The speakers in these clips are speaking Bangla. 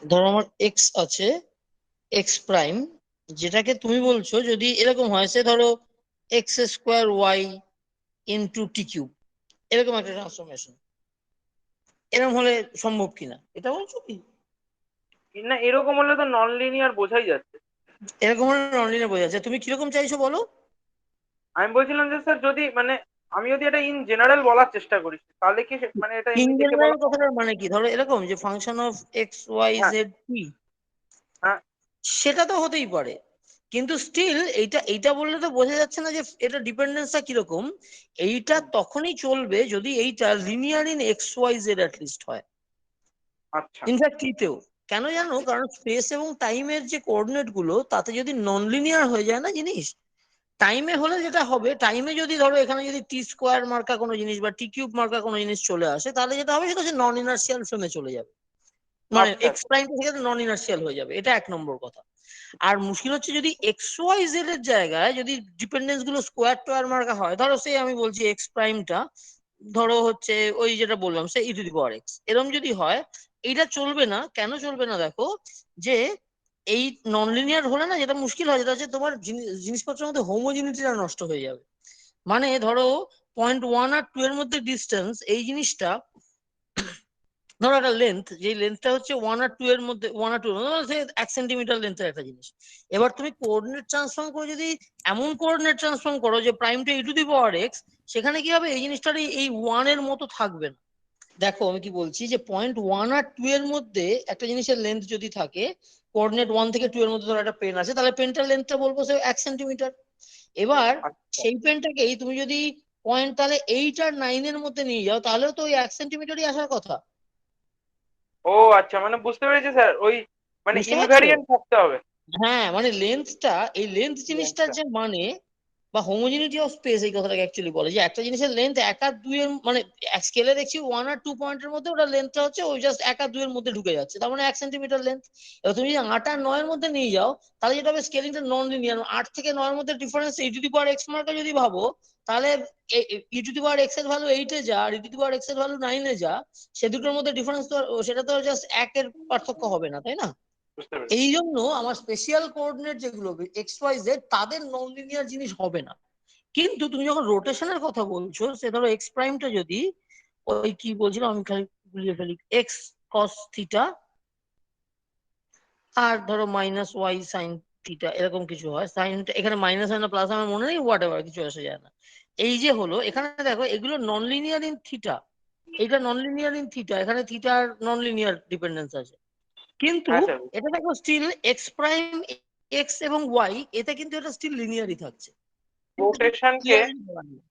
ধরো আমার এক্স আছে, এক্স প্রাইম, যেটাকে তুমি বলছো যদি এরকম হয়, সে ধরো x square Y into T cube, এরকম একটা ট্রান্সফরমেশন, এরকম হলে সম্ভব কিনা এটা বলছো কি? না, এরকম হলে তো নন লিনিয়ার বোঝাই যাচ্ছে। এরকম হলে ননলিনিয়ার বোঝা যাচ্ছে, তুমি কিরকম চাইছো বলো? আমি বলছিলাম যে স্যার, যদি মানে আমি যদি এটা ইন জেনারেল বলার চেষ্টা করি, তাহলে কি মানে এটা ইন এমনি দেখে জেনারেল বলা সম্ভব? কথাটার মানে কি, ধরো এরকম যে ফাংশন অফ এক্স ওয়াই হ্যাঁ, জেড টি, হ্যাঁ। সেটা তো হতেই পারে, কিন্তু স্টিল এইটা এইটা বললে তো বোঝা যাচ্ছে না যে এটা ডিপেন্ডেন্সটা কিরকম। এইটা হুম, তখনই চলবে যদি এইটা linear in x y z at least হয়, আচ্ছা। ইনফ্যাক্ট টিতেও। কেন জানো? কারণ স্পেস এবং টাইমের যে কোঅর্ডিনেট গুলো তাতে যদি নন লিনিয়ার হয়ে যায় না জিনিস, টাইমে হলে যেটা হবে, টাইমে যদি ধরো এখানে যদি টি স্কোয়ার মার্কা কোনো জিনিস বা টি কিউব মার্কা কোনো জিনিস চলে আসে, তাহলে যেটা হবে সেটা হচ্ছে নন ইনার্সিয়াল ফ্রেমে চলে যাবে, মানে আচ্ছা, এক্স প্রাইম থেকে নন ইনার্সিয়াল হয়ে যাবে, এটা এক নম্বর কথা। আর মুশকিল হচ্ছে যদি এক্স ওয়াই জেড এর জায়গায় যদি ডিপেন্ডেন্স গুলো স্কোয়ার টোয়ার মার্কা হয়, ধরো সে আমি বলছি এক্স প্রাইমটা ধরো হচ্ছে ওই যেটা বললাম সে ই টু দি পাওয়ার এক্স, এরকম যদি হয়, এইটা চলবে না। কেন চলবে না দেখো, যে এই নন লিনিয়ার হলে না যেটা মুশকিল হয় যেটা হচ্ছে তোমার জিনিসপত্রের মধ্যে হোমোজিনিটিটা নষ্ট হয়ে যাবে। মানে ধরো পয়েন্ট ওয়ান আর টু এর মধ্যে ডিস্টেন্স এই জিনিসটা, ধরো একটা লেন্থ, যে লেন্থটা হচ্ছে ওয়ান আর টু এর মধ্যে, ওয়ান আর টু এক সেন্টিমিটার লেন্থের একটা জিনিস, এবার তুমি কোঅর্ডিনেট ট্রান্সফর্ম করে যদি এমন কোঅর্ডিনেট ট্রান্সফর্ম করো যে প্রাইমটা ই টু দি পাওয়ার এক্স, সেখানে কি হবে, এই জিনিসটার এই ওয়ান এর মতো থাকবে না। দেখো আমি কি বলছি, যে পয়েন্ট ওয়ান আর টু এর মধ্যে একটা জিনিসের লেন্থ যদি থাকে, কোঅর্ডিনেট ওয়ান থেকে টু এর মধ্যে ধরো একটা পেন আছে, তাহলে পেনটার লেন্থটা বলবো সে 1 সেন্টিমিটার। এবার আচ্ছা। সেই পেনটাকেই তুমি যদি পয়েন্ট তাহলে 8 আর 9 এর মধ্যে নিয়ে যাও, তাহলেও তো ওই 1 সেন্টিমিটারই আসার কথা। ও আচ্ছা, মানে বুঝতে পেরেছি স্যার, ওই মানে বুঝতে পারছো? ইনভ্যারিয়েন্ট থাকতে হবে। হ্যাঁ, মানে লেন্থটা, এই লেন্থ জিনিসটার লেন্থটা। যে মানে, বা হোমোজিনিটি অফ স্পেস এই কথাটাকে অ্যাকচুয়ালি বলে, যে একটা জিনিসের লেন্থ এক আর দুই এর মানে এক স্কেলে দেখছি ওয়ান আর টু পয়েন্টের মধ্যে ওটা লেন্থটা হচ্ছে ওই জাস্ট এক আর দুই এর মধ্যে ঢুকে যাচ্ছে, তার মানে 1 সেন্টিমিটার লেন্থ। এবার তুমি যদি 8 আর 9 এর মধ্যে নিয়ে যাও, তাহলে যেটা হবে স্কেলিংটা নন লিনিয়ার। 8 থেকে 9 এর মধ্যে difference E to the power x মার্কা যদি ভাবো, তাহলে ই টু দি পাওয়ার এক্স এর ভ্যালু 8 এ যা আর ই টু দি পাওয়ার এক্স এর ভ্যালু 9 এ যা, সে দুটোর মধ্যে ডিফারেন্স তো সেটা তো জাস্ট একের পার্থক্য হবে না, তাই না? বুঝতে পেরেছি। এই জন্য আমার স্পেশাল কোঅর্ডিনেট যেগুলো এক্স ওয়াই জেড তাদের নন লিনিয়ার জিনিস হবে না। কিন্তু তুমি যখন রোটেশনের কথা বলছো, সে ধরো এক্স প্রাইমটা যদি ওই কি বলছিলাম আমি খালি ভুলিয়ে ফেলি, এক্স কস থিটা আর ধরো মাইনাস ওয়াই সাইন থিটা এরকম কিছু হয়, সাইন এখানে মাইনাস হয় না প্লাস আমার মনে নেই, হোয়াট এভার কিছু আসে যায় না। এই যে হলো এখানে দেখো এগুলো নন লিনিয়ার ইন থিটা, এইটা নন লিনিয়ার ইন থিটা, এখানে থিটার নন লিনিয়ার ডিপেন্ডেন্স আছে। কিন্তু হ্যাঁ স্যার। এটা দেখো স্টিল এক্স প্রাইম এক্স এবং ওয়াই, এতে কিন্তু এটা স্টিল লিনিয়ারই থাকছে, রোটেশনকে, ক্লিয়ারলি বলা নেই।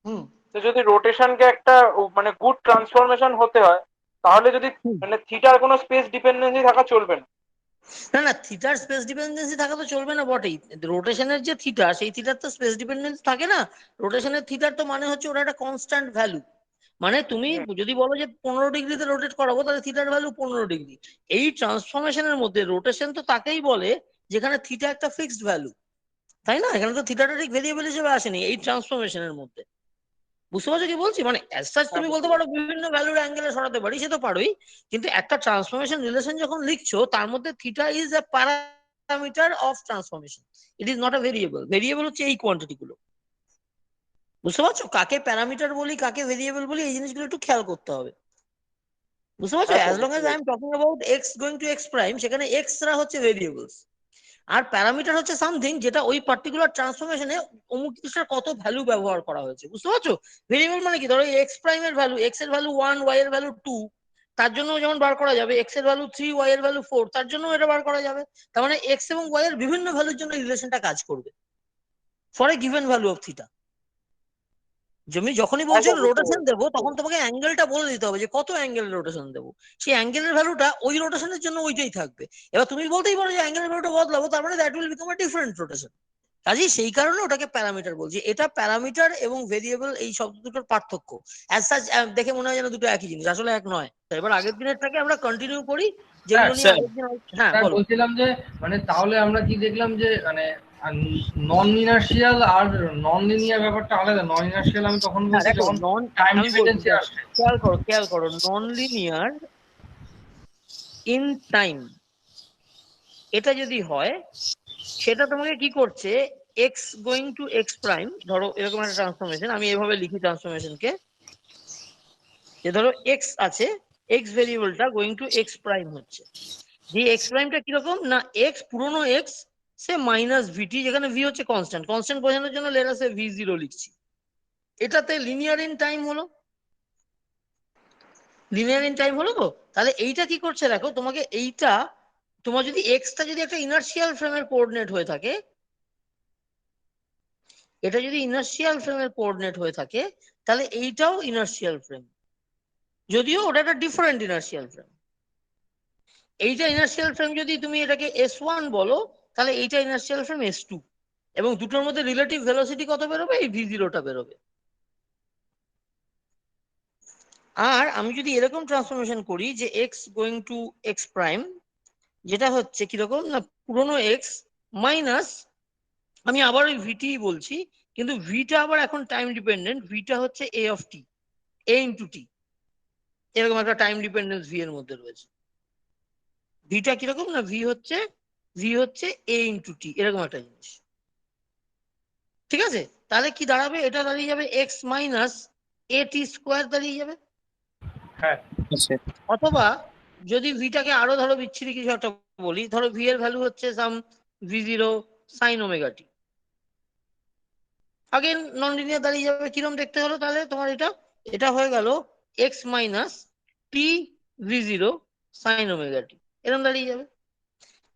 হুম। তো যদি রোটেশনকে একটা মানে গুড ট্রান্সফরমেশন হতে হয়, তাহলে যদি হুম। মানে থিটার কোনো স্পেস ডিপেন্ডেন্সি থাকা চলবে না। না না, থিটার স্পেস ডিপেন্ডেন্সি থাকা তো চলবে না বটেই, রোটেশনের যে থিটা সেই থিটার তো স্পেস ডিপেন্ডেন্সি থাকে না। রোটেশনের থিটার তো মানে হচ্ছে ওটা একটা কনস্ট্যান্ট ভ্যালু, মানে তুমি হুম। যদি বলো যে 15 ডিগ্রিতে রোটেট করাবো, তাহলে থিটার ভ্যালু 15 ডিগ্রি। এই ট্রান্সফরমেশনের মধ্যে রোটেশন তো তাকেই বলে যেখানে থিটা একটা ফিক্সড ভ্যালু, তাই না? এখানে তো থিটাটা ঠিক ভেরিয়েবল হিসেবে আসেনি এই ট্রান্সফরমেশনের মধ্যে। বুঝতে পারছো কি বলছি? মানে অ্যাজ সাচ হ্যাঁ, তুমি বুঝতে বলতে পারো পেরেছি। বিভিন্ন ভ্যালুর অ্যাঙ্গেলে সরাতে পারি, সে তো পারোই, কিন্তু একটা ট্রান্সফরমেশন রিলেশন যখন লিখছো তার মধ্যে theta is a parameter of transformation, it is not a variable. Variable হচ্ছে এই কোয়ান্টিটি গুলো। বুঝতে পারছো কাকে প্যারামিটার বলি কাকে ভেরিয়েবল বলি, এই জিনিসগুলো একটু খেয়াল করতে হবে। বুঝতে পারছো? হ্যাঁ অ্যাজ স্যার, লং বুঝতে এজ আই এম পেরেছি। Talking about x going to x prime, সেখানে এক্স রা হচ্ছে ভেরিয়েবলস, আর প্যারামিটার হচ্ছে সামথিং যেটা ওই পার্টিকুলার ট্রান্সফরমেশনে অমুক কিছুটার কত ভ্যালু ব্যবহার করা হয়েছে। বুঝতে পারছো? ভেরিয়েবল মানে কি, ধরো এক্স প্রাইম এর ভ্যালু, এক্স এর ভ্যালু 1, ওয়াই এর ভ্যালু 2, তার জন্য যেমন বার করা যাবে, এক্স এর ভ্যালু 3, ওয়াই এর ভ্যালু 4, তার জন্য এটা বার করা যাবে। তার মানে এক্স এবং ওয়াই এর বিভিন্ন ভ্যালুর জন্য রিলেশনটা কাজ করবে for a given value of theta. তুমি যখনই হ্যাঁ বলছো স্যার, বুঝতে রোটেশন পেরেছি। দেবো, তখন তোমাকে অ্যাঙ্গেলটা বলে দিতে হবে যে কত অ্যাঙ্গেল রোটেশন দেবো, সেই অ্যাঙ্গেলের ভ্যালুটা ওই রোটেশনের জন্য ওইটাই থাকবে। এবার তুমি বলতেই পারো যে অ্যাঙ্গেলের ভ্যালুটা বদলাবো, তার মানে that will become a different rotation. কাজেই সেই কারণে ওটাকে প্যারামিটার বলছি। এটা প্যারামিটার এবং ভেরিয়েবল এই শব্দ দুটোর পার্থক্য। অ্যাজ সাচ দেখে মনে হয় যেন দুটো একই জিনিস, আসলে এক নয়। তো এবার আগের দিনেরটাকে আমরা কন্টিনিউ করি, স্যার যেগুলো নিয়ে স্যার আগের দিন। হ্যাঁ স্যার বলো। বলছিলাম যে মানে তাহলে আমরা কি দেখলাম যে মানে নন ইনার্শিয়াল আর নন লিনিয়ার ব্যাপারটা আলাদা। নন ইনার্শিয়াল আমি তখন হ্যাঁ বলছি দেখো যখন নন, টাইম আমি বলছি ডিপেন্ডেন্সি দেখো, আসছে। খেয়াল করো খেয়াল করো, নন লিনিয়ার ইন টাইম এটা যদি হয় সেটা তোমাকে কি করছে, x going to x prime, ধরো এরকম একটা ট্রান্সফরমেশন, আমি এভাবে লিখি ট্রান্সফরমেশনকে, যে ধরো এক্স আছে, এক্স ভেরিয়েবলটা গোয়িং টু এক্স প্রাইম হচ্ছে, যে এক্স প্রাইমটা কিরকম না, এক্স পুরনো এক্স সে মাইনাস ভিটি, যেখানে ভি হচ্ছে কনস্ট্যান্ট, কনস্ট্যান্ট বোঝানোর জন্য লেট আস সে ভি জিরো লিখছি। এটাতে লিনিয়ার ইন টাইম হলো, লিনিয়ার ইন টাইম হলো তো। তাহলে এইটা কি করছে দেখো, তোমাকে এইটা, তোমার যদি এক্সটা যদি একটা ইনার্শিয়াল ফ্রেমের কোঅর্ডিনেট হয়ে থাকে, এটা যদি ইনার্শিয়াল ফ্রেমের কোঅর্ডিনেট হয়ে থাকে, তাহলে এইটাও ইনার্শিয়াল ফ্রেম, যদিও ওটা একটা ডিফারেন্ট ইনার্শিয়াল ফ্রেম। এইটা ইনার্শিয়াল ফ্রেম যদি তুমি এটাকে S1 বলো, তাহলে এইটা ইনার্শিয়াল ফ্রেম S2, এবং দুটোর মধ্যে রিলেটিভ ভেলোসিটি কত বেরোবে, এই V0টা বেরোবে। আর আমি যদি এরকম ট্রান্সফরমেশন করি যে x going to x prime, যেটা হচ্ছে কিরকম না, পুরনো এক্স মাইনাস, আমি আবার ওই ভিটি বলছি, কিন্তু ভিটা আবার এখন টাইম ডিপেন্ডেন্ট, ভিটা হচ্ছে এ of T, A into T, এরকম একটা টাইম ডিপেন্ডেন্স ভি এর মধ্যে রয়েছে। ভিটা কিরকম না, ভি হচ্ছে এ ইন্টু টি, এরকম একটা জিনিস। ঠিক আছে, তাহলে কি দাঁড়াবে, এটা দাঁড়িয়ে যাবে এক্স মাইনাস এ টি স্কোয়ার দাঁড়িয়ে যাবে। হ্যাঁ আচ্ছা অথবা যদি ভিটাকে আরো ধরো বিচ্ছিরি কিছু একটা বলি, ধরো ভি এর ভ্যালু হচ্ছে সাম V0 সাইন ওমেগা টি, আগে নন লিনিয়ার দাঁড়িয়ে যাবে, কিরকম দেখতে হলো তাহলে তোমার এটা, এটা হয়ে গেল এক্স মাইনাস টি V0 সাইন ওমেগা টি, এরকম দাঁড়িয়ে যাবে।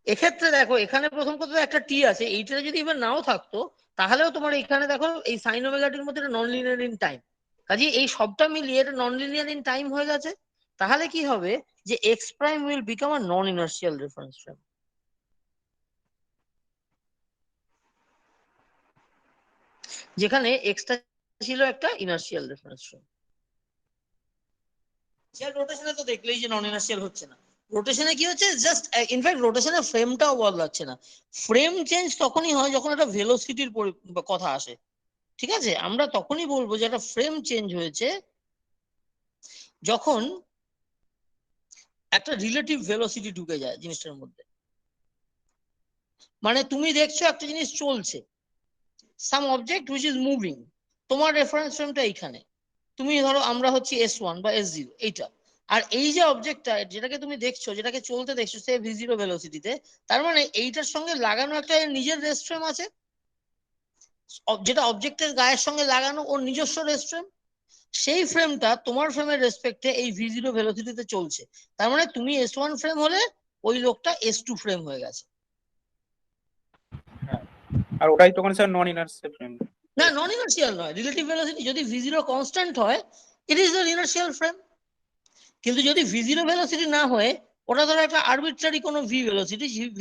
এক্ষেত্রে দেখো এখানে প্রথম কথা একটা টি আছে, এইটা যদি এবার নাও থাকতো, তাহলেও তোমার এখানে দেখো এই সাইন ওমেগাটির মধ্যে নন লিনিয়ার ইন টাইম, কাজে এই সবটা মিলিয়ে এটা নন লিনিয়ার ইন টাইম হয়ে গেছে। তাহলে কি হবে, যে x prime will become a non inertial reference frame, যেখানে এক্সটা ছিল একটা ইনার্শিয়াল রেফারেন্স ফ্রেম। রোটেশনে তো দেখলেই যে নন ইনার্শিয়াল হচ্ছে না, রোটেশনে কি হচ্ছে, জাস্ট ইনফ্যাক্ট রোটেশনের ফ্রেমটাও বদলাচ্ছে না। ফ্রেম চেঞ্জ তখনই হয় যখন একটা ভেলোসিটির কথা আসে। ঠিক আছে, আমরা তখনই বলবো যে একটা ফ্রেম চেঞ্জ হয়েছে যখন একটা রিলেটিভ ভেলোসিটি ঢুকে যায় জিনিসটার মধ্যে। মানে তুমি দেখছো একটা জিনিস চলছে, সাম অবজেক্ট হুইচ ইজ মুভিং, তোমার রেফারেন্স ফ্রেমটা এইখানে, তুমি ধরো আমরা হচ্ছে S1 বা S0 এইটা, আর এই যে অবজেক্টটা যেটাকে তুমি দেখছো, যেটাকে চলতে দেখছো সে V0 ভেলোসিটিতে, তার মানে এইটার সঙ্গে লাগানো একটা নিজের রেস্ট ফ্রেম আছে, যেটা অবজেক্টের গায়ের সঙ্গে লাগানো ওর নিজস্ব রেস্ট ফ্রেম, সেই ফ্রেমটা তোমার ফ্রেমের রেসপেক্টে এই V0 ভেলোসিটিতে চলছে। তার মানে তুমি S1 ফ্রেম হলে ওই লোকটা S2 ফ্রেম হয়ে গেছে। আর ওটাই তখন স্যার নন ইনার্সিয়াল ফ্রেম। না, নন ইনার্শিয়াল নয়, রিলেটিভ ভেলোসিটি যদি V0 কনস্ট্যান্ট হয়, it is the inertial frame. কিন্তু যদি V0 ভেলোসিটি না হয়, ওটা ধরো একটা আরবিট্রারি কোনো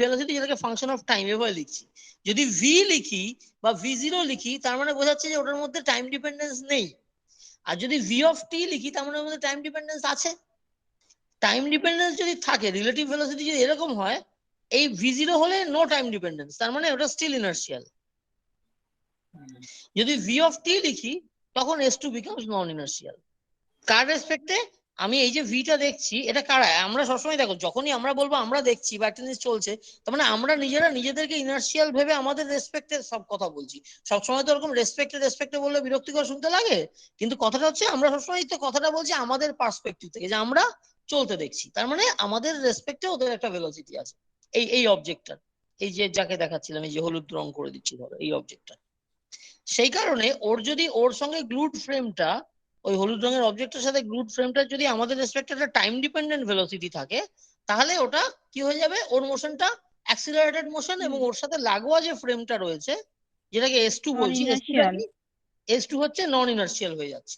ভেলোসিটি যেটাকে ফাংশন অফ টাইম এভাবে লিখছি, যদি ভি লিখি বা V0 লিখি, তার মানে বোঝাচ্ছে যে ওটার মধ্যে টাইম ডিপেন্ডেন্স নেই। আর যদি ভি অফ টি লিখি, তার মানে ওর মধ্যে টাইম ডিপেন্ডেন্স আছে। টাইম ডিপেন্ডেন্স যদি থাকে, রিলেটিভ ভেলোসিটি যদি এরকম হয়, এই V0 হলে নো টাইম ডিপেন্ডেন্স, তার মানে ওটা স্টিল ইনার্শিয়াল। যদি ভি অফ টি লিখি, তখন S2 বিকামস নন ইনার্শিয়াল। কার রেসপেক্টে, আমি এই যে ভিটা দেখছি, এটা কারা, আমরা সবসময় দেখো যখনই আমরা বলবো আমরা দেখছি বা একটা জিনিস চলছে, তার মানে আমরা নিজেরা নিজেদেরকে ইনার্শিয়াল ভেবে আমাদের রেসপেক্টে সব কথা বলছি। সবসময় তো ওরকম রেসপেক্টে বললে বিরক্তিকর শুনতে লাগে, কিন্তু কথাটা হচ্ছে আমরা সবসময় তো কথাটা বলছি আমাদের পার্সপেক্টিভ থেকে, যে আমরা চলতে দেখছি, তার মানে আমাদের রেসপেক্টে ওদের একটা ভেলোসিটি আছে। এই অবজেক্টটার, এই যে যাকে দেখাচ্ছিলাম, এই যে হলুদ রং করে দিচ্ছি ধরো এই অবজেক্টটা, সেই কারণে ওর যদি ওর সঙ্গে গ্লুড ফ্রেমটা, ওই হলুদ রঙের অবজেক্টের সাথে গ্লুড ফ্রেমটা যদি আমাদের রেসপেক্টে একটা টাইম ডিপেন্ডেন্ট ভেলোসিটি থাকে, তাহলে ওটা কি হয়ে যাবে, ওর মোশনটা অ্যাক্সিলারেটেড মোশন, এবং ওর সাথে লাগোয়া যে ফ্রেমটা রয়েছে যেটাকে S2 নন বলছি, ইনার্শিয়াল। S2 হচ্ছে নন ইনার্শিয়াল হয়ে যাচ্ছে।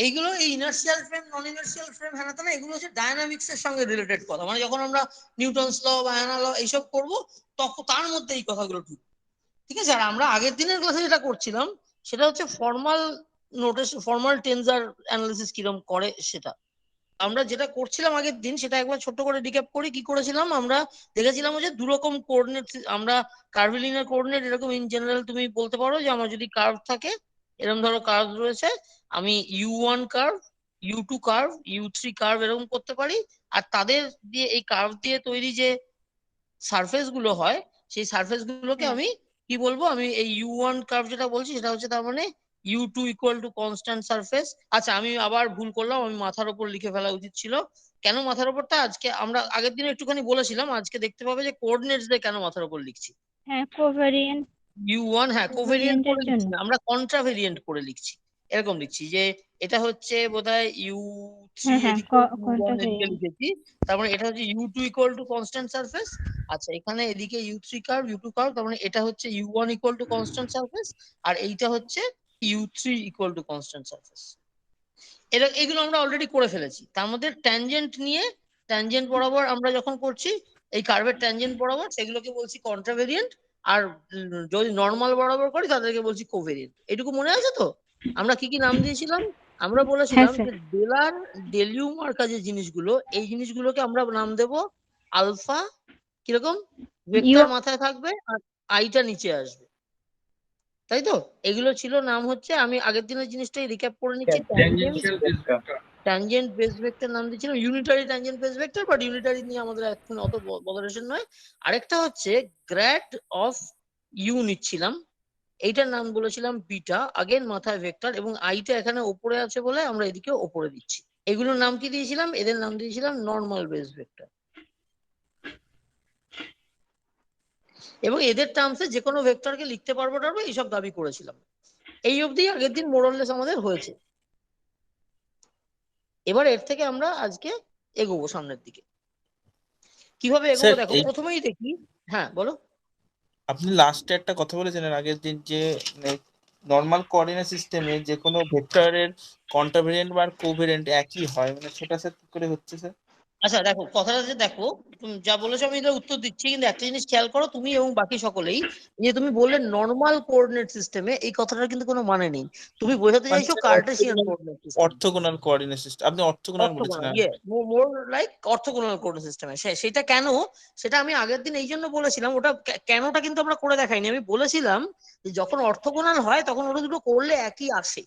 এইগুলো এই ইনার্শিয়াল ফ্রেম নন ইনার্শিয়াল ফ্রেম হ্যাঁ না, এগুলো হচ্ছে ডায়নামিক্স এর সঙ্গে রিলেটেড কথা, মানে যখন আমরা নিউটনস ল বা হ্যানা ল এইসব করবো, তখন তার মধ্যে এই কথাগুলো ঢুকবে। ঠিক আছে, আর আমরা আগের দিনের ক্লাসে যেটা করছিলাম সেটা হচ্ছে ফর্মাল নোটেশন, ফর্মাল টেন্সার অ্যানালিসিস কিরকম করে সেটা আমরা যেটা করছিলাম আগের দিন, সেটা একবার ছোট্ট করে রিক্যাপ করি। কি করেছিলাম আমরা, দেখেছিলাম যে দুরকম কোঅর্ডিনেট, আমরা কার্ভিলিনিয়ার কোঅর্ডিনেট এরকম ইন জেনারেল তুমি বলতে পারো যে আমার যদি কার্ভ থাকে, এরকম ধরো কার্ভ রয়েছে, আমি U1 curve, U2 curve, U3 curve এরকম করতে পারি, আর তাদের দিয়ে এই কার্ভ দিয়ে তৈরি যে সারফেস গুলো হয়, সেই সারফেস গুলোকে হ্যাঁ। আমি কি বলবো, আমি এই U1 কার্ভ যেটা বলছি সেটা হচ্ছে তার মানে U2 equal to constant surface. আচ্ছা আমি আবার ভুল করলাম, আমি মাথার উপর লিখে ফেলা উচিত ছিল। কেন মাথার উপরটা, আজকে আমরা আগের দিনে একটুখানি বলেছিলাম, আজকে দেখতে পাবে যে কোঅর্ডিনেটস দিয়ে কেন মাথার উপর লিখছি। হ্যাঁ, কোভ্যারিয়েন্ট U1 হ্যাঁ কোভেরিয়েন্ট করে এর জন্য। লিখছি না, আমরা কন্ট্রাভেরিয়েন্ট করে লিখছি। এরকম লিখছি যে এটা হচ্ছে বোধহয় U3 হ্যাঁ হ্যাঁ, এদিকে, U1 এদিকে কোয়ান্টাভেরিয়েন্ট। লিখেছি। তারপরে এটা হচ্ছে U2 equal to constant surface. আচ্ছা এখানে এদিকে U3 কার্ভ, U2 কার্ভ, তার মানে এটা হচ্ছে U1 equal to constant surface, আর এইটা হচ্ছে U3 equal to constant surface. এগুলো আমরা অলরেডি করে ফেলেছি। তার মধ্যে ট্যানজেন্ট নিয়ে, ট্যানজেন্ট বরাবর আমরা যখন করছি এই কার্ভের ট্যানজেন্ট বরাবর, সেগুলোকে বলছি কন্ট্রাভেরিয়েন্ট। আর যদি নর্মাল বরাবর করি তাদেরকে বলছি কোভেরিয়েন্ট। এটুকু মনে আছে তো? আমরা কি কি নাম দিয়েছিলাম? আমরা হ্যাঁ বলেছিলাম স্যার। যে ডেলার ডেলিউ মার্কা যে জিনিসগুলো, এই জিনিসগুলোকে আমরা নাম দেব আলফা। কিরকম? ভেক্টর মাথায় থাকবে আর আইটা নিচে আসবে, তাই তো? এগুলো ছিল নাম হচ্ছে, আমি আগের দিনের জিনিসটাই রিক্যাপ করে নিচ্ছি। Tangential base vector. Tangent base vector নাম দিয়েছিলাম, unitary tangent base vector, but unitary নিয়ে আমাদের এখন অত বদরেশন নয়। আরেকটা হচ্ছে গ্র্যাড অফ ইউ নিচ্ছিলাম, এইটার নাম বলেছিলাম বিটা, আগেন মাথায় ভেক্টর, এবং আইটা এখানে ওপরে আছে বলে আমরা এদিকে ওপরে দিচ্ছি। এগুলোর নাম কি দিয়েছিলাম? এদের নাম দিয়েছিলাম নর্মাল বেস ভেক্টর। এবং এদের টার্মসে যে কোনো ভেক্টরকে লিখতে পারবো টারবো এইসব দাবি করেছিলাম। এই অবধি আগের দিন মোরলেস আমাদের হয়েছে। এবার এর থেকে আমরা আজকে এগোবো সামনের দিকে। কিভাবে এগোবো স্যার দেখো, এই প্রথমেই দেখি। হ্যাঁ বলো। আপনি লাস্টে একটা কথা বলেছেন এর আগের দিন যে নর্মাল কোঅর্ডিনেট সিস্টেমে যে কোনো ভেক্টরের কন্ট্রাভেরিয়েন্ট বা কোভেরিয়েন্ট একই হয়, মানে সেটা স্যার কি করে হচ্ছে স্যার? আচ্ছা দেখো, কথাটা যে দেখো, তুমি যা বলেছো আমি এটার উত্তর দিচ্ছি, কিন্তু একটা জিনিস খেয়াল করো তুমি এবং বাকি সকলেই, যে তুমি বললে নর্মাল কোঅর্ডিনেট সিস্টেমে, এই কথাটার কিন্তু কোনো মানে নেই। তুমি বোঝাতে মানে চাইছো Cartesian coordinate system. Orthogonal coordinate system, আপনি অর্থোগোনাল বলেছেন। Orthogonal, more like orthogonal coordinate সিস্টেমে। সেটা কেন, সেটা আমি আগের দিন এই জন্য বলেছিলাম, ওটা কেনটা কিন্তু আমরা করে দেখাইনি। আমি বলেছিলাম যে যখন অর্থোগোনাল হয় তখন ওটা দুটো করলে একই আসে।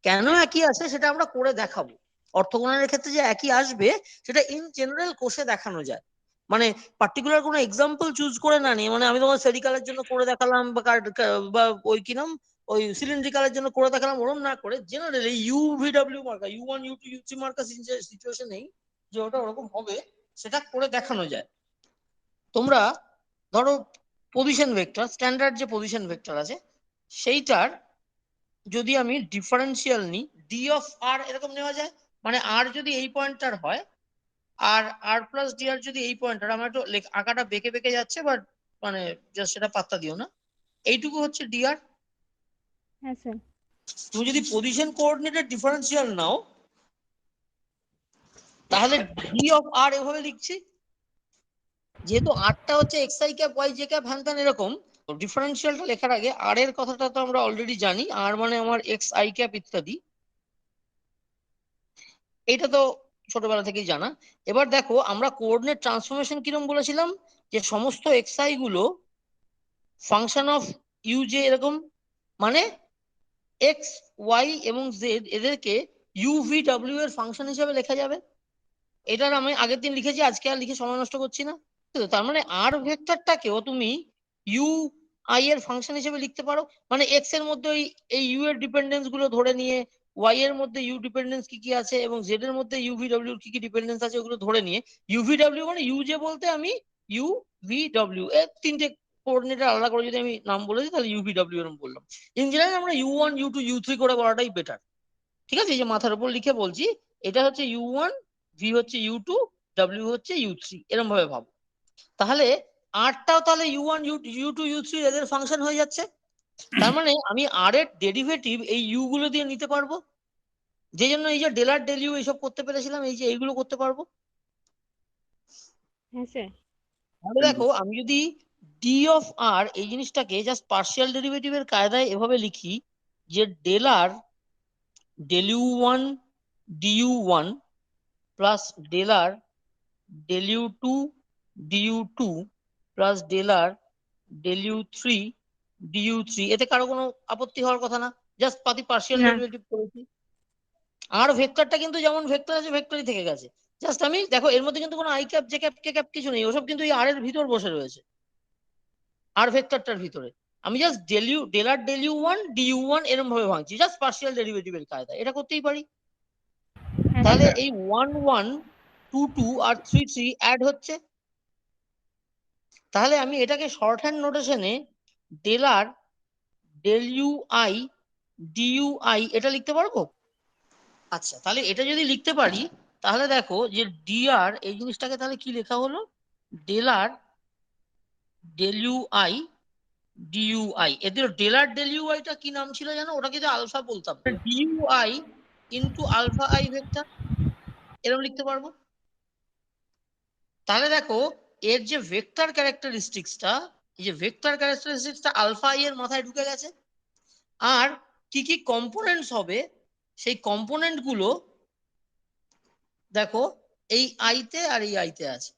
কেন একই আসে সেটা আমরা করে দেখাবো। অর্থোগোনালের ক্ষেত্রে যে একই আসবে সেটা ইন জেনারেল কোষে দেখানো যায়, মানে পার্টিকুলার কোনো এক্সাম্পল চুজ করে না নিয়ে, মানে আমি তোমার স্ফেরিক্যালের জন্য করে দেখালাম বা ওই কি নাম, ওই সিলিন্ড্রিক্যালের জন্য করে দেখালাম, ওরম না করে জেনারেলি UVW মার্কা, U1 U2 U3 মার্কা সিচুয়েশন নেই যে ওটা ওরকম হবে, সেটা করে দেখানো যায়। তোমরা ধরো পজিশন ভেক্টর, স্ট্যান্ডার্ড যে পজিশন ভেক্টর আছে সেইটার যদি আমি ডিফারেন্সিয়াল নিই, ডি অফ আর এরকম নেওয়া যায়, মানে আর যদি এই পয়েন্টটার হয়, আর আর প্লাস ডি আর যদি এই পয়েন্টটার, আমার একটু আঁকাটা বেঁকে বেঁকে যাচ্ছে, বাট মানে জাস্ট সেটা পাত্তা দিও না। এইটুকু হচ্ছে ডি আর। হ্যাঁ স্যার। তুমি যদি পজিশন কোঅর্ডিনেটের ডিফারেন্সিয়াল নাও, তাহলে ডি অফ আর এভাবে লিখছি, যেহেতু আরটা হচ্ছে x i cap y j cap হ্যান ত্যান এরকম। ডিফারেন্সিয়ালটা লেখার আগে আর এর কথাটা তো আমরা অলরেডি জানি, আর মানে আমার এক্স আই ক্যাপ ইত্যাদি, এইটা তো ছোটবেলা থেকেই জানা। এবার দেখো আমরা কোঅর্ডিনেট ট্রান্সফরমেশন কিরকম বলেছিলাম, যে সমস্ত এক্স আই গুলো ফাংশন অফ ইউ জে এরকম, মানে এক্স ওয়াই এবং জেড এদেরকে UVW এর ফাংশন হিসেবে লেখা যাবে। এটার আমি আগের দিন লিখেছি, আজকে আর লিখে সময় নষ্ট করছি না। তার মানে আর ভেক্টরটাকেও তুমি ইউ আই এর ফাংশন হিসেবে লিখতে পারো, মানে এক্স এর মধ্যে এই ইউ এর ডিপেন্ডেন্স গুলো ধরে নিয়ে, ওয়াই এর মধ্যে ইউ ডিপেন্ডেন্স কি কি আছে, এবং জেড এর মধ্যে UVW এর কি কি ডিপেন্ডেন্স আছে ওগুলো ধরে নিয়ে, UVW মানে ইউ জে বলতে আমি UVW এর তিনটে কোঅর্ডিনেট আলাদা করে যদি আমি নাম বলেছি তাহলে UVW এরকম বললাম। ইন জেনারেল আমরা U1 U2 U3 করে বলাটাই বেটার। ঠিক আছে, এই যে মাথার উপর লিখে বলছি, এটা হচ্ছে U1, ভি হচ্ছে U2, W হচ্ছে U3, এরকম ভাবে ভাবো। তাহলে আরটাও তাহলে U1 U2 U3 এদের ফাংশন হয়ে যাচ্ছে। তার মানে আমি আর এর ডেরিভেটিভ এই ইউ গুলো দিয়ে নিতে পারবো, যে জন্য এই যে ডেলার ডেল ইউ এইসব করতে পেরেছিলাম, এই যে এইগুলো করতে পারবো। হ্যাঁ স্যার। তাহলে দেখো আমি যদি ডি অফ আর এই জিনিসটাকে জাস্ট পার্শিয়াল ডেরিভেটিভের কায়দায় এভাবে লিখি, যে ডেলার ডেল U1 DU1 প্লাস ডেলার ডেল U2 DU2 প্লাস ডেলার ডেল U3 DU3, এতে কারো কোনো আপত্তি হওয়ার কথা না, জাস্ট পার্শিয়াল না। ডেরিভেটিভ করেছি। আর ভেক্টরটা কিন্তু যেমন ভেক্টর আছে ভেক্টরই থেকে গেছে, জাস্ট আমি দেখো এর মধ্যে কিন্তু কোনো I cap j cap k cap কিছু নেই, ওসব কিন্তু এই আর এর ভিতর বসে রয়েছে, আর ভেক্টরটার ভিতরে। আমি জাস্ট ডেল আর del u one d u one এরকম ভাবে ভাঙছি, জাস্ট পার্শিয়াল ডেরিভেটিভের কায়দা, এটা করতেই পারি। হ্যাঁ তাহলে স্যার। এই 1 1 2 2 আর 3 3 অ্যাড হচ্ছে। তাহলে আমি এটাকে শর্ট হ্যান্ড নোটেশনে del R del u i d u i এটা লিখতে পারবো। আচ্ছা, তাহলে এটা যদি লিখতে পারি তাহলে দেখো যে ডি আর এই জিনিসটাকে তাহলে কি লেখা হলো, del R del u i d u i. এদের ডেল আর ডেল ইউ আইটা কি নাম ছিল জানো, ওটা কিন্তু আলফা বলতাম, d u i into alpha i vector, এরকম লিখতে পারবো। তাহলে দেখো এর যে ভেক্টর ক্যারেক্টারিস্টিক্সটা, এই যে ভেক্টর ক্যারেক্টারিস্টিক্সটা আলফা আই এর মাথায় ঢুকে গেছে, আর কি কি কম্পোনেন্টস হবে সেই কম্পোনেন্ট গুলো দেখো এই আইতে আর এই আইতে আছে।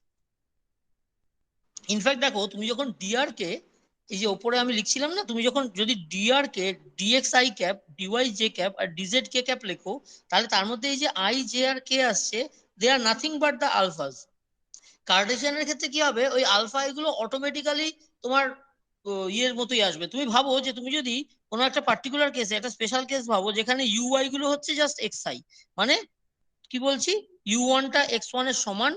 ইনফ্যাক্ট দেখো তুমি যখন ডিআর কে, এই যে ওপরে আমি লিখছিলাম না, তুমি যখন যদি ডিআর কে dx i cap dy j cap আর ডিজেড কে ক্যাপ লেখো, তাহলে তার মধ্যে এই যে আই জে আর কে আসছে, দে আর নাথিং বাট দ্য আলফাস। কার্টেসিয়ানের ক্ষেত্রে কি হবে, ওই আলফা এগুলো অটোমেটিক্যালি তোমার ইয়ের মতোই আসবে। তুমি ভাবো যে তুমি যদি কোনো একটা পার্টিকুলার কেসে একটা স্পেশাল কেস ভাবো যেখানে ইউআই গুলো হচ্ছে জাস্ট এক্স আই, মানে কি বলছি, ইউ ওয়ানটা এক্স ওয়ান এর সমান,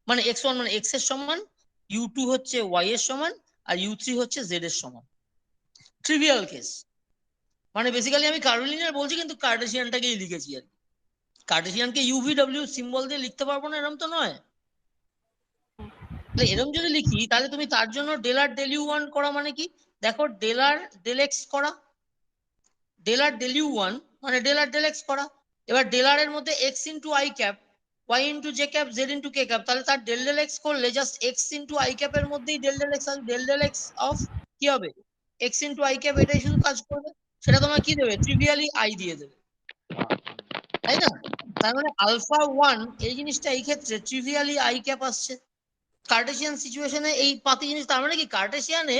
মানে এক্স ওয়ান মানে এক্স এর সমান, ইউ টু হচ্ছে ওয়াই এর সমান, আর ইউ থ্রি হচ্ছে জেড এর সমান। ট্রিভিয়াল কেস, মানে বেসিক্যালি আমি কার্ভিলিনিয়ার বলছি কিন্তু কার্টেসিয়ানটাকেই লিখেছি আর কি। কার্টেসিয়ানকে ইউভিডব্লিউ সিম্বল দিয়ে লিখতে পারবো না এরকম তো নয়। তাহলে এরকম যদি লিখি তাহলে তুমি তার জন্য ডেল আর ডেল ইউ ওয়ান করা মানে কি, দেখো ডেল আর ডেল এক্স করা, ডেল আর ডেল ইউ ওয়ান মানে ডেল আর ডেল এক্স করা। এবার ডেল আর এর মধ্যে x into i cap y into j cap z into k cap, তাহলে তার ডেল ডেল এক্স করলে জাস্ট এক্স ইন্টু আই ক্যাপের মধ্যেই ডেল ডেল এক্স আসবে, ডেল ডেল এক্স অফ কি হবে এক্স ইন্টু আই ক্যাপ, এটাই শুধু কাজ করবে। সেটা তোমার কি দেবে, ট্রিভিয়ালি আই দিয়ে দেবে, তাই না? তার মানে আলফা ওয়ান এই জিনিসটা এই ক্ষেত্রে ট্রিভিয়ালি আই ক্যাপ আসছে। কার্টেসিয়ান সিচুয়েশনে এই পাতি জিনিস, তার মানে কি কার্টেসিয়ানে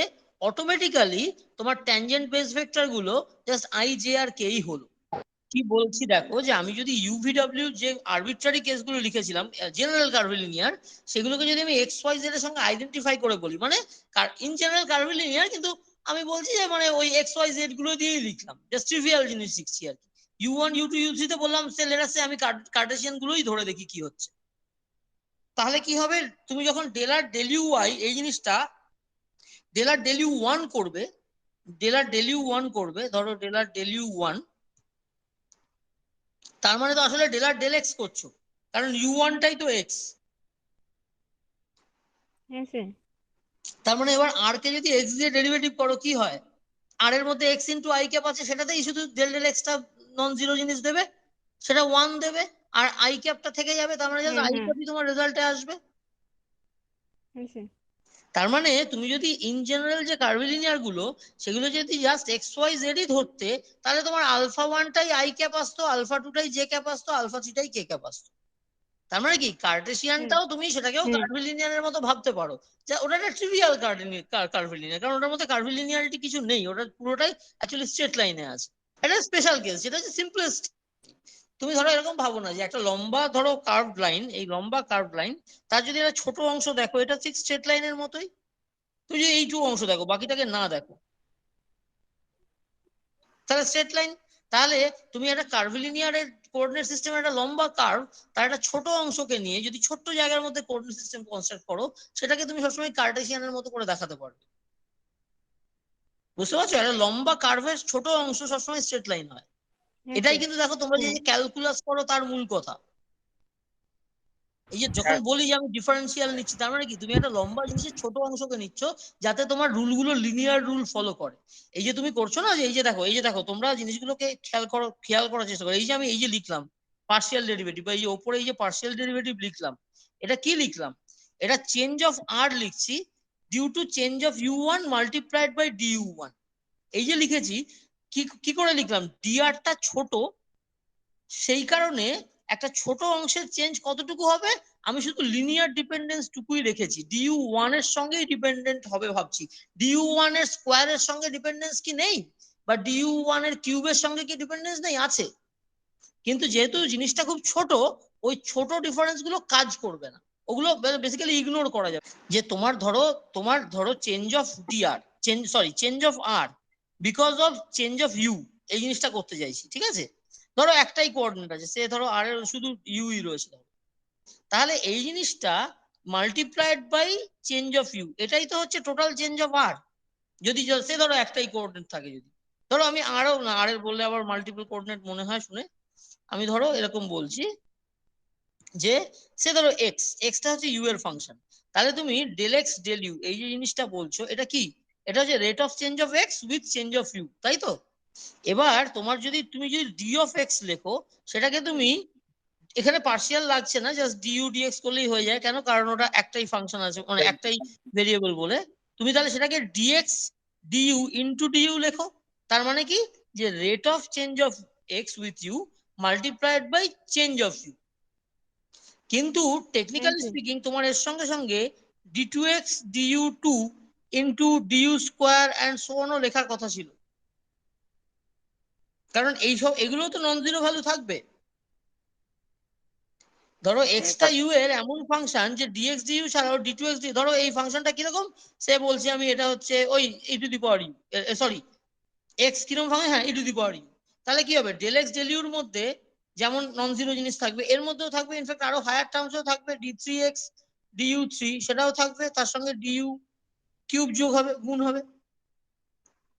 অটোমেটিক্যালি তোমার ট্যানজেন্ট বেস ভেক্টর গুলো জাস্ট আই জে আর কেই হলো। কি বলছি দেখো, যে আমি যদি ইউভিডব্লিউ যে আরবিট্রারি কেসগুলো লিখেছিলাম জেনারেল কার্ভিলিনিয়ার, সেগুলোকে যদি আমি এক্স ওয়াই জেড এর সঙ্গে আইডেন্টিফাই করে বলি, মানে ইন জেনারেল কার্ভিলিনিয়ার, কিন্তু আমি বলছি যে মানে ওই এক্স ওয়াই জেড গুলো দিয়েই লিখলাম, জাস্ট ট্রিভিয়াল জিনিস শিখছি আর কি। U one u two u three তে বললাম সে লেটাসে আমি কার্টেসিয়ান গুলোই ধরে দেখি কি হচ্ছে। তাহলে কি হবে, তুমি যখন ডেল আর ডেল ইউ ওয়াই এই জিনিসটা ডেল আর ডেল ইউ ওয়ান করবে, ডেল আর ডেল ইউ ওয়ান করবে, ধরো ডেল আর ডেল ইউ ওয়ান, তার মানে তো আসলে ডেল আর ডেল এক্স করছো, কারণ ইউ ওয়ানটাই তো এক্স। হ্যাঁ স্যার। তার মানে এবার আর কে যদি এক্স দিয়ে ডেরিভেটিভ করো কি হয়, আর এর মধ্যে এক্স ইন্টু আই ক্যাপ আছে, সেটাতেই শুধু ডেল ডেল এক্সটা নন জিরো জিনিস দেবে, সেটা ওয়ান দেবে, আর আই ক্যাপটা থেকে যাবে, তার মানে জাস্ট হ্যাঁ আই হ্যাঁ ক্যাপই তোমার রেজাল্টে আসবে। হ্যাঁ স্যার। তার মানে তুমি যদি ইন জেনারেল যে কার্ভিলিনিয়ার গুলো সেগুলো যদি জাস্ট এক্স ওয়াই জেডই ধরতে, তাহলে তোমার আলফা ওয়ানটাই আই ক্যাপ আসতো, আলফা টুটাই জে ক্যাপ আসতো, আলফা থ্রিটাই কে ক্যাপ আসতো। তার মানে কি হ্যাঁ কার্টেসিয়ানটাও তুমি সেটাকেও হ্যাঁ কার্ভিলিনিয়ারের মতো ভাবতে পারো, যে ওটা একটা ট্রিভিয়াল কার্ভিলিনিয়ার, কারণ ওটার মধ্যে কার্ভিলিনিয়ারিটি কিছু নেই, ওটা পুরোটাই অ্যাকচুয়ালি স্ট্রেট লাইনে আছে। এটা স্পেশাল কেস, যেটা হচ্ছে সিম্পলেস্ট। তুমি ধরো এরকম ভাবো না যে একটা লম্বা ধরো কার্ভ লাইন, এই লম্বা কার্ভ লাইন, তার যদি একটা ছোট অংশ দেখো, এটা ঠিক স্ট্রেট লাইনের মতোই। তুমি যদি এইটুকু অংশ দেখো, বাকিটাকে না দেখো, তাহলে স্ট্রেট লাইন। তাহলে তুমি একটা কার্ভিলিনিয়ারের কোঅর্ডিনেট সিস্টেম, একটা লম্বা কার্ভ, তার একটা ছোট অংশকে নিয়ে যদি ছোট্ট জায়গার মধ্যে কোঅর্ডিনেট সিস্টেম কনস্ট্রাক্ট করো, সেটাকে তুমি সবসময় কার্টেসিয়ানের মতো করে দেখাতে পারবে। বুঝতে পারছো, একটা লম্বা কার্ভের ছোট অংশ সবসময় স্ট্রেট লাইন হয়। হ্যাঁ এটাই স্যার। কিন্তু দেখো তোমরা যে হ্যাঁ ক্যালকুলাস করো তার মূল কথা। এই যে যখন হ্যাঁ বলি যে আমি ডিফারেন্সিয়াল নিচ্ছি, তার মানে কি তুমি একটা লম্বা জিনিসের ছোট অংশকে নিচ্ছ যাতে তোমার রুলগুলো লিনিয়ার রুল ফলো করে। এই যে তুমি করছো না, যে এই যে দেখো তোমরা জিনিসগুলোকে খেয়াল করার চেষ্টা করো। এই যে আমি এই যে লিখলাম পার্শিয়াল ডেরিভেটিভ, বা এই যে ওপরে এই যে পার্শিয়াল ডেরিভেটিভ লিখলাম, এটা কি লিখলাম, এটা চেঞ্জ অফ আর লিখছি due to change of u one multiplied by d u one. এই যে লিখেছি, কি কি করে লিখলাম, ডি আরটা ছোট, সেই কারণে একটা ছোট অংশের চেঞ্জ কতটুকু হবে, আমি শুধু লিনিয়ার ডিপেন্ডেন্স টুকুই রেখেছি, ডিইউ ওয়ান এর সঙ্গেই ডিপেন্ডেন্ট হবে ভাবছি। ডিইউ ওয়ান এর স্কোয়ারের সঙ্গে ডিপেন্ডেন্স কি নেই, বা ডিইউ ওয়ান এর কিউবের সঙ্গে কি ডিপেন্ডেন্স নেই, আছে। কিন্তু যেহেতু জিনিসটা খুব ছোট, ওই ছোট ডিফারেন্স গুলো কাজ করবে না, ওগুলো বেসিক্যালি ইগনোর করা যাবে। যে তোমার ধরো change of dr, change of r because of change of u, এই জিনিসটা করতে চাইছি, ঠিক আছে? ধরো একটাই কোঅর্ডিনেট আছে, সে ধরো আর এর শুধু ইউই রয়েছে, তাহলে এই জিনিসটা multiplied by change of u, এটাই তো হচ্ছে টোটাল চেঞ্জ অফ আর। যদি সে ধরো একটাই কোঅর্ডিনেট থাকে, যদি ধরো আমি আরও না, আর এর বললে আবার মাল্টিপল কোঅর্ডিনেট মনে হয় শুনে, আমি ধরো এরকম বলছি যে সে ধরো এক্সটা হচ্ছে ইউ এর ফাংশন, তাহলে তুমি ডেল এক্স ডেল ইউ এই যে জিনিসটা বলছো, এটা কি? এটা হচ্ছে rate of change of x with change of u, তাই তো? এবার তুমি যদি ডি অফ এক্স লেখো, সেটাকে তুমি এখানে পার্সিয়াল লাগছে না, জাস্ট ডিইউ ডিএক্স করলেই হয়ে যায়। কেন? কারণ ওটা একটাই ফাংশন আছে, মানে একটাই ভেরিয়েবল বলে। তুমি তাহলে সেটাকে ডিএক্স ডিইউ ইন্টু ডিইউ লেখো। তার মানে কি? যে rate of change of x with u multiplied by change of u. কিন্তু টেকনিক্যালি স্পিকিং তোমার এর সঙ্গে সঙ্গে d two x du two into du square and so on লেখার কথা ছিল, কারণ এগুলো তো নন জিরো ভ্যালু থাকবে। ধরো এক্সটা ইউ এর এমন ফাংশন যে ডিএক্স ডিইউ ছাড়াও ডি টু এক্স, ধরো এই ফাংশনটা কিরকম, সে বলছি আমি এটা হচ্ছে ওই e to the power u, sorry x কিরকম ফাংশন, হ্যাঁ e to the power you. তাহলে কি হবে? ডেল এক্স ডেল ইউর মধ্যে যেমন নন জিরো জিনিস থাকবে, এর মধ্যেও থাকবে, ইনফ্যাক্ট আরো হায়ার টার্মসও থাকবে, D three x DU three সেটাও থাকবে, তার সঙ্গে ডিইউ কিউব যোগ হবে, গুণ হবে,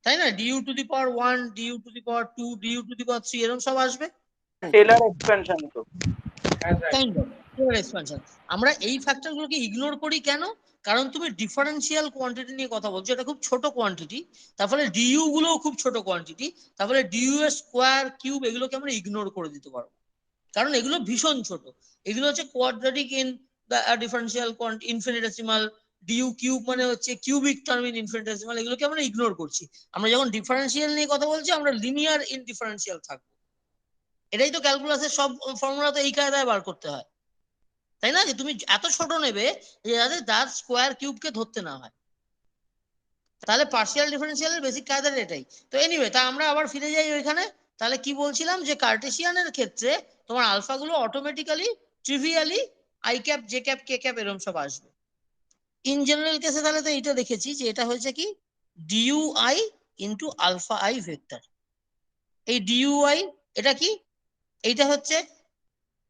তাই না? Du to the power one, du to the power two, du to the power three, এরকম সব আসবে। টেলর এক্সপেনশন তো কাইন্ড অফ টেলর এক্সপানশন। আমরা এই ফ্যাক্টর গুলোকে ইগনোর করি কেন? কারণ তুমি ডিফারেন্সিয়াল কোয়ান্টিটি নিয়ে কথা বলছো, এটা খুব ছোট কোয়ান্টিটি, তার ফলে ডিইউ গুলোও খুব ছোট কোয়ান্টিটি, তার ফলে ডিইউ এর স্কোয়ার কিউব এগুলোকে আমরা ইগনোর করে দিতে পারবো, কারণ এগুলো ভীষণ ছোট। এগুলো হচ্ছে quadratic in the differential infinitesimal, du cube মানে হচ্ছে কিউবিক টার্ম ইন ইনফিনিটেসিমাল, এগুলোকে আমরা ইগনোর করছি। আমরা যখন ডিফারেন্সিয়াল নিয়ে কথা বলছি, আমরা লিনিয়ার ইন ডিফারেন্সিয়াল থাকবো। এটাই তো ক্যালকুলাসের সব ফর্মুলা তো এই কায়দায় বার করতে হয়, তাই না? যে তুমি এত ছোট নেবে যে যাতে তার স্কোয়ার কিউবকে ধরতে না হয়, তাহলে পার্শিয়াল ডিফারেন্সিয়ালের বেসিক কায়দাটা এটাই। তো এনিওয়ে, তা আমরা আবার ফিরে যাই ওইখানে। তাহলে কি বলছিলাম? যে কার্টেসিয়ানের ক্ষেত্রে তোমার আলফা গুলো automatically trivially i cap j cap k cap এরকম সব আসবে। ইন জেনারেল কেসে তাহলে তো এইটা দেখেছি যে এটা হয়েছে কি du i into alpha i vector. এই ডিইউ আই এটা কি? এইটা হচ্ছে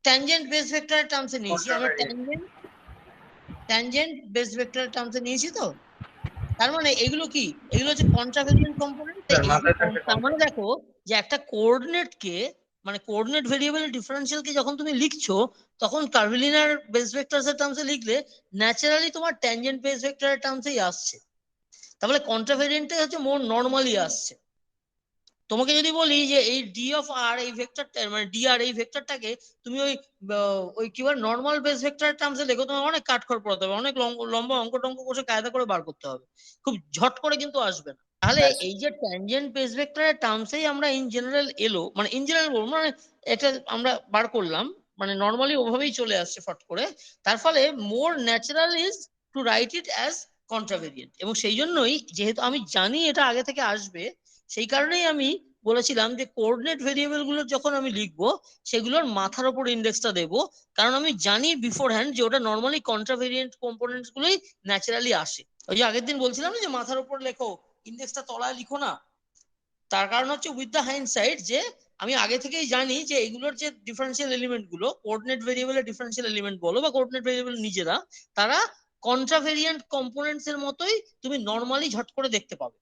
ট্যানজেন্ট বেস ভেক্টরের টার্মসে নিয়েছি আমরা, ট্যানজেন্ট বেস ভেক্টরের টার্মসে নিয়েছি তো। তার মানে এগুলো কি? এগুলো হচ্ছে কন্ট্রাভেরিয়েন্ট কম্পোনেন্ট। তার মানে দেখো যে একটা কোঅর্ডিনেটকে, মানে কোঅর্ডিনেট ভেরিয়েবল ডিফারেন্সিয়ালকে যখন তুমি লিখছো, তখন কার্ভিলিনার বেস ভেক্টরস এর টার্মসে লিখলে ন্যাচারালি তোমার ট্যানজেন্ট বেস ভেক্টরের টার্মসেই আসছে। তাহলে কন্ট্রাভেরিয়েন্টে হচ্ছে মোর নর্মালি আসছে। তোমাকে যদি বলি যে এই ডি অফ আর এই ভেক্টরটা, মানে ডি আর এই ভেক্টরটাকে তুমি ওই কি বলে নর্মাল বেস ভেক্টরের টার্মসে লেখো, তোমার অনেক কাঠখড় পড়াতে হবে, অনেক লম্বা অঙ্ক টঙ্ক করে কায়দা করে বার করতে হবে, খুব ঝট করে কিন্তু আসবে না। তাহলে এই যে ট্যানজেন্ট বেস ভেক্টরের টার্মসেই আমরা ইন জেনারেল এলো, মানে ইন জেনারেল বলবো, মানে এটা আমরা বার করলাম, মানে নর্মালি ওভাবেই চলে আসছে ফট করে। তার ফলে more natural is to write it as contravariant. এবং সেই জন্যই, যেহেতু আমি জানি এটা আগে থেকে আসবে, সেই কারণেই আমি বলেছিলাম যে কোঅর্ডিনেট ভেরিয়েবল গুলো যখন আমি লিখবো, সেগুলোর মাথার উপর ইন্ডেক্সটা দেবো, কারণ আমি জানি বিফোর হ্যান্ড যে ওটা নর্মালি কন্ট্রাভেরিয়েন্ট কম্পোনেন্টস গুলোই ন্যাচারালি আসে। ওই যে আগের দিন বলছিলাম না যে মাথার উপর লেখো, ইন্ডেক্সটা তলায় লিখো না। তার কারণ হচ্ছে উইথ দ্য হাইন্ডসাইট, যে আমি আগে থেকেই জানি যে এগুলোর যে ডিফারেন্সিয়াল এলিমেন্ট গুলো, কোঅর্ডিনেট ভেরিয়েবলের ডিফারেন্সিয়াল এলিমেন্ট বলো বা কোঅর্ডিনেট ভেরিয়েবল নিজেরা, তারা কন্ট্রাভেরিয়েন্ট কম্পোনেন্টস এর মতোই তুমি নর্মালি ঝট করে দেখতে পাবে।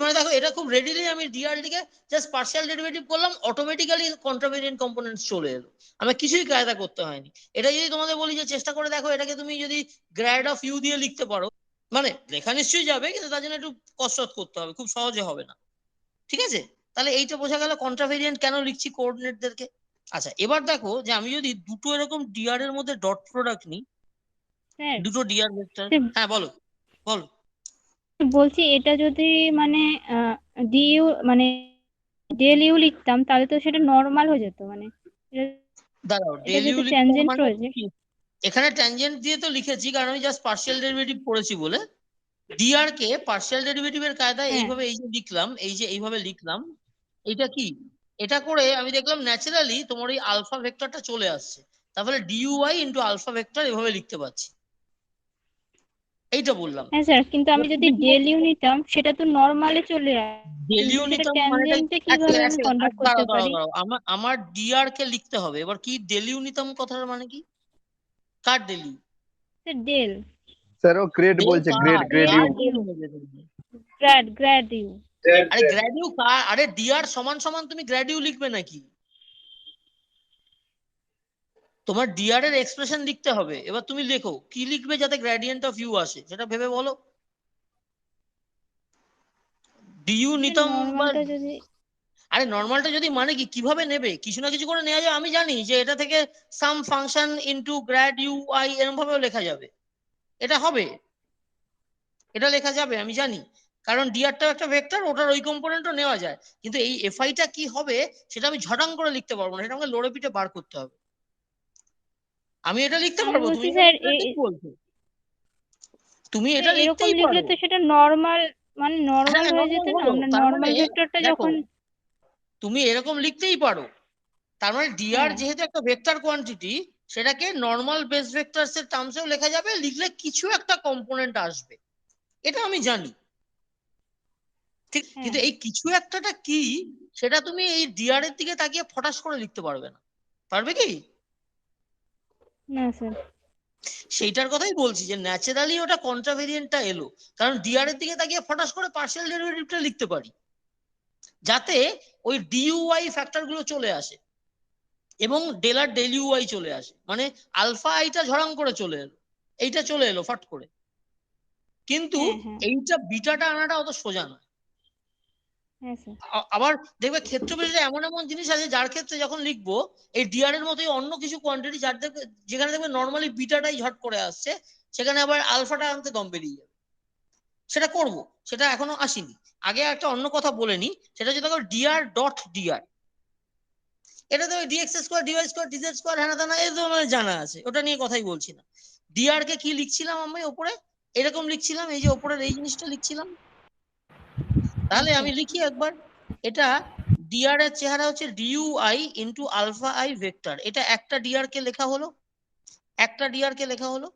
মানে দেখো, এটা খুব রেডিলি আমি ডিআর দিকে জাস্ট পার্শিয়াল ডেরিভেটিভ করলাম, অটোমেটিক্যালি কন্ট্রাভেরিয়েন্ট কম্পোনেন্টস চলে এলো, আমার কিছুই কায়দা করতে হয়নি। এটা যদি তোমাদের বলি যে চেষ্টা করে দেখো, এটাকে তুমি যদি গ্র্যাড অফ ইউ দিয়ে লিখতে পারো, মানে লেখা নিশ্চয়ই যাবে, কিন্তু তার জন্য একটু কসরত করতে হবে, খুব সহজে হবে না, ঠিক আছে? তাহলে এইটা বোঝা গেল কন্ট্রাভেরিয়েন্ট কেন লিখছি কোঅর্ডিনেটদেরকে। আচ্ছা, এবার দেখো যে আমি যদি দুটো এরকম ডিআর এর মধ্যে ডট প্রোডাক্ট নিই, স্যার দুটো ডিআর ভেক্টর, হ্যাঁ বলো বলো। বলছি এটা যদি মানে ডিইউ মানে ডেল ইউ লিখতাম, তাহলে তো সেটা নর্মাল হয়ে যেত, মানে দাঁড়াও, এটা ডেল ইউ যেহেতু লিখতাম ট্যানজেন্ট মানে রয়েছে। এখানে ট্যানজেন্ট দিয়ে তো লিখেছি, কারণ আমি জাস্ট পার্শিয়াল ডেরিভেটিভ পড়েছি বলে। ডিআর কে পার্শিয়াল ডেরিভেটিভের কায়দায় হ্যাঁ এইভাবে এই যে লিখলাম, এই যে এইভাবে লিখলাম, এইটা কি? এটা করে আমি দেখলাম ন্যাচারালি তোমার ওই আলফা ভেক্টরটা চলে আসছে, তাহলে ডিইউআই ইন্টু আলফা ভেক্টর এভাবে লিখতে পারছি। এইটা বললাম। হ্যাঁ স্যার, কিন্তু আমি যদি ডেল ইউ নিতাম সেটা তো নর্মালে চলে আসে, ডেলিউ কিন্তু সেটা নিতাম মানেটা ট্যানজেন্টে এক কিভাবে সেকেন্ড, আমি কনভার্ট করতে দাঁড়াও দাঁড়াও পারি? দাঁড়াও, আমার ডিআর কে লিখতে হবে। এবার কি ডেলিউ নিতাম কথার মানে কি? কার ডেলিউ? স্যার ডেল, স্যার ও গ্রেড ডেল বলছে, গ্রেড কার? গ্রেড কার ইউ। ডেল নেবে তুমি? Grad u. আরে গ্র্যাডিউ কার? আরে ডিআর সমান সমান তুমি গ্র্যাডিউ লিখবে নাকি? তোমার ডিআর এর এক্সপ্রেশন লিখতে হবে। এবার তুমি লেখো কি লিখবে যাতে গ্রেডিয়েন্ট অফ ইউ আসে, সেটা ভেবে বলো। ডিইউ নিতাম বা নর্মালটা যদি আরে নর্মালটা যদি মানে কি কিভাবে নেবে, কিছু না কিছু করে নেওয়া যাবে। আমি জানি যে এটা থেকে some function into grad u i এরকম ভাবেও লেখা যাবে, এটা হবে, এটা লেখা যাবে আমি জানি, কারণ ডিআরটাও একটা ভেক্টর, ওটার ওই কম্পোনেন্টও নেওয়া যায়। কিন্তু এই এফআইটা কি হবে সেটা আমি ঝটাং করে লিখতে পারবো না, সেটা আমাকে লড়ে পিটে বার করতে হবে। আমি এটা লিখতে আমি পারবো, বলছি তুমি স্যার এটা ঠিক বলছো, তুমি স্যার এটা এরকম লিখতেই লিখলে পারো। তো সেটা নর্মাল, মানে নর্মাল হ্যাঁ হয়ে নর্মাল যেত না? হলো, আমরা তার মানে নর্মাল ভেক্টরটা দেখো যখন তুমি এরকম লিখতেই পারো। তার মানে ডিআর হ্যাঁ যেহেতু একটা ভেক্টর কোয়ান্টিটি, সেটাকে নর্মাল বেস ভেক্টরস এর টার্মসেও লেখা যাবে, লিখলে কিছু একটা কম্পোনেন্ট আসবে, এটা আমি জানি, ঠিক। হ্যাঁ কিন্তু এই কিছু একটাটা কি সেটা তুমি এই ডিআর এর দিকে তাকিয়ে ফটাস করে লিখতে পারবে না, পারবে কি? না স্যার। সেইটার কথাই বলছি যে ন্যাচারালি ওটা কন্ট্রাভেরিয়েন্টটা এলো, কারণ ডিআর এর দিকে তাকিয়ে ফটাস করে পার্শিয়াল ডেরিভেটিভটা লিখতে পারি, যাতে ওই ডিইউআই ফ্যাক্টর গুলো চলে আসে এবং ডেল আর ডেল ইউআই চলে আসে, মানে আলফা আইটা ঝড়াং করে চলে এলো, এইটা চলে এলো ফট করে। কিন্তু হ্যাঁ হ্যাঁ এইটা বিটাটা আনাটা অত সোজা নয়। হ্যাঁ স্যার। আবার দেখবে ক্ষেত্র বিশেষে এমন এমন জিনিস আছে যার ক্ষেত্রে যখন লিখবো এই ডিআর এর মতোই অন্য কিছু কোয়ান্টিটি, যার দেখবে যেখানে দেখবে নর্মালি বিটাটাই ঝট করে আসছে, সেখানে আবার আলফাটা আনতে দম বেরিয়ে যাবে। সেটা করব, সেটা এখনো আসেনি। আগে একটা অন্য কথা বলে নি, সেটা হচ্ছে দেখো ডিআর ডট ডিআর, এটা তো dx square dy square dz square হ্যানা তেনা এই তো মানে জানা আছে, ওটা নিয়ে কথাই বলছি না। ডিআর কে কি লিখছিলাম আমি ওপরে, এরকম লিখছিলাম, এই যে ওপরের এই জিনিসটা লিখছিলাম। তাহলে আচ্ছা আমি লিখি একবার, এটা ডিআর এর চেহারা হচ্ছে ডিইউআই ইন্টু আলফা আই ভেক্টর, এটা একটা ডিআর কে লেখা হলো, একটা ডিআর কে লেখা হলো,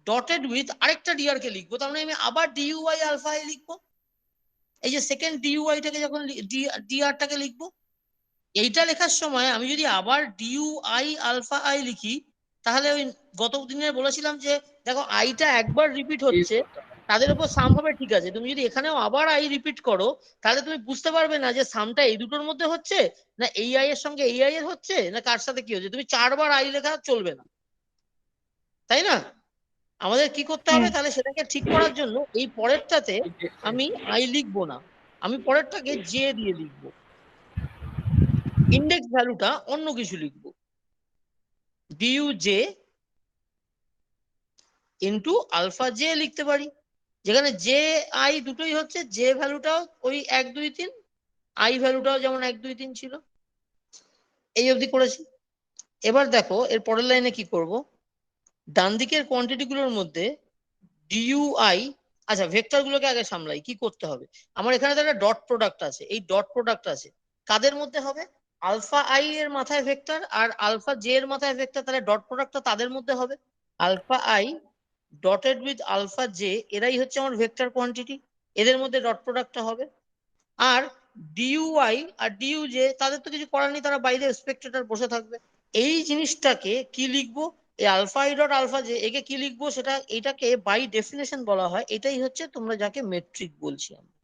ডটেড উইথ আরেকটা ডিআর কে লিখবো, তার মানে আমি আবার ডিইউআই আলফা আই লিখবো। এই যে সেকেন্ড ডিইউআইটাকে যখন ডিআরটাকে লিখবো, এইটা লেখার সময় আমি যদি আবার ডিইউআই আলফা আই লিখি, তাহলে ওই গত দিনে বলেছিলাম যে দেখো আইটা একবার রিপিট হচ্ছে, তাদের উপর সাম হবে, ঠিক আছে। তুমি যদি এখানেও আবার আই রিপিট করো, তাহলে তুমি বুঝতে পারবে না যে সামটা এই দুটোর মধ্যে হচ্ছে, না এই আই এর সঙ্গে এই আই এর হচ্ছে, না কার সাথে কি হচ্ছে। তুমি চারবার আই লেখা চলবে না, তাই না? আমাদের কি করতে হবে হ্যাঁ তাহলে সেটাকে ঠিক করার জন্য, এই পরেরটাতে আমি আই লিখবো না, আমি পরেরটাকে জে দিয়ে লিখবো, ইন্ডেক্স ভ্যালুটা অন্য কিছু লিখবো, du j into alpha j লিখতে পারি, যেখানে জে আই দুটোই হচ্ছে, জে ভ্যালুটাও ওই 1 2 3, আই ভ্যালুটাও যেমন 1 2 3 ছিল। এই অবধি করেছি। এবার দেখো এর পরের লাইনে কি করব, ডান দিকের কোয়ান্টিটি গুলোর মধ্যে ডিইউআই, আচ্ছা ভেক্টর গুলোকে আগে সামলাই, কি করতে হবে। আমার এখানে তো একটা ডট প্রোডাক্ট আছে, এই ডট প্রোডাক্ট আছে কাদের মধ্যে হবে, আলফা আই এর মাথায় ভেক্টর আর আলফা জে এর মাথায় ভেক্টর, তাহলে ডট প্রোডাক্টটা তাদের মধ্যে হবে। Alpha i dotted with alpha j, এরাই হচ্ছে আমার ভেক্টর কোয়ান্টিটি, এদের মধ্যে ডট প্রোডাক্টটা হবে। আর ডিইউআই আর ডিইউ জে তাদের তো কিছু করার নেই, তারা বাইরে স্পেক্ট্রেটর বসে থাকবে। এই জিনিসটাকে কি লিখবো, এই alpha i dot alpha j একে কি লিখবো, সেটা এটাকে বাই ডেফিনেশন বলা হয়, এটাই হচ্ছে তোমরা যাকে মেট্রিক বলছি আমরা।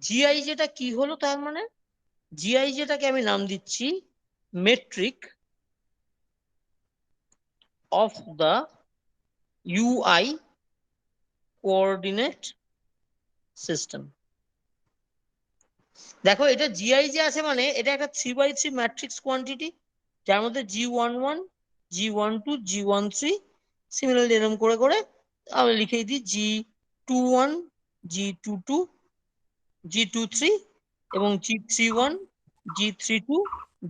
জিআই যেটা কি হলো, তার মানে জিআই যেটাকে আমি নাম দিচ্ছি metric of the u i coordinate system. দেখো এটা জিআই যে আছে মানে এটা একটা 3x3 ম্যাট্রিক্স কোয়ান্টিটি, যার মধ্যে G11 G12 G13, সিমিলারলি এরকম করে করে আমি লিখে দিই G21 G22 G23 এবং G31 G32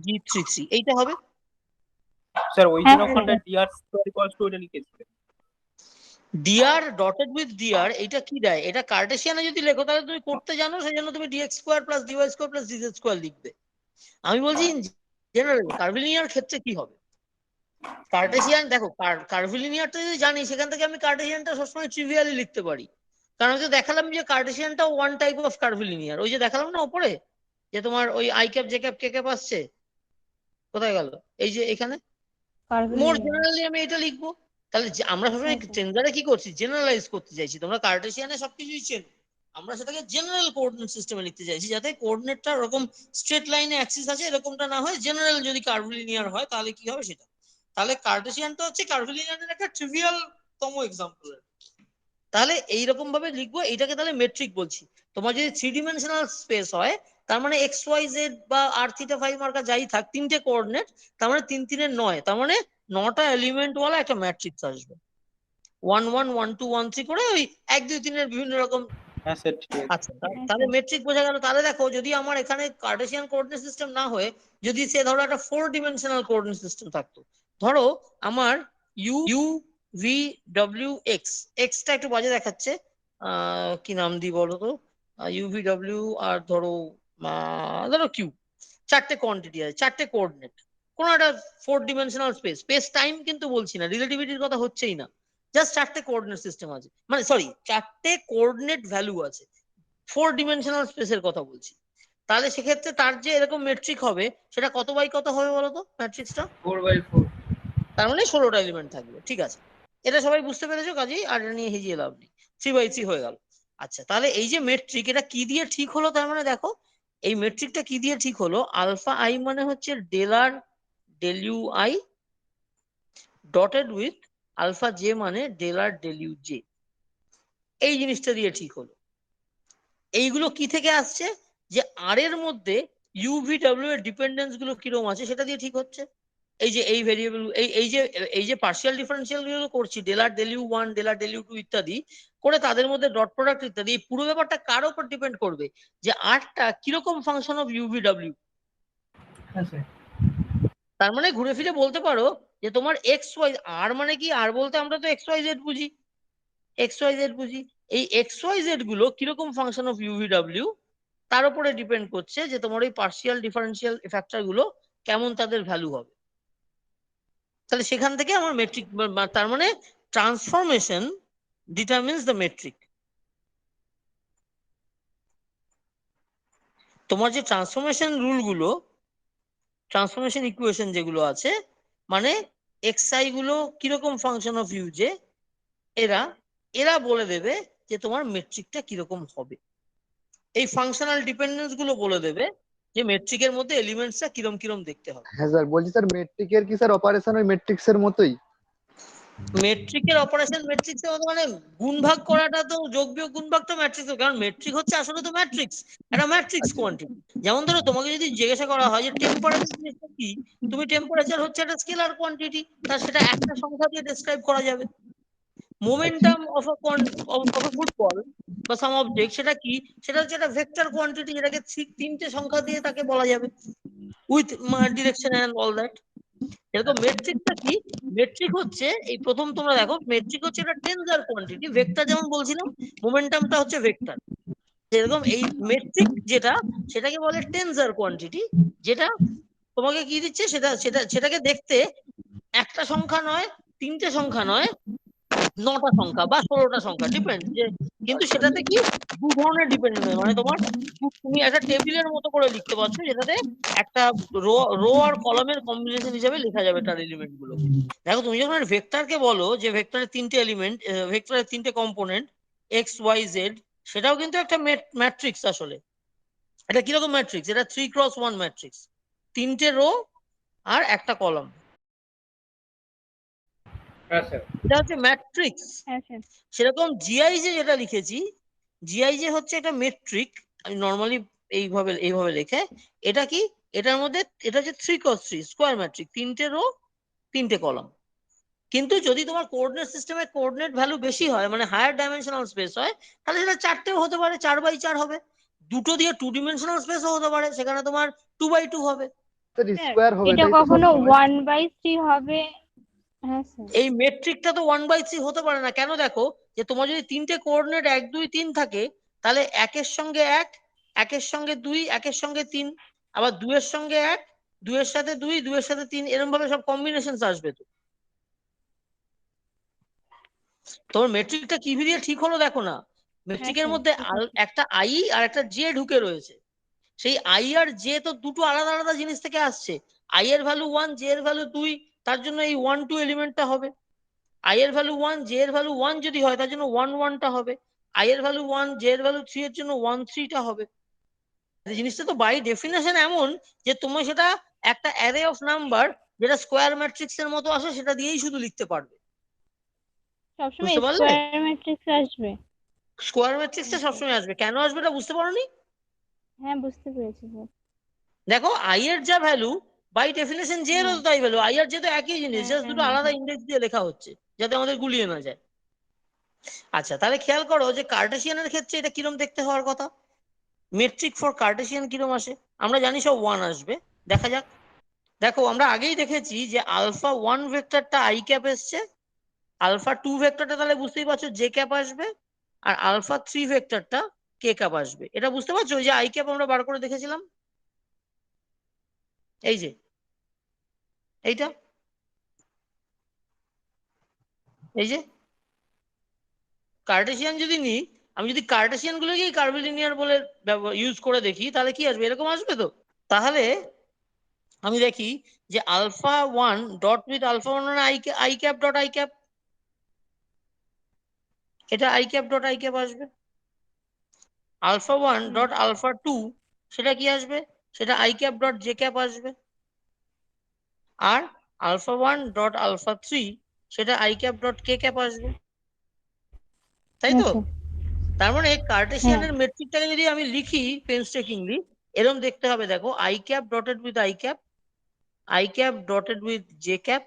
G33, এইটা হবে। স্যার ওই হ্যাঁ জন্য স্যার। ওখানটা ডিআর স্কোয়ার ইকুয়ালস টু এটা লিখেছিলেন। ডিআর ডটেড উইথ ডিআর এটা কি দেয়? এটা কার্টেসিয়ানে যদি লেখো তাহলে তুমি করতে জানো, সেই জন্য তুমি dx square plus dy square plus dz square লিখবে। আমি বলছি জেনারেল কার্ভিলিনিয়ার ক্ষেত্রে কি হবে? কার্টেসিয়ান দেখো, কার্ভিলিনিয়ারটা যদি জানি সেখান থেকে আমি কার্টেসিয়ানটা সবসময় ট্রিভিয়ালি লিখতে পারি। কারণ আমি তো দেখালাম যে কার্টেসিয়ানটা ওয়ান টাইপ অফ কার্ভিলিনিয়ার, ওই যে দেখালাম না ওপরে, যে তোমার ওই I cap j cap k cap আসছে, কোথায় গেল, এই যে এখানে। মোর জেনারেলি আমি এটা লিখবো। তাহলে আমরা সবসময় টেন্ডারে কি করছি, জেনারেলাইজ করতে চাইছি। তোমরা কার্টেসিয়ানে সবকিছুই চেনো, আমরা সেটাকে জেনারেল কোঅর্ডিনেট সিস্টেমে লিখতে চাইছি, যাতে কোঅর্ডিনেটটা ওরকম স্ট্রেট লাইনে অ্যাক্সিস আছে এরকমটা না হয়, জেনারেল যদি কার্ভিলিনিয়ার হয় তাহলে কি হবে সেটা। তাহলে কার্টেসিয়ানটা হচ্ছে কার্ভিলিনিয়ারের একটা ট্রিভিয়াল তম এক্সাম্পল। তাহলে এইরকম ভাবে লিখবো, এটাকে তাহলে মেট্রিক বলছি। তোমার যদি থ্রি ডিমেনশনাল স্পেস হয়, তার মানে এক্স ওয়াই জেড বা আর থিটা ফাই মার্কা যাই থাক, তিনটে কোঅর্ডিনেট, তার মানে 3 3 9, তার মানে 9টা এলিমেন্ট ওয়ালা একটা ম্যাট্রিক্স আসবে, 1 1 1 2 1 3 করে, ওই 1 2 3 এর বিভিন্ন রকম। হ্যাঁ স্যার ঠিক আছে। আচ্ছা, তাহলে মেট্রিক বোঝা গেল। তাহলে দেখো, যদি আমার এখানে কার্টেসিয়ান কোঅর্ডিনেট সিস্টেম না হয়ে যদি সে ধরো একটা 4 ডিমেনশনাল কোঅর্ডিনেট সিস্টেম থাকতো, ধরো আমার U V W x, extra একটু বাজে দেখাচ্ছে, কি নাম দিই বলো তো, ইউ ভি ডব্লিউ আর ধরো ধরো কিউ, চারটে কোয়ান্টিটি আছে, চারটে কোঅর্ডিনেট, কোন একটা 4 ডিমেনশনাল স্পেস, স্পেস টাইম কিন্তু বলছি না, রিলেটিভিটির কথা হচ্ছেই না, জাস্ট চারটে কোঅর্ডিনেট সিস্টেম আছে, মানে সরি চারটে কোঅর্ডিনেট ভ্যালু আছে, 4 ডিমেনশনাল স্পেসের কথা বলছি। তাহলে সেক্ষেত্রে তার যে এরকম মেট্রিক হবে, সেটা কত বাই কত হবে বলতো ম্যাট্রিক্সটা? 4/4। তার মানে 16টা এলিমেন্ট থাকবে। ঠিক আছে, এটা সবাই বুঝতে পেরেছো, কাজেই আর এটা নিয়ে হেজিয়ে লাভ নেই, 3/3 হয়ে গেল। আচ্ছা, তাহলে এই যে মেট্রিক, এটা কি দিয়ে ঠিক হলো? তার মানে দেখো, এই মেট্রিকটা কি দিয়ে ঠিক হলো, আলফা আই মানে হচ্ছে del R del u i dotted with alpha j মানে ডেল আর ডেল ইউ জে, এই জিনিসটা দিয়ে ঠিক হলো। এইগুলো কি থেকে আসছে, যে আর এর মধ্যে ইউভিডব্লিউ এর ডিপেন্ডেন্স গুলো কিরকম আছে সেটা দিয়ে ঠিক হচ্ছে। এই যে এই ভেরিয়েবল, এই যে পার্শিয়াল ডিফারেন্সিয়াল গুলো করছি, ডেল আর ডেল ইউ ওয়ান, ডেল আর ডেল ইউ টু ইত্যাদি করে, তাদের মধ্যে ডট প্রোডাক্ট ইত্যাদি, এই পুরো ব্যাপারটা কার উপর ডিপেন্ড করবে, যে আরটা কিরকম ফাংশন অফ ইউভিডব্লিউ। হ্যাঁ স্যার। তার মানে ঘুরে ফিরে বলতে পারো যে তোমার এক্স ওয়াই, আর মানে কি, আর বলতে আমরা তো এক্স ওয়াই জেড বুঝি, এক্স ওয়াই জেড বুঝি, এই এক্স ওয়াই জেড গুলো কিরকম ফাংশন অফ ইউভিডব্লিউ তার উপরে ডিপেন্ড করছে, যে তোমার এই পার্শিয়াল ডিফারেন্সিয়াল ফ্যাক্টর গুলো কেমন তাদের ভ্যালু হবে। তাহলে সেখান থেকে আমার মেট্রিক, তার মানে ট্রান্সফরমেশন ডিটারমিনস দ্য মেট্রিক। তোমার যে ট্রান্সফরমেশন রুল গুলো, ট্রান্সফরমেশন ইকুয়েশন যেগুলো আছে, মানে এক্স আই গুলো কিরকম ফাংশন অফ ইউ জে, এরা এরা বলে দেবে যে তোমার মেট্রিকটা কিরকম হবে। এই ফাংশনাল ডিপেন্ডেন্স গুলো বলে দেবে যে মেট্রিকের মধ্যে এলিমেন্টসটা কিরম কিরম দেখতে হবে। হ্যাঁ স্যার, বলছি স্যার মেট্রিকের কি স্যার অপারেশন ওই ম্যাট্রিক্সের মতোই? মেট্রিকের অপারেশন ম্যাট্রিক্সের মতো, মানে গুণ ভাগ করাটা তো, যোগ বিয়োগ গুণ ভাগ তো ম্যাট্রিক্স, কারণ মেট্রিক হচ্ছে আসলে তো ম্যাট্রিক্স, একটা ম্যাট্রিক্স কোয়ান্টিটি। যেমন ধরো তোমাকে যদি জিজ্ঞাসা করা হয় যে টেম্পারেচার জিনিসটা কি, তুমি টেম্পারেচার হচ্ছে একটা স্কেলার কোয়ান্টিটি, তার সেটা একটা সংখ্যা দিয়ে ডেসক্রাইব করা যাবে। মোমেন্টাম অফ আ ফুটবল বা সাম অবজেক্ট সেটা কি, সেটা হচ্ছে একটা ভেক্টর কোয়ান্টিটি, যেটাকে তিনটে সংখ্যা দিয়ে তাকে বলা যাবে, with direction and all that. এরকম মেট্রিকটা কি, মেট্রিক হচ্ছে এই প্রথম তোমরা দেখো, মেট্রিক হচ্ছে একটা টেনজার কোয়ান্টিটি, ভেক্টর যেমন বলছিলাম, মোমেন্টামটা হচ্ছে ভেক্টর, এরকম এই মেট্রিক যেটা, সেটাকে বলে টেনজার কোয়ান্টিটি, যেটা তোমাকে কি দিচ্ছে, সেটাকে দেখতে একটা সংখ্যা নয়, তিনটে সংখ্যা নয়, 9টা সংখ্যা বা 16টা সংখ্যা ডিপেন্ড, যে কিন্তু সেটাতে কি দু ধরনের ডিপেন্ডেন্ট, মানে তোমার তুমি একটা টেবিলের মতো করে লিখতে পারছো, যেটাতে একটা রো আর কলামের কম্বিনেশন হিসেবে লেখা যাবে তার এলিমেন্ট গুলোকে। দেখো, তুমি যখন ভেক্টরকে বলো যে ভেক্টরের তিনটে এলিমেন্ট, ভেক্টরের তিনটে কম্পোনেন্ট এক্স ওয়াই জেড, সেটাও কিন্তু একটা ম্যাট্রিক্স আসলে। এটা কিরকম ম্যাট্রিক্স, এটা 3x1 ম্যাট্রিক্স, তিনটে রো আর একটা কলাম, হ্যাঁ স্যার। এটা হচ্ছে ম্যাট্রিক্স। হ্যাঁ স্যার। সেরকম জিআইজে যেটা লিখেছি, জিআইজে হচ্ছে একটা মেট্রিক, আমি নর্মালি এইভাবে লেখে, এটা কি, এটার মধ্যে এটা হচ্ছে 3x3 স্কোয়ার ম্যাট্রিক, তিনটে রো তিনটে কলাম। কিন্তু যদি তোমার কোঅর্ডিনেট সিস্টেমে কোঅর্ডিনেট ভ্যালু বেশি হয়, মানে হায়ার ডাইমেনশনাল স্পেস হয়, তাহলে সেটা চারটেও হতে পারে, 4x4 হবে, দুটো দিয়ে 2 ডিমেনশনাল স্পেসও হতে পারে, সেখানে তোমার 2x2 হবে। স্যার স্যার, স্কোয়ার হবে, এটা তাই তো কখনো সবসময়? 1/3 হবে হ্যাঁ স্যার। এই মেট্রিকটা তো 1/3 হতে পারে না। কেন? দেখো যে তোমার যদি তিনটে কোঅর্ডিনেট 1 2 3 থাকে, তাহলে 1 এর সঙ্গে 1, 1 এর সঙ্গে 2, 1 এর সঙ্গে 3, আবার 2 এর সঙ্গে 1, 2 এর সাথে 2, 2 এর সাথে 3, এরকম ভাবে সব কম্বিনেশন আসবে। তো তোমার মেট্রিকটা কি দিয়ে ঠিক হলো দেখো না। হ্যাঁ মেট্রিকের স্যার, মধ্যে ঠিক আছে। একটা আই আর একটা জে ঢুকে রয়েছে। সেই আই আর জে তো দুটো আলাদা আলাদা জিনিস থেকে আসছে। আই এর ভ্যালু 1, জে এর ভ্যালু 2, তার জন্য এই 1 2 এলিমেন্টটা হবে। আই এর ভ্যালু 1, জে এর ভ্যালু 1 যদি হয়, তার জন্য 1 1 টা হবে। আই এর ভ্যালু 1, জে এর ভ্যালু 3 এর জন্য 1 3 টা হবে। এই জিনিসটা তো বাই ডেফিনেশন এমন যে তুমি সেটা একটা অ্যারে অফ নাম্বার, যেটা স্কোয়ার ম্যাট্রিক্স এর মতো আসে, সেটা দিয়েই শুধু লিখতে পারবে। সবসময় বুঝতে পারলে? স্কোয়ার ম্যাট্রিক্স আসবে? স্কোয়ার ম্যাট্রিক্সটা সবসময় আসবে। কেন আসবে এটা বুঝতে পারোনি? হ্যাঁ, বুঝতে পেরেছি স্যার। দেখো আই এর যা ভ্যালু, বাই ডেফিনেশন জে এরও হ্যাঁ তাই ভ্যালু। আই আর জে তো একই জিনিস, হ্যাঁ জাস্ট হ্যাঁ দুটো হ্যাঁ আলাদা হ্যাঁ। ইন্ডেক্স দিয়ে লেখা হচ্ছে যাতে আমাদের গুলিয়ে না যায়। আচ্ছা, তাহলে খেয়াল করো যে কার্টেসিয়ানের ক্ষেত্রে এটা কিরম দেখতে হওয়ার কথা। মেট্রিক ফর কার্টেসিয়ান কিরম আসে? আমরা জানি সব 1 আসবে। দেখা যাক। দেখো আমরা আগেই দেখেছি যে আলফা 1 ভেক্টরটা আই ক্যাপ এসছে, আলফা 2 ভেক্টরটা তাহলে বুঝতেই পারছো জে ক্যাপ আসবে, আর আলফা 3 ভেক্টরটা কে ক্যাপ আসবে। এটা বুঝতে পারছো? ওই যে আই ক্যাপ আমরা বার করে দেখেছিলাম, এই যে এইটা, এই যে কার্টেসিয়ান যদি নিই, আমি যদি কার্টেসিয়ান গুলোকেই কার্ভিলিনিয়ার বলে ইউজ করে দেখি, তাহলে কি আসবে? এরকম আসবে তো। তাহলে আমি দেখি যে আলফা 1 ডট উইথ আলফা 1 মানে i cap dot i cap, এটা i cap dot i cap আসবে। আলফা 1 হুম। ডট আলফা 2, সেটা কি আসবে? সেটা i cap dot j cap আসবে। আর আলফা 1 ডট আলফা 3, সেটা i cap dot k cap আসবে। তাই তো? আচ্ছা। তার মানে হ্যাঁ কার্টেসিয়ানের মেট্রিকটাকে যদি আমি লিখি পেনস্টেকিংলি, এরকম দেখতে হবে। দেখো I cap dotted with I cap, I cap dotted with J cap,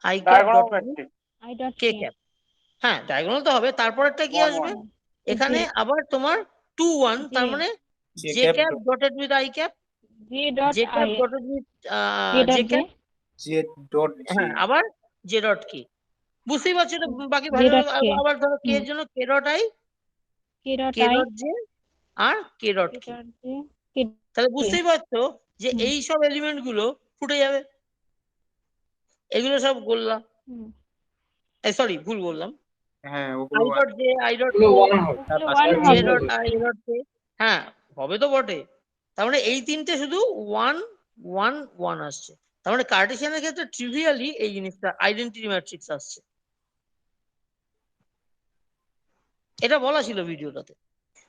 I cap diagonal dotted with matric I dot K K. Cap. হ্যাঁ, ডায়াগোনাল তো হবে। তারপরেরটা কি 1 আসবে? 1 এখানে জি আবার তোমার 2 1, জি তার মানে J J cap cap dotted with I cap, G dot j cap I, dotted with G J dot G, cap, J dot জি। হ্যাঁ আবার জে ডট কি। বুঝতেই পারছো এটা বাকি জি ভালো। Dot k. আবার ধরো কে হুম। এর জন্য k dot i, k dot k i, dot j, আর কে ডট কে কি। ডট জি, কে তাহলে কে। বুঝতেই পারছো যে হুম এই সব এলিমেন্ট গুলো ফুটে যাবে। এগুলো সব গোল্লা, হুম। সরি ভুল বললাম। হ্যাঁ, ওগুলো I dot J, I dot ওগুলো কো, ওয়ান হবে। তার ওগুলো পাশে 1 একটা জে হবে। Dot I, A dot K. হ্যাঁ, হবে তো বটে। তার মানে এই তিনটে শুধু 1 1 1 আসছে। তার মানে কার্টেসিয়ানের ক্ষেত্রে ট্রিভিয়ালি এই জিনিসটা আইডেন্টিটি ম্যাট্রিক্স আসছে। এটা বলা ছিল ভিডিওটাতে।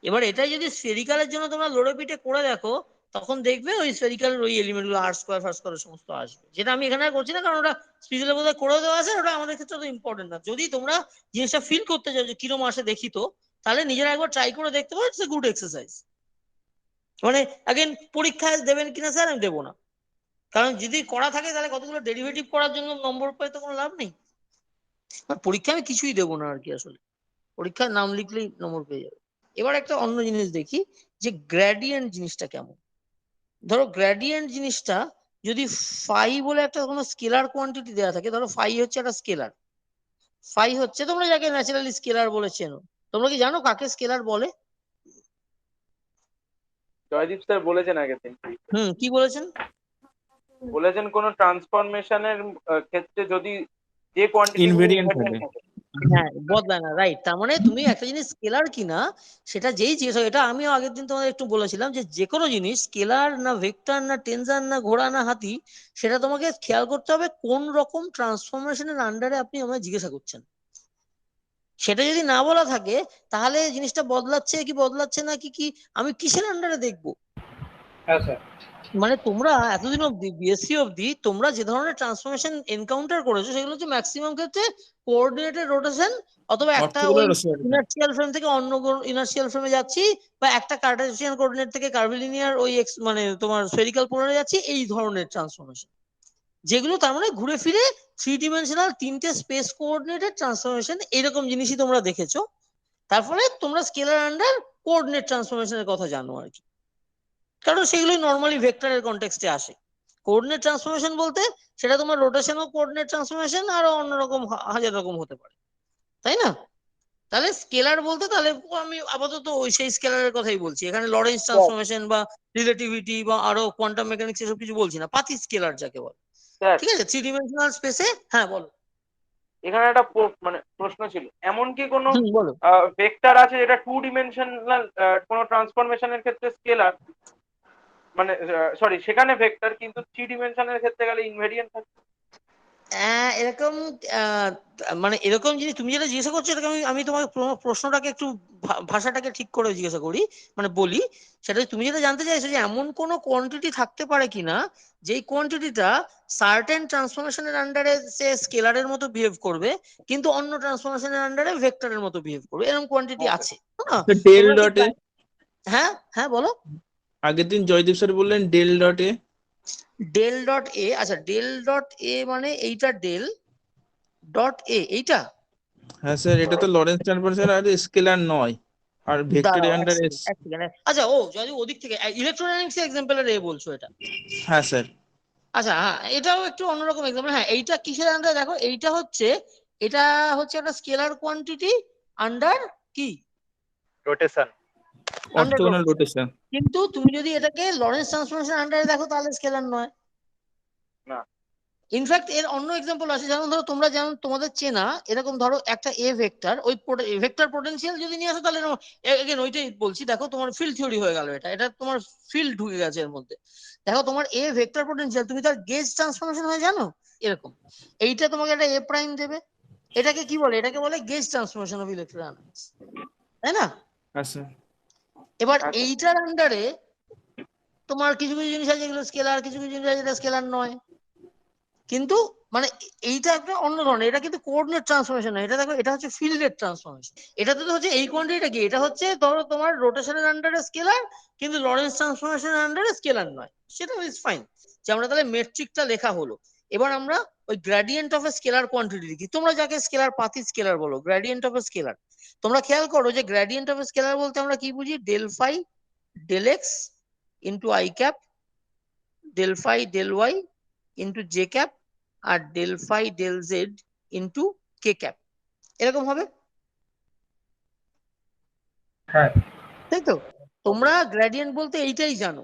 এবার এটাই যদি স্ফেরিক্যালের জন্য তোমরা লোড়ে পিঠে করে দেখো, তখন দেখবে ওই স্ফেরিক্যালের ওই এলিমেন্ট গুলো আর স্কোয়ার ফার স্কোয়ার সমস্ত আসবে। যেটা আমি এখানে আর করছি না, কারণ ওটা স্পিচের বোধহয় করে দেওয়া আছে। ওটা আমাদের ক্ষেত্রে তো ইম্পর্টেন্ট না। যদি তোমরা জিনিসটা ফিল করতে চাও যে কিরম আসে দেখি, তো তাহলে নিজেরা একবার ট্রাই করে দেখতে পারো। It's a good exercise. মানে अगेन পরীক্ষায় দেবেন কিনা স্যার? আমি দেবো না, কারণ যদি করা থাকে তাহলে কতগুলো ডেরিভেটিভ করার জন্য নম্বর পেয়ে তো কোনো লাভ নেই। পরীক্ষা আমি কিছুই দেবো না আর কি। আসলে পরীক্ষার নাম লিখলেই নম্বর পেয়ে যাবে। এবার একটা অন্য জিনিস দেখি যে গ্রেডিয়েন্ট জিনিসটা কেমন। ধরো গ্রেডিয়েন্ট জিনিসটা যদি ফাই বলে একটা কোনো স্কেলার কোয়ান্টিটি দেওয়া থাকে, ধরো ফাই হচ্ছে একটা স্কেলার। ফাই হচ্ছে, তোমরা যাকে ন্যাচারালি স্কেলার বলে চেনো, তোমরা কি জানো কাকে স্কেলার বলে? জয়দীপ স্যার বলেছেন আগের দিন, কি বলেছেন? বলেছেন কোন ট্রান্সফরমেশনের ক্ষেত্রে যদি যে কোয়ান্টিটি ইনভেরিয়েন্ট ইনভেরিয়েন্ট থাকে। থাকে। হ্যাঁ, বদলায় না, রাইট। তার মানে তুমি একটা জিনিস স্কেলার কিনা সেটা যেই জিজ্ঞেস হয়, এটা আমিও আগের দিন তোমাদের একটু বলেছিলাম যে যে কোনো জিনিস স্কেলার না ভেক্টর না টেনজার না ঘোড়া না হাতি, সেটা তোমাকে খেয়াল করতে হবে কোন রকম ট্রান্সফরমেশনের আন্ডারে আপনি আমায় জিজ্ঞাসা করছেন। সেটা যদি না বলা থাকে, তাহলে জিনিসটা বদলাচ্ছে কি বদলাচ্ছে না কি কি আমি কিসের আন্ডারে দেখবো? হ্যাঁ স্যার। মানে তোমরা এতদিন অব্দি বিএসসি অব্দি তোমরা যে ধরনের ট্রান্সফরমেশন এনকাউন্টার করেছো, সেগুলো হচ্ছে ম্যাক্সিমাম ক্ষেত্রে কোঅর্ডিনেটেড রোটেশন, অথবা একটা ওই অর্থোগোনাল রশ্মি। ইনার্শিয়াল ফ্রেম থেকে অন্য ইনার্শিয়াল ফ্রেমে যাচ্ছি, বা একটা কার্টেসিয়ান কোঅর্ডিনেট থেকে কার্ভিলিনিয়ার ওই মানে তোমার স্ফেরিক্যাল পোলারে যাচ্ছি, এই ধরনের ট্রান্সফরমেশন, যেগুলো তার মানে ঘুরে ফিরে 3 ডিমেনশনাল তিনটে স্পেস কোঅর্ডিনেটেড ট্রান্সফরমেশন, এরকম জিনিসই তোমরা দেখেছো। তারপরে তোমরা স্কেলার আন্ডার কোঅর্ডিনেট ট্রান্সফরমেশনের কথা জানো আর কি, কারণ সেগুলোই নর্মালি ভেক্টরের কনটেক্সটে আসে। কোঅর্ডিনেট ট্রান্সফরমেশন বলতে সেটা তোমার রোটেশনও কোঅর্ডিনেট ট্রান্সফরমেশন, আরো অন্যরকম হাজার রকম হতে পারে, তাই না? তাহলে স্কেলার বলতে তাহলে আমি আপাতত ওই সেই স্কেলারের কথাই বলছি, এখানে লরেন্স ট্রান্সফরমেশন বা রিলেটিভিটি বা আরো কোয়ান্টাম মেকানিক্স এসব কিছু বলছি না, পাতি স্কেলার যাকে বলে। স্যার ঠিক আছে, থ্রি ডিমেনশনাল স্পেসে। হ্যাঁ বলো। এখানে একটা মানে প্রশ্ন ছিল, এমন কি কোনো বলো। ভেক্টর আছে যেটা 2 ডিমেনশনাল কোনো ট্রান্সফরমেশনের ক্ষেত্রে স্কেলার, মানে সরি সেখানে ভেক্টর কিন্তু 3 ডিমেনশনের ক্ষেত্রে গেলে ইনভেরিয়েন্ট থাকে? এরকম মানে এরকম জিনিস তুমি যেটা জিজ্ঞাসা করছো, এটাকে আমি আমি তোমার প্রশ্নটাকে একটু ভাষাটাকে ঠিক করে জিজ্ঞাসা করি, মানে বলি। সেটা তুমি যেটা জানতে চাইছো যে এমন কোনো কোয়ান্টিটি থাকতে পারে কিনা যেই কোয়ান্টিটিটা সার্টেন ট্রান্সফরমেশনের আন্ডারে সে স্কেলারের মতো বিহেভ করবে, কিন্তু অন্য ট্রান্সফরমেশনের আন্ডারে ভেক্টরের মতো বিহেভ করবে, এরকম কোয়ান্টিটি আছে। হ্যাঁ ডেল তোমরা কি ডট এ, হ্যাঁ হ্যাঁ বলো। আগের দিন জয়দীপ স্যার বললেন del dot a. Del dot a, আচ্ছা ডেল ডট এ মানে এইটা ডেল ডট এ এইটা। হ্যাঁ স্যার, এটা তো লরেন্স ট্রান্সফরমেশন আর স্কেলার নয়, আর ভেক্টরের দাঁড়াও এক আন্ডার এস। সেকেন্ড এক সেকেন্ড। আচ্ছা ও যদি ওদিক থেকে ইলেকট্রোডাইনামিক্স এক্সাম্পলের এ বলছো এটা? হ্যাঁ স্যার। আচ্ছা হ্যাঁ, এটাও একটু অন্যরকম এক্সাম্পল। হ্যাঁ এইটা কিসের আন্ডার দেখো, এইটা হচ্ছে একটা স্কেলার কোয়ান্টিটি আন্ডার কি, rotation. Under orthogonal rotation. Rotation. কিন্তু তুমি যদি এটাকে লরেন্স ট্রান্সফরমেশন আন্ডারে দেখো তাহলে স্কেলার নয়। না। ইনফ্যাক্ট এর অন্য এক্সাম্পল আছে, যেমন ধরো তোমরা যেমন তোমাদের চেনা এরকম ধরো একটা এ ভেক্টর, ওই ভেক্টর পোটেনশিয়াল যদি নিয়ে আসো তাহলে এগেন ওইটাই বলছি, দেখো তোমার ফিল্ড থিওরি হয়ে গেল, এটা এটা তোমার ফিল্ড ঢুকে গেছে এর মধ্যে। দেখো তোমার এ ভেক্টর পোটেনশিয়াল তুমি তার গেজ ট্রান্সফরমেশন হয় জানো এরকম, এইটা তোমাকে একটা এ প্রাইম দেবে, এটাকে কি বলে, এটাকে বলে গেজ ট্রান্সফরমেশন অফ ইলেকট্রোডাইনামিক্স, তাই না? হ্যাঁ স্যার। এবার আচ্ছা। এইটার আন্ডারে তোমার কিছু কিছু জিনিস আছে যেগুলো স্কেলার, কিছু কিছু জিনিস আছে যেটা স্কেলার নয়, কিন্তু মানে এইটা একটা অন্য ধরনের, এটা কিন্তু কোঅর্ডিনেট ট্রান্সফরমেশন না, এটা দেখো এটা হচ্ছে ফিল্ডের ট্রান্সফরমেশন। এটাতে তো হচ্ছে এই কোয়ান্টিটিটা কি, এটা হচ্ছে ধরো তোমার রোটেশনের আন্ডারে স্কেলার, কিন্তু লরেন্স ট্রান্সফরমেশনের আন্ডারে স্কেলার নয়, সেটা ইজ ফাইন। যে আমরা তাহলে মেট্রিকটা লেখা হলো। এবার আমরা ওই gradient of A scalar quantity লিখি, তোমরা যাকে স্কেলার পাতি স্কেলার বলো, গ্রেডিয়েন্ট অফ এ স্কেলার। তোমরা খেয়াল করো যে গ্রেডিয়েন্ট অফ এ স্কেলার বলতে আমরা কি বুঝি, del phi del x into i cap, del phi del y into j cap, আর del phi del z into k cap, এরকম হবে, হ্যাঁ তাই তো? তোমরা গ্রেডিয়েন্ট বলতে এইটাই জানো,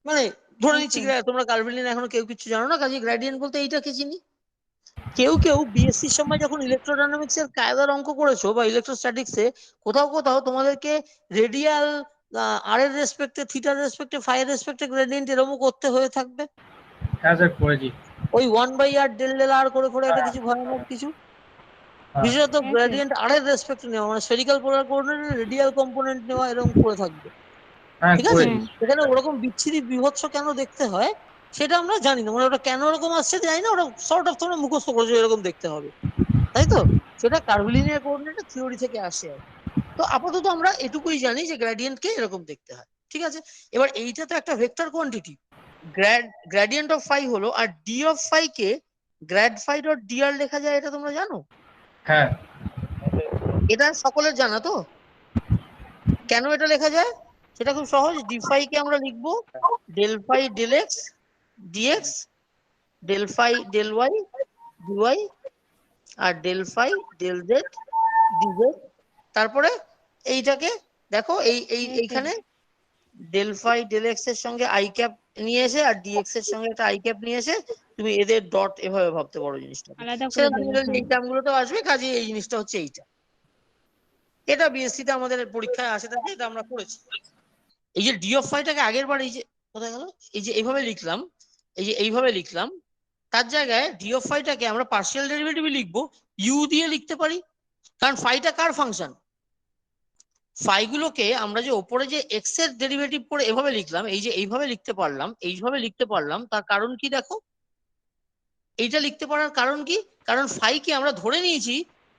মানে ধরে নিচ্ছি তোমরা কার্ভিলিন এখনো কেউ কিছু জানো না, কাজে গ্রেডিয়েন্ট বলতে এইটাকে চিনি। কেউ কেউ বিএসসির সময় যখন ইলেকট্রোডাইনামিক্স এর কায়দার অঙ্ক করেছো বা ইলেকট্রোস্ট্যাটিক্সে, কোথাও কোথাও তোমাদেরকে রেডিয়াল আর এর রেসপেক্টে, থিটার রেসপেক্টে, ফাই এর রেসপেক্টে গ্রেডিয়েন্ট এরকমও করতে হয়ে থাকবে, হ্যাঁ স্যার করেছি। ওই 1/r ডেল ডেল আর করে করে একটা কিছু ভয়ানক কিছু, বিশেষত গ্রেডিয়েন্ট আর এর রেসপেক্ট নেওয়া, মানে স্ফেরিক্যাল পোলার কোঅর্ডিনেটে রেডিয়াল কম্পোনেন্ট নেওয়া, এরকম করে থাকবে। হ্যাঁ ঠিক আছে, করেছি। এখানে ওরকম বিচ্ছিরি বিভৎস কেন দেখতে হয় সেটা আমরা জানি না, মানে ওটা কেন ওরকম আসছে জানি না, ওটা সর্ট অফ তোমরা মুখস্থ করেছো এরকম দেখতে হবে, তাই তো? সেটা কার্ভিলিনিয়ার কোঅর্ডিনেটের থিওরি থেকে আসে আর কি। তো আপাতত আমরা এটুকুই জানি যে গ্রেডিয়েন্টকে এরকম দেখতে হয়, ঠিক আছে? এবার এইটা তো একটা vector quantity, gradient of phi হলো, আর ডি অফ ফাই কে গ্র্যাড ফাই ডট ডিআর লেখা যায়, এটা তোমরা জানো? হ্যাঁ এটা সকলের জানা তো? কেন এটা লেখা যায় সেটা খুব সহজ, ডি ফাই কে আমরা লিখবো del phi del x dx, del phi del y dy, আর del phi del z dz. তারপরে এইটাকে দেখো এইখানে ডেল ফাই ডেল এক্স এর সঙ্গে আই ক্যাপ নিয়ে এসে আর ডিএক্স এর সঙ্গে একটা আই ক্যাপ নিয়ে এসে তুমি এদের ডট এভাবে ভাবতে পারো জিনিসটা, আলাদা করে সেটা দেবো। এই টার্মগুলোতেও আসবে, কাজে এই জিনিসটা হচ্ছে এইটা। এটা বিএসসি তে আমাদের পরীক্ষায় আসে থাকে, এটা আমরা করেছি। এই যে ডি অফ ফাইটাকে আগের বার এই যে কোথায় গেল, এই যে এইভাবে লিখলাম, এই যে এইভাবে লিখলাম, তার জায়গায় ডি অফ ফাইটাকে আমরা পার্শিয়াল ডেরিভেটিভ লিখবো, ইউ দিয়ে লিখতে পারি, কারণ ফাইটা কার ফাংশন, ফাইগুলোকে আমরা যে ওপরে যে এক্স এর ডেরিভেটিভ করে এভাবে লিখলাম, এই যে এইভাবে লিখতে পারলাম, এইভাবে লিখতে পারলাম, তার কারণ কি দেখো, এইটা লিখতে পারার কারণ কি, কারণ ফাইকে আমরা ধরে নিয়েছি,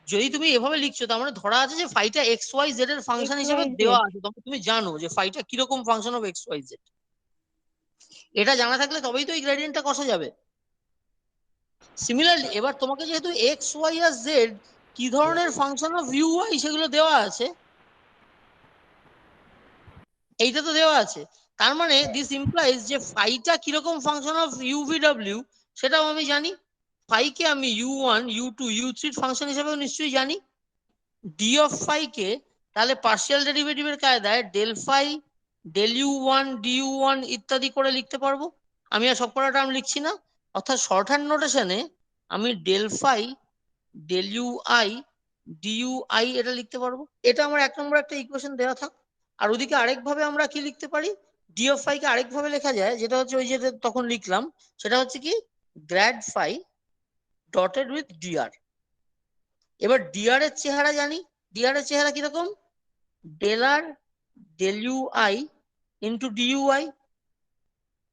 যদি তুমি এভাবে লিখছো তার মানে ধরা আছে যে ফাইটা এক্স ওয়াই জেড এর ফাংশন হিসেবে XYZ দেওয়া আছে, তবে তুমি জানো যে ফাইটা কিরকম function of x y z, এটা জানা থাকলে তবেই তো এই গ্রেডিয়েন্টটা কষা যাবে। সিমিলারলি এবার তোমাকে যেহেতু এক্স ওয়াই আর জেড কি ধরনের ফাংশন অফ ইউ ওয়াই সেগুলো দেওয়া আছে, এইটা তো দেওয়া আছে, তার মানে দিস ইমপ্লাইজ যে ফাইটা কিরকম ফাংশন অফ ইউভিডব্লিউ সেটাও আমি জানি। ফাইকে আমি u1 u2 u3 ফাংশন হিসেবেও নিশ্চয়ই জানি। ডি অফ ফাই কে তাহলে পার্শিয়াল ডেরিভেটিভের কায়দায় del phi del u1 du1 ইত্যাদি করে লিখতে পারবো। আমি আর সবকটা টার্ম লিখছি না, অর্থাৎ শর্ট হ্যান্ড নোটেশনে আমি ডেল ফাই ডেল ইউআই ডিইউআই এটা লিখতে পারবো। এটা আমার 1 নম্বর একটা ইকুয়েশন দেওয়া থাক। আর ওদিকে আরেকভাবে আমরা কি লিখতে পারি, ডি অফ ফাই কে আরেকভাবে লেখা যায়, যেটা হচ্ছে ওই যে তখন লিখলাম, সেটা হচ্ছে কি grad phi dotted with d r. এবার ডিআর এর চেহারা জানি, ডিআর এর চেহারা কিরকম, ডেল আর ডেল ইউআই ইন্টু ডিইউআই।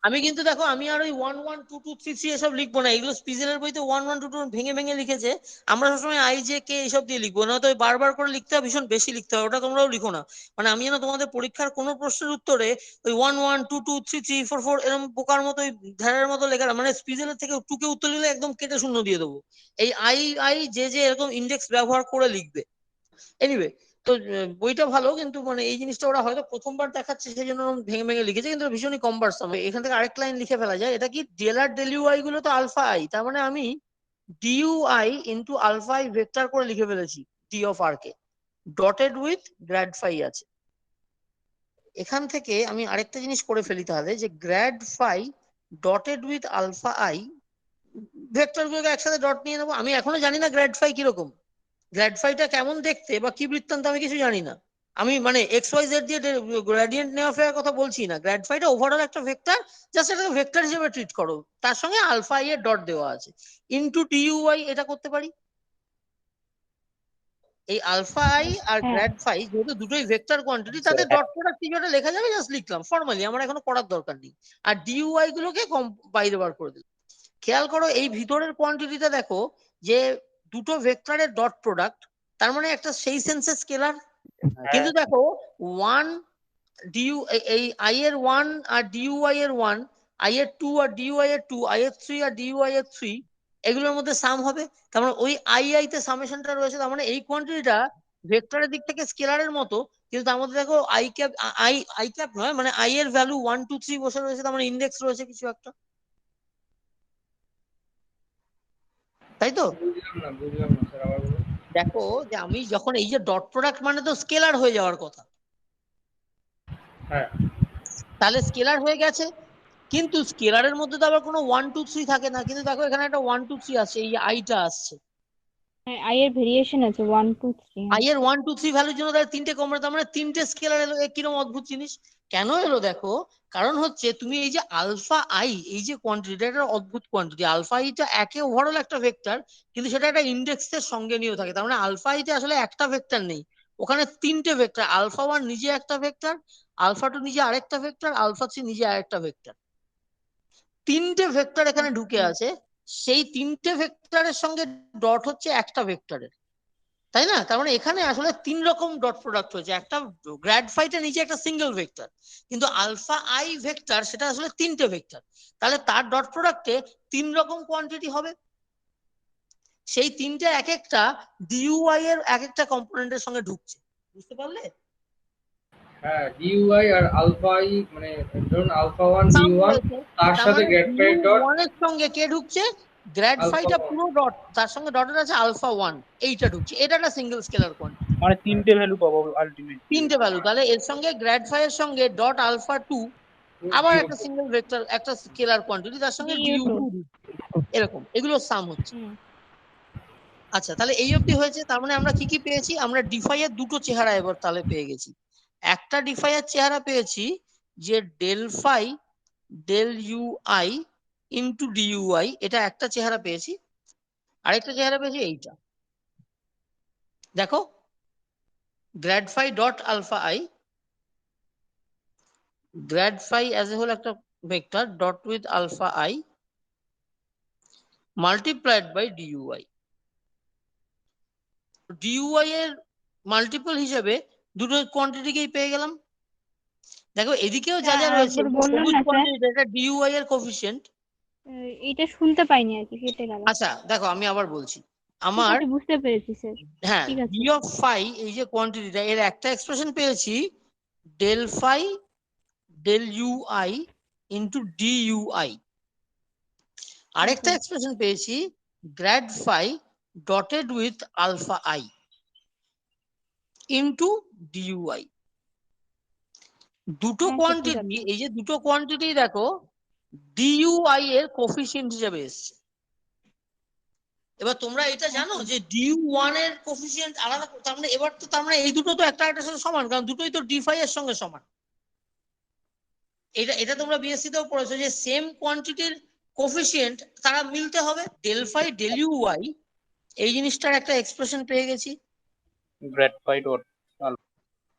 আমি কিন্তু দেখো আমি আর ওই 1 1 2 2 3 3 এসব লিখবো না, এগুলো স্পিজেলের বইতে 1 1 2 2 ভেঙে ভেঙে লিখেছে। আমরা সবসময় আই জে কে এইসব দিয়ে লিখবো না, তো বারবার করে লিখতে হবে, ভীষণ বেশি লিখতে হবে, ওটা তোমরাও লিখো না। মানে আমি যেন তোমাদের পরীক্ষার কোনো প্রশ্নের উত্তরে ওই 1 1 2 2 3 3 4 4 এরকম বোকার মতো ওই ধ্যানের মতো লেখা, মানে স্পিজেলের থেকে টুকে উত্তর লিখলে একদম কেটে শূন্য দিয়ে দেবো। এই আই আই যে এরকম ইন্ডেক্স ব্যবহার করে লিখবে। এনিওয়ে, তো বইটা ভালো, কিন্তু মানে এই জিনিসটা ওরা হয়তো প্রথমবার দেখাচ্ছে সেই জন্য ভেঙে ভেঙে লিখেছে, কিন্তু ভীষণই কম্বারসাম। এখান থেকে আরেক লাইন লিখে ফেলা যায়, এটা কি ডেল আর ডেল ইউআই গুলো তো আলফা আই, তার মানে আমি d u i into alpha i vector করে লিখে ফেলেছি ডি অফ আর কে, ডটেড উইথ গ্র্যাড ফাই আছে। এখান থেকে আমি আরেকটা জিনিস করে ফেলি তাহলে, যে grad phi dotted with alpha i, vector গুলোকে একসাথে ডট নিয়ে নেবো। আমি এখনো জানি না গ্র্যাড ফাই কিরকম, গ্র্যাড ফাইটা কেমন দেখতে বা কি বৃত্তান্ত আমি কিছু জানি না। আমি মানে এক্স ওয়াই জেড দিয়ে গ্রেডিয়েন্ট নেওয়া ফেরার কথা বলছি না, গ্র্যাড ফাইটা ওভারঅল একটা ভেক্টর, জাস্ট এটাকে ভেক্টর হিসেবে ট্রিট করো, তার সঙ্গে আলফা আই এর ডট দেওয়া আছে, ইনটু ডিইউআই এটা করতে পারি। এই আলফা আই আর হ্যাঁ গ্র্যাড ফাই যেহেতু দুটোই ভেক্টর কোয়ান্টিটি, তাদের ডট প্রোডাক্ট কিছুটা লেখা যাবে, জাস্ট লিখলাম ফর্মালি, আমার এখনো করার দরকার নেই। আর ডিইউআই গুলোকে বাইরে বার করে দিলাম। খেয়াল করো এই ভিতরের কোয়ান্টিটিটা দেখো, যে দুটো ভেক্টরের ডট প্রোডাক্ট, তার মানে একটা সেই সেন্সে স্কেলার। কিন্তু দেখো 1 ডিইউ এই আই এর 1 আর ডিইউআই এর 1, আই এর 2 আর ডিইউআই এর 2, আই এর 3 আর ডিইউআই এর 3, এগুলোর মধ্যে সাম হবে। তার মানে ওই আই তে সামেশনটা রয়েছে, তার মানে এই কোয়ান্টিটিটা ভেক্টরের দিক থেকে স্কেলারের মতো, কিন্তু তার মধ্যে দেখো আই ক্যাপ নয়, মানে আই এর ভ্যালু 1 2 3 বসে রয়েছে, তার মানে ইন্ডেক্স রয়েছে কিছু একটা, তাই তো? বুঝলাম না স্যার, আবার বলুন। দেখো যে আমি যখন এই যে ডট প্রোডাক্ট মানে তো স্কেলার হয়ে যাওয়ার কথা, হ্যাঁ তাহলে স্কেলার হয়ে গেছে, কিন্তু স্কেলারের মধ্যে তো আবার কোনো 1 2 3 থাকে না, কিন্তু দেখো এখানে একটা 1 2 3 আছে, এই আইটা আসছে, হ্যাঁ আই এর ভেরিয়েশন আছে 1 2 3। আই এর 1 2 3 ভ্যালুর জন্য তাহলে 3টে কমরে, তার মানে 3টে স্কেলার এলো। কিরকম অদ্ভুত জিনিস, কেন এলো দেখো, কারণ হচ্ছে তুমি এই যে আলফা আই, এই যে কোয়ান্টিটি, এটা অদ্ভুত কোয়ান্টিটি, আলফা আইটা একে ওভারঅল একটা ভেক্টর, কিন্তু সেটা একটা ইন্ডেক্সের সঙ্গে নিয়েও থাকে, তার মানে আলফা আইতে আসলে একটা ভেক্টর নেই, ওখানে 3টে ভেক্টর, আলফা 1 নিজে একটা ভেক্টর, আলফা 2 নিজে আরেকটা ভেক্টর, আলফা 3 নিজে আরেকটা ভেক্টর, 3টে ভেক্টর এখানে ঢুকে আছে। সেই 3টে ভেক্টরের সঙ্গে ডট হচ্ছে একটা ভেক্টরের, তাই না? তার মানে এখানে আসলে 3 রকম ডট প্রোডাক্ট হয়েছে, একটা গ্র্যাড ফাইটা নিচে একটা সিঙ্গেল ভেক্টর, কিন্তু আলফা আই ভেক্টর সেটা আসলে 3টে ভেক্টর, তাহলে তার ডট প্রোডাক্টে 3 রকম কোয়ান্টিটি হবে। সেই 3টে এক একটা ডিইউআই এর এক একটা কম্পোনেন্টের সঙ্গে ঢুকছে, বুঝতে পারলে? হ্যাঁ ডিইউআই আর আলফা আই, মানে ধরুন আলফা 1 সাম ডি1 হয়েছে, তার তার সাথে মানে গ্রেড ফাই ডট ডিইউ1 এর সঙ্গে কে ঢুকছে, গ্র্যাড আলফা ফাইটা পুরো ডট, তার সঙ্গে ডটের আছে আলফা 1, এইটা ঢুকছে, এটা একটা সিঙ্গেল স্কেলার কোয়ান্টিটি, মানে 3টে ভ্যালু পাবো আলটিমেট। 3টে ভ্যালু, তাহলে এর সঙ্গে গ্র্যাড ফাই এর সঙ্গে ডট আলফা 2, আবার একটা সিঙ্গেল ভেক্টর, একটা স্কেলার কোয়ান্টিটি, তার সঙ্গে ডিইউ2। ডিইউ2, এরকম এগুলো সাম হচ্ছে। আচ্ছা, তাহলে এই অবধি হয়েছে, তার মানে আমরা কি কি পেয়েছি, আমরা ডিফাই এর দুটো চেহারা এবার তাহলে পেয়ে গেছি। একটা ডিফাই এর চেহারা পেয়েছি যে del phi del UI into dui, এটা একটা চেহারা পেয়েছি। আরেকটা চেহারা পেয়েছি এইটা, দেখো grad phi dot alpha i, grad phi as a whole একটা vector dot with alpha i multiplied by dui. Dui এর মাল্টিপল হিসেবে দুটো কোয়ান্টিটিকেই পেয়ে গেলাম। দেখো এদিকেও যা যা রয়েছে, একবার বলুন সবুজ না স্যার, কোয়ান্টিটি, এটা ডিইউআই এর কোফিশিয়েন্ট। এটা শুনতে পাইনি আর কি, কেটে গেল। আচ্ছা দেখো আমি আবার বলছি, ঠিক আমার আছে বুঝতে পেরেছি স্যার, হ্যাঁ ঠিক আছে। ডি অফ ফাই, এই যে কোয়ান্টিটিটা, এর একটা এক্সপ্রেশন পেয়েছি del phi del ui into dui। আরেকটা এক্সপ্রেশন পেয়েছি grad phi dotted with alpha I into dui। দুটো হ্যাঁ, সে ঠিক কোয়ান্টিটি, আছে। এই যে দুটো কোয়ান্টিটি দেখো ডিইউআই এর কোফিসিয়েন্ট হিসেবে এসছে। এবার তোমরা এটা জানো যে ডিইউ1 এর কোফিসিয়েন্ট আলাদা, তার মানে এবার তো তার মানে এই দুটো তো একটা একটার সাথে সমান, কারণ দুটোই তো ডি5 এর সঙ্গে সমান। এটা এটা তোমরা বিএসসি তেও পড়েছো যে সেম কোয়ান্টিটির কোফিসিয়েন্ট তারা মিলতে হবে। ডেল ফাই ডেল ইউআই এই জিনিসটার একটা এক্সপ্রেশন পেয়ে গেছি, গ্রেড ফাই ডট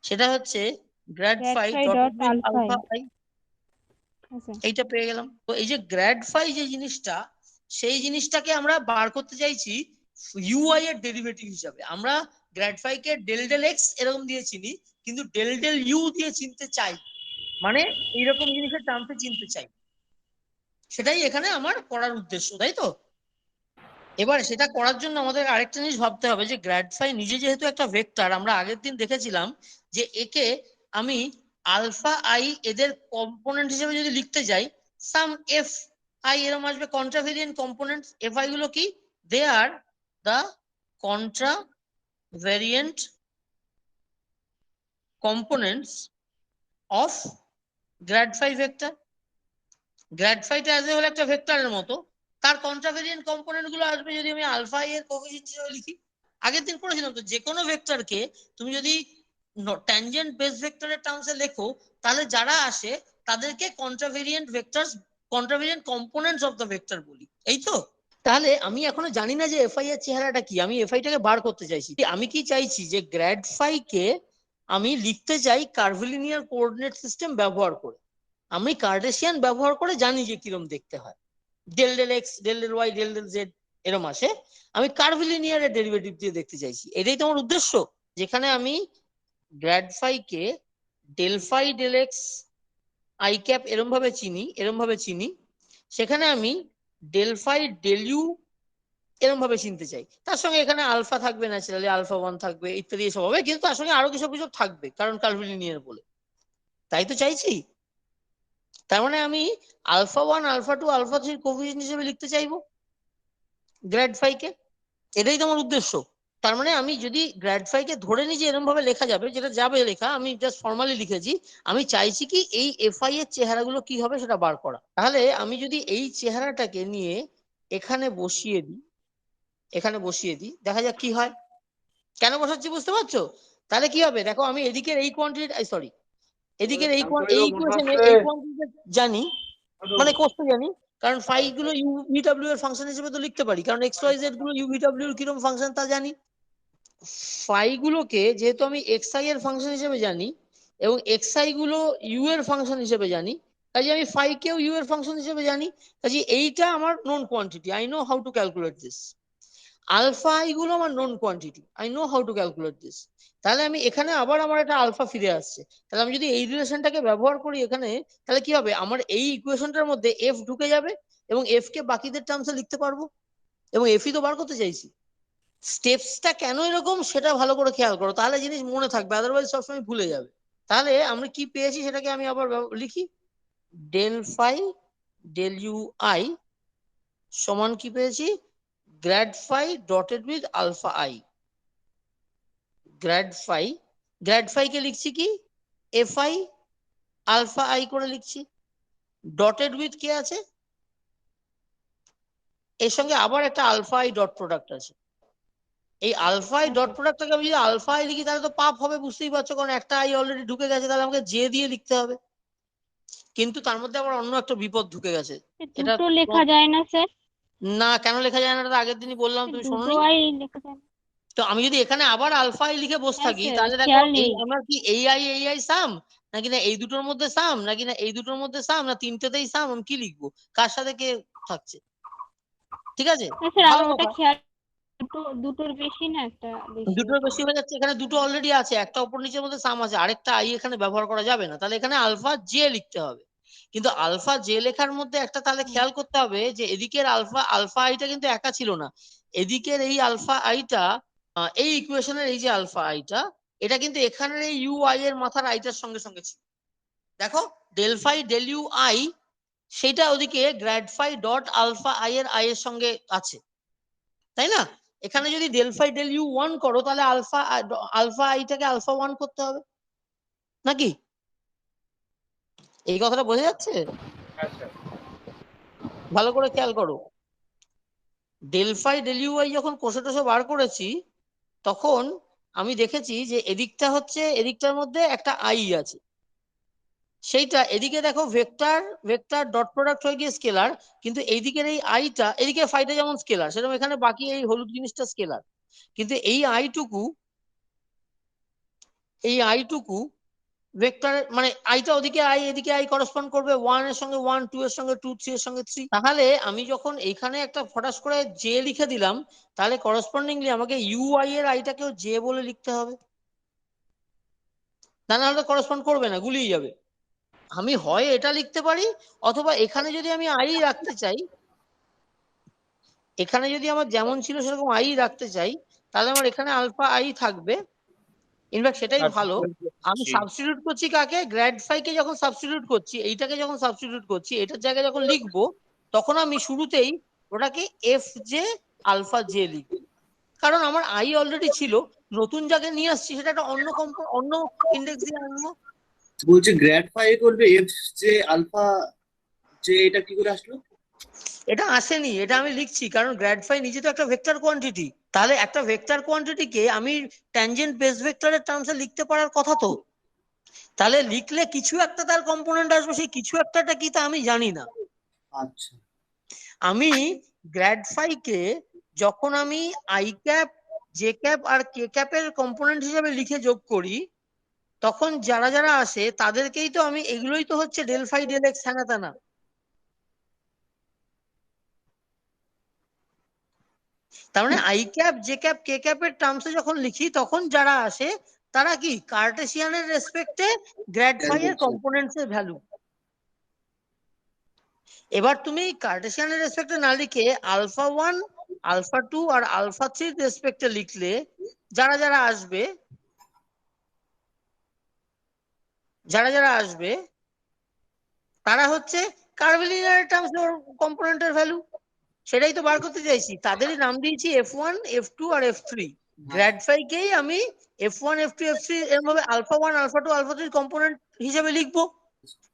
সেটা হচ্ছে grad Grad phi phi dot dot with alpha alpha I। I, আচ্ছা, এইটা পেয়ে গেলাম। তো এই যে গ্র্যাড ফাই যে জিনিসটা, সেই জিনিসটাকে আমরা বার করতে চাইছি ইউআই এর ডেরিভেটিভ হিসাবে। আমরা গ্র্যাড ফাই কে ডেল ডেল এক্স এরকম দিয়ে চিনি, কিন্তু ডেল ডেল ইউ দিয়ে চিনতে চাই, মানে এইরকম জিনিসের টার্মসে চিনতে চাই। সেটাই এখানে আমার করার উদ্দেশ্য, তাই তো? এবার সেটা করার জন্য আমাদের আরেকটা জিনিস ভাবতে হবে যে গ্র্যাড ফাই নিজে যেহেতু একটা ভেক্টর, আমরা আগের দিন দেখেছিলাম যে একে আমি আলফা আই এদের কম্পোনেন্ট হিসেবে যদি লিখতে যাই, সাম এফ আই এরকম আসবে কন্ট্রাভেরিয়েন্ট কম্পোনেন্ট। এফ আই গুলো কি? They are the contravariant components of grad phi vector. Grad ফাইটা অ্যাজ এ হলো একটা ভেক্টরের মতো, তার কন্ট্রাভেরিয়েন্ট কম্পোনেন্ট গুলো আসবে যদি আমি আলফা এর কোএফিসিয়েন্ট হিসেবে লিখি। আগের দিন পড়েছিলাম তো, যে কোনো ভেক্টরকে তুমি যদি ট্যানজেন্ট বেস ভেক্টরের টার্মসে লেখো, তাহলে যারা আসে তাদেরকে contravariant vectors, contravariant components of the vector বলি, এই তো? তাহলে আমি এখনো জানি না যে এফআই এর চেহারাটা কি, আমি এফআইটাকে বার করতে চাইছি। আমি কি চাইছি যে গ্র্যাড ফাই কে আমি লিখতে চাই কার্ভিলিনিয়ার কোঅর্ডিনেট সিস্টেম ব্যবহার করে। আমি কার্টেসিয়ান ব্যবহার করে জানি যে কিরম দেখতে হয়, del del x del del y del del z এরম আসে। আমি কার্ভিলিনিয়ারের ডেরিভেটিভ দিয়ে দেখতে চাইছি, এটাই তো আমার উদ্দেশ্য। যেখানে আমি গ্র্যাড ফাই কে del phi del x i cap এরম ভাবে চিনি, সেখানে আমি ডেল ফাই ডেল ইউ এরম ভাবে চিনতে চাই। তার সঙ্গে এখানে আলফা থাকবে, ন্যাচারালি আলফা 1 থাকবে, ইত্যাদি এসব হবে, কিন্তু তার সঙ্গে আরো কিছু কিছু থাকবে কারণ কার্ভিলিনিয়ার বলে, তাই তো চাইছি। তার মানে আমি আলফা 1 আলফা 2 আলফা 3 কোএফিসিয়েন্ট হিসেবে লিখতে চাইবো গ্র্যাড ফাই কে, এটাই তো আমার উদ্দেশ্য। তার মানে আমি যদি গ্র্যাড ফাই কে ধরে নিই যে এরকম ভাবে লেখা যাবে, যেটা যাবে লেখা, আমি জাস্ট ফর্মালি লিখেছি, আমি চাইছি কি এই এফআই এর চেহারাগুলো কি হবে সেটা বার করা। তাহলে আমি যদি এই চেহারাটাকে নিয়ে এখানে বসিয়ে দিই, দেখা যাক কি হয়। কেন বসাচ্ছি বুঝতে পারছো? তাহলে কি হবে দেখো, আমি এদিকের এই কোয়ান্টিটি, সরি, এদিকের এই ইকুয়েশনে এই কোয়ান্টিটি জানি, মানে করতে জানি, কারণ ফাই গুলো ইউভিডব্লিউ এর ফাংশন হিসেবে তো লিখতে পারি, কারণ এক্স ওয়াই জেড গুলো ইউভিডব্লিউ এর কিরকম ফাংশন তা জানি। ফাই গুলোকে যেহেতু আমি এক্স আই এর ফাংশন হিসেবে জানি এবং এক্স আই গুলো ইউ এর ফাংশন হিসেবে জানি, কাজে আমি ফাই কেও ইউ এর ফাংশন হিসেবে জানি, কাজে এইটা আমার known quantity, I know how to calculate this. Alpha i গুলো আমার known quantity, I know how to calculate this. তাহলে আমি এখানে আবার আমার একটা আলফা ফিরে আসছে, তাহলে আমি যদি এই রিলেশনটাকে ব্যবহার করি এখানে, তাহলে কি হবে, আমার এই ইকুয়েশনটার মধ্যে এফ ঢুকে যাবে এবং এফ কে বাকিদের টার্মসে লিখতে পারবো, এবং এফই তো বার করতে চাইছি। স্টেপসটা কেন এরকম সেটা ভালো করে খেয়াল করো, তাহলে জিনিস মনে থাকবে, আদারওয়াইজ সবসময় ভুলে যাবে। তাহলে আমরা কি পেয়েছি সেটাকে আমি আবার লিখি, del phi del u i সমান কি পেয়েছি, grad phi dotted with alpha i. Grad phi কে লিখছি কি এফ আই আলফা আই করে লিখছি, ডটেড উইথ কে আছে, এর সঙ্গে আবার একটা আলফা আই ডট প্রোডাক্ট আছে। এই আলফা আই ডট প্রোডাক্টটাকে আমি যদি আলফা আই লিখি তাহলে তো পাপ হবে, বুঝতেই পারছো, কারণ একটা আই অলরেডি ঢুকে গেছে, তাহলে আমাকে জে দিয়ে লিখতে হবে। কিন্তু তার মধ্যে আবার অন্য একটা বিপদ ঢুকে গেছে। এটা দুটো লেখা যায় না স্যার? না, কেন লেখা যায় না এটা তো আগের দিনই বললাম, তুমি দুটো শোনোনি? আই লেখা যায় না। তো আমি যদি এখানে আবার আলফা আই লিখে বসে হ্যাঁ থাকি, স্যার, তাহলে দেখো খেয়াল এই নেই। আমার কি এই আই সাম, নাকি না এই দুটোর মধ্যে সাম, নাকি না এই দুটোর মধ্যে সাম, না তিনটেতেই সাম, আমি কি লিখবো, কার সাথে কে থাকছে? ঠিক আছে, না স্যার, ভালো আমার ওটা কথা। খেয়াল, দুটোর বেশি না একটা বেশি দুটোর বেশি হচ্ছে। হয়ে যাচ্ছে, এখানে দুটো অলরেডি আছে, একটা উপর নিচের মধ্যে সাম আছে, আরেকটা আই এখানে ব্যবহার করা যাবে না, তাহলে এখানে আলফা জে লিখতে হবে। কিন্তু আলফা জে লেখার মধ্যে একটা তাহলে খেয়াল করতে হবে যে এদিকের আলফা আইটা কিন্তু একা ছিল না, এদিকের এই আলফা আইটা, এই ইকুয়েশনের এই যে আলফা আইটা, এটা কিন্তু এখানের এই ইউ আই এর মাথার আইটার সঙ্গে সঙ্গে ছিল। দেখো del phi del u i সেটা ওদিকে grad phi dot alpha i এর আই এর সঙ্গে আছে, তাই না? এখানে যদি ডেল ফাই ডেল ইউ 1 করো তাহলে আলফা আইটাকে আলফা 1 করতে হবে নাকি? এই কথাটা বোঝা যাচ্ছে? আচ্ছা, ভালো করে খেয়াল করো। Del phi del u i যখন কোষে টোষে বার করেছি তখন আমি দেখেছি যে এদিকটার মধ্যে একটা আই আছে, সেইটা এদিকে দেখো ভেক্টর ডট প্রোডাক্ট হয়ে গিয়ে স্কেলার, কিন্তু এইদিকের এই আইটা, এদিকে ফাইটা যেমন স্কেলার সেরকম এখানে বাকি এই হলুদ জিনিসটা স্কেলার, কিন্তু এই আইটুকু ভেক্টর মানে আইটা ওদিকে আই এদিকে আই করসপন্ড করবে 1 এর সঙ্গে 1, 2 এর সঙ্গে 2, 3 এর সঙ্গে 3। তাহলে আমি যখন এইখানে একটা ফটাস করে জে লিখে দিলাম তাহলে করসপন্ডিংলি আমাকে ইউআই এর আইটাকেও জে বলে লিখতে হবে, তা না হলে করসপন্ড করবে না, গুলিয়ে যাবে। আমি হয় এটা লিখতে পারি, অথবা এখানে যদি আমি আই রাখতে চাই, এখানে যদি আমার যেমন ছিল সেরকম আই রাখতে চাই, তাহলে আমার এখানে আলফা আই থাকবে। ইনফ্যাক্ট সেটাই ভালো। আমি সাবস্টিটিউট করছি কাকে? গ্র্যাড ফাই কে যখন সাবস্টিটিউট করছি, এইটাকে যখন সাবস্টিটিউট করছি, এটার জায়গায় যখন লিখবো তখন আমি শুরুতেই ওটাকে এফ জে আলফা জে লিখবো, কারণ আমার আই অলরেডি ছিল, নতুন জায়গায় নিয়ে আসছি, সেটা একটা অন্য ইন্ডেক্স দিয়ে আনবো। বলছে গ্র্যাড ফাই করবে এফ জে আলফা জে, এটা কি করে আসলো? এটা আসেনি, এটা আমি লিখছি, কারণ গ্র্যাড ফাই নিজে তো একটা ভেক্টর কোয়ান্টিটি। তাহলে একটা ভেক্টর কোয়ান্টিটিকে আমি ট্যানজেন্ট বেস ভেক্টরের টার্মসে লিখতে পারার কথা তো। তাহলে লিখলে কিছু একটা তার কম্পোনেন্ট আসবে, সেই কিছু একটাটা কি তা আমি জানি না। আচ্ছা, আমি গ্র্যাড ফাই কে যখন আমি আই ক্যাপ জে ক্যাপ আর কে ক্যাপের কম্পোনেন্ট হিসেবে লিখে যোগ করি, তখন যারা যারা আসে তাদেরকেই তো আমি, এগুলোই তো হচ্ছে ডেল ফাই ডেল এক্স হ্যানা ত্যানা। তার মানে আই ক্যাপ জে ক্যাপ কে ক্যাপের টার্মসে যখন লিখি তখন যারা আসে তারা কি কার্টেসিয়ানের রেসপেক্টে গ্র্যাড ফাই এর কম্পোনেন্টস এর ভ্যালু। এবার তুমি কার্টেসিয়ানের রেসপেক্টে না লিখে আলফা 1, আলফা 2 আর আলফা 3 রেসপেক্টে লিখলে যারা যারা আসবে তারা হচ্ছে কার্ভেলিনিয়ার টার্মস এর কম্পোনেন্টের ভ্যালু। সেটাই তো বার করতে চাইছি, তাদেরই নাম দিয়েছি F1, F2 আর F3। গ্র্যাড ফাই কেই আমি F1, F2, F3 এর মধ্যে আলফা 1, আলফা 2, আলফা 3 কম্পোনেন্ট হিসেবে লিখবো।